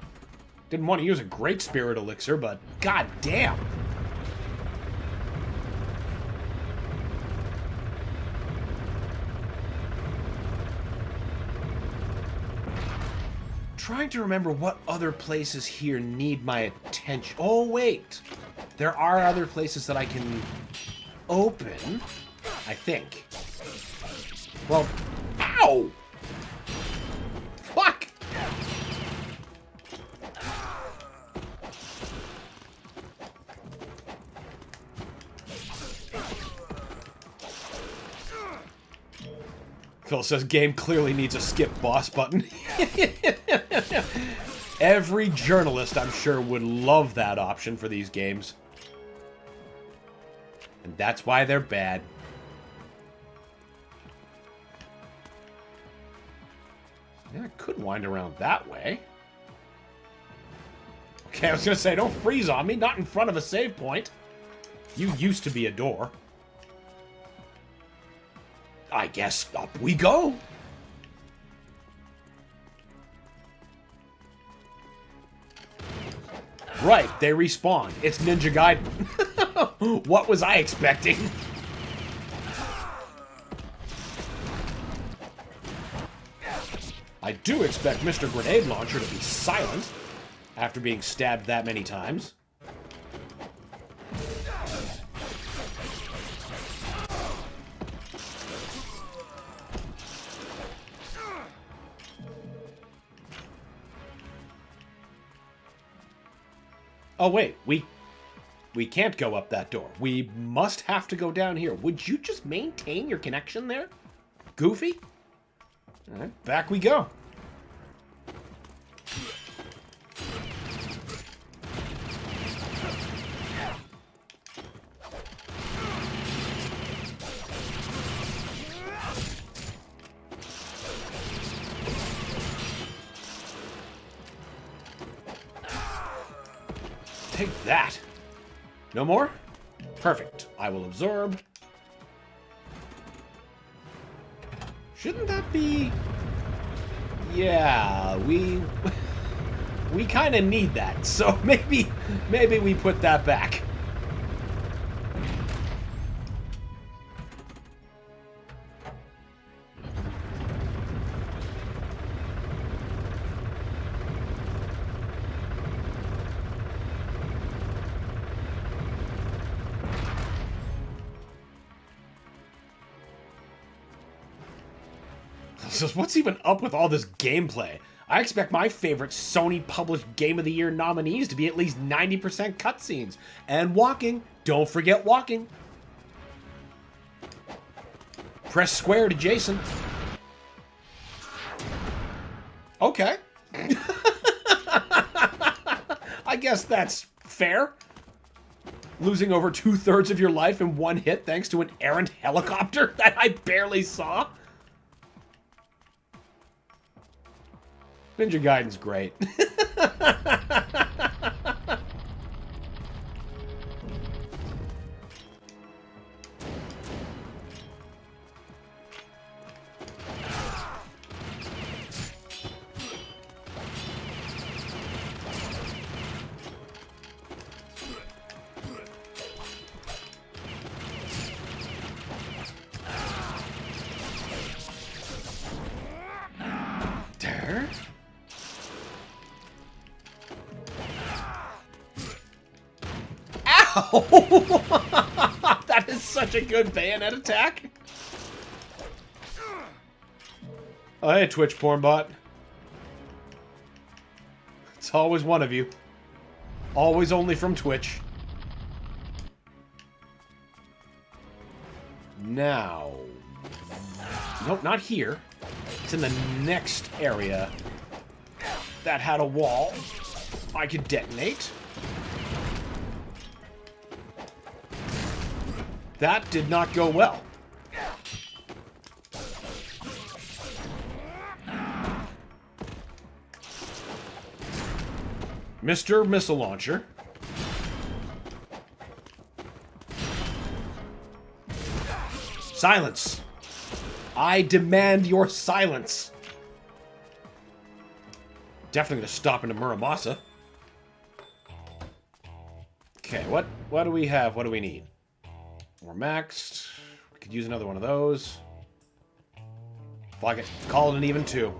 Didn't want to use a Great Spirit Elixir, but god damn. Trying to remember what other places here need my attention. Oh, wait. There are other places that I can open, I think. Well, ow! Fuck! Phil says game clearly needs a skip boss button. Every journalist, I'm sure, would love that option for these games. And that's why they're bad. Yeah, I could wind around that way. Okay, I was gonna say, don't freeze on me. Not in front of a save point. You used to be a door. I guess up we go. Right, they respawn. It's Ninja Gaiden. What was I expecting? I do expect Mr. Grenade Launcher to be silent after being stabbed that many times. Oh wait, we can't go up that door. We must have to go down here. Would you just maintain your connection there? Goofy? Alright, back we go. Take that. No more? Perfect. I will absorb. Shouldn't that be... Yeah, we kind of need that. So maybe we put that back. So what's even up with all this gameplay? I expect my favorite Sony-published Game of the Year nominees to be at least 90% cutscenes. And walking. Don't forget walking. Press square to Jason. Okay. I guess that's fair. Losing over 2/3 of your life in one hit thanks to an errant helicopter that I barely saw. Ninja Gaiden's great. There. Ow! That is such a good bayonet attack. Oh, hey, Twitch porn bot. It's always one of you. Always only from Twitch. Now... Nope, not here. It's in the next area that had a wall I could detonate. That did not go well. Mr. Missile Launcher. Silence. I demand your silence. Definitely gonna stop into Muramasa. Okay, what do we have? What do we need? We're maxed. We could use another one of those. Fuck it. Call it an even 2.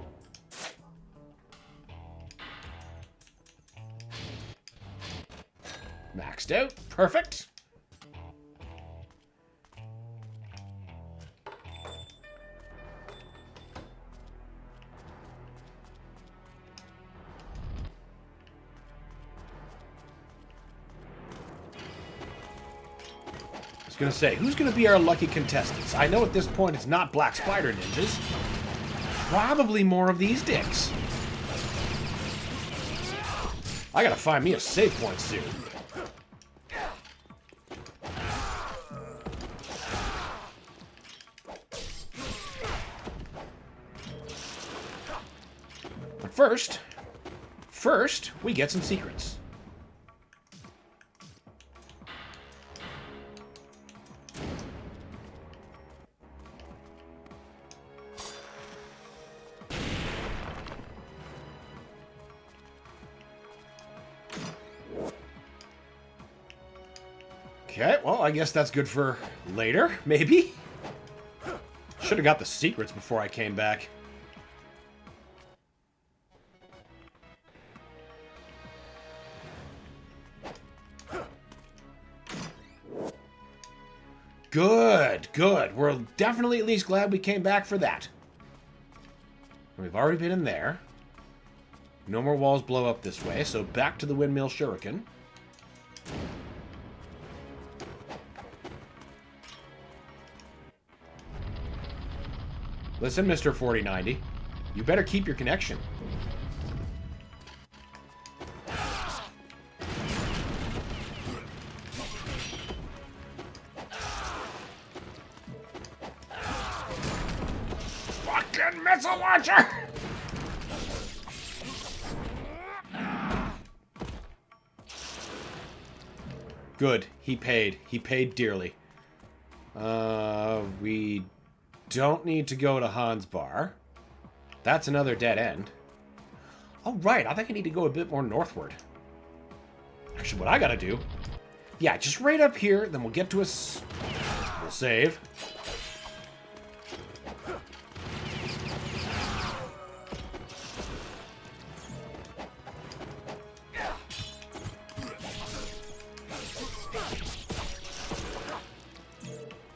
Maxed out. Perfect. was gonna say, who's gonna be our lucky contestants? I know at this point it's not Black Spider Ninjas. Probably more of these dicks. I gotta find me a save point soon. But first, we get some secrets. Okay, well, I guess that's good for later, maybe? Should have got the secrets before I came back. Good, good. We're definitely at least glad we came back for that. We've already been in there. No more walls blow up this way, so back to the windmill shuriken. Listen, Mr. 4090, you better keep your connection. Fucking missile launcher! Good. He paid. He paid dearly. We don't need to go to Han's bar. That's another dead end. Oh, right. I think I need to go a bit more northward. Actually, what I gotta do... Yeah, just right up here, then we'll get to us. We'll save.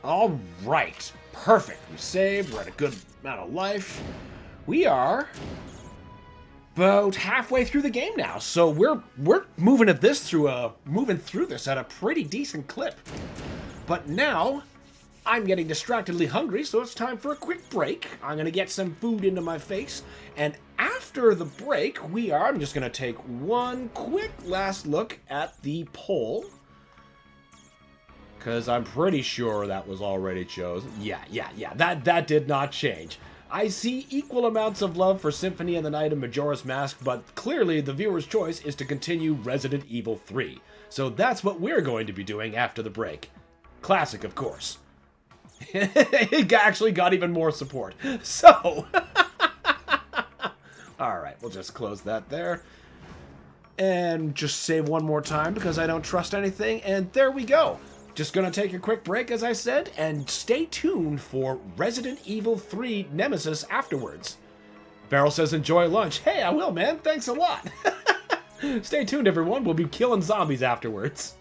All right. Perfect. We saved. We're at a good amount of life. We are about halfway through the game now, so we're moving through this at a pretty decent clip. But now I'm getting distractedly hungry, so it's time for a quick break. I'm gonna get some food into my face, and after the break, I'm just gonna take one quick last look at the poll. Because I'm pretty sure that was already chosen. Yeah, that did not change. I see equal amounts of love for Symphony and the Night of Majora's Mask, but clearly the viewer's choice is to continue Resident Evil 3. So that's what we're going to be doing after the break. Classic, of course. It actually got even more support. So, alright, we'll just close that there. And just save one more time because I don't trust anything, and there we go. Just gonna take a quick break, as I said, and stay tuned for Resident Evil 3 Nemesis afterwards. Farrell says enjoy lunch. Hey, I will, man. Thanks a lot. Stay tuned, everyone. We'll be killing zombies afterwards.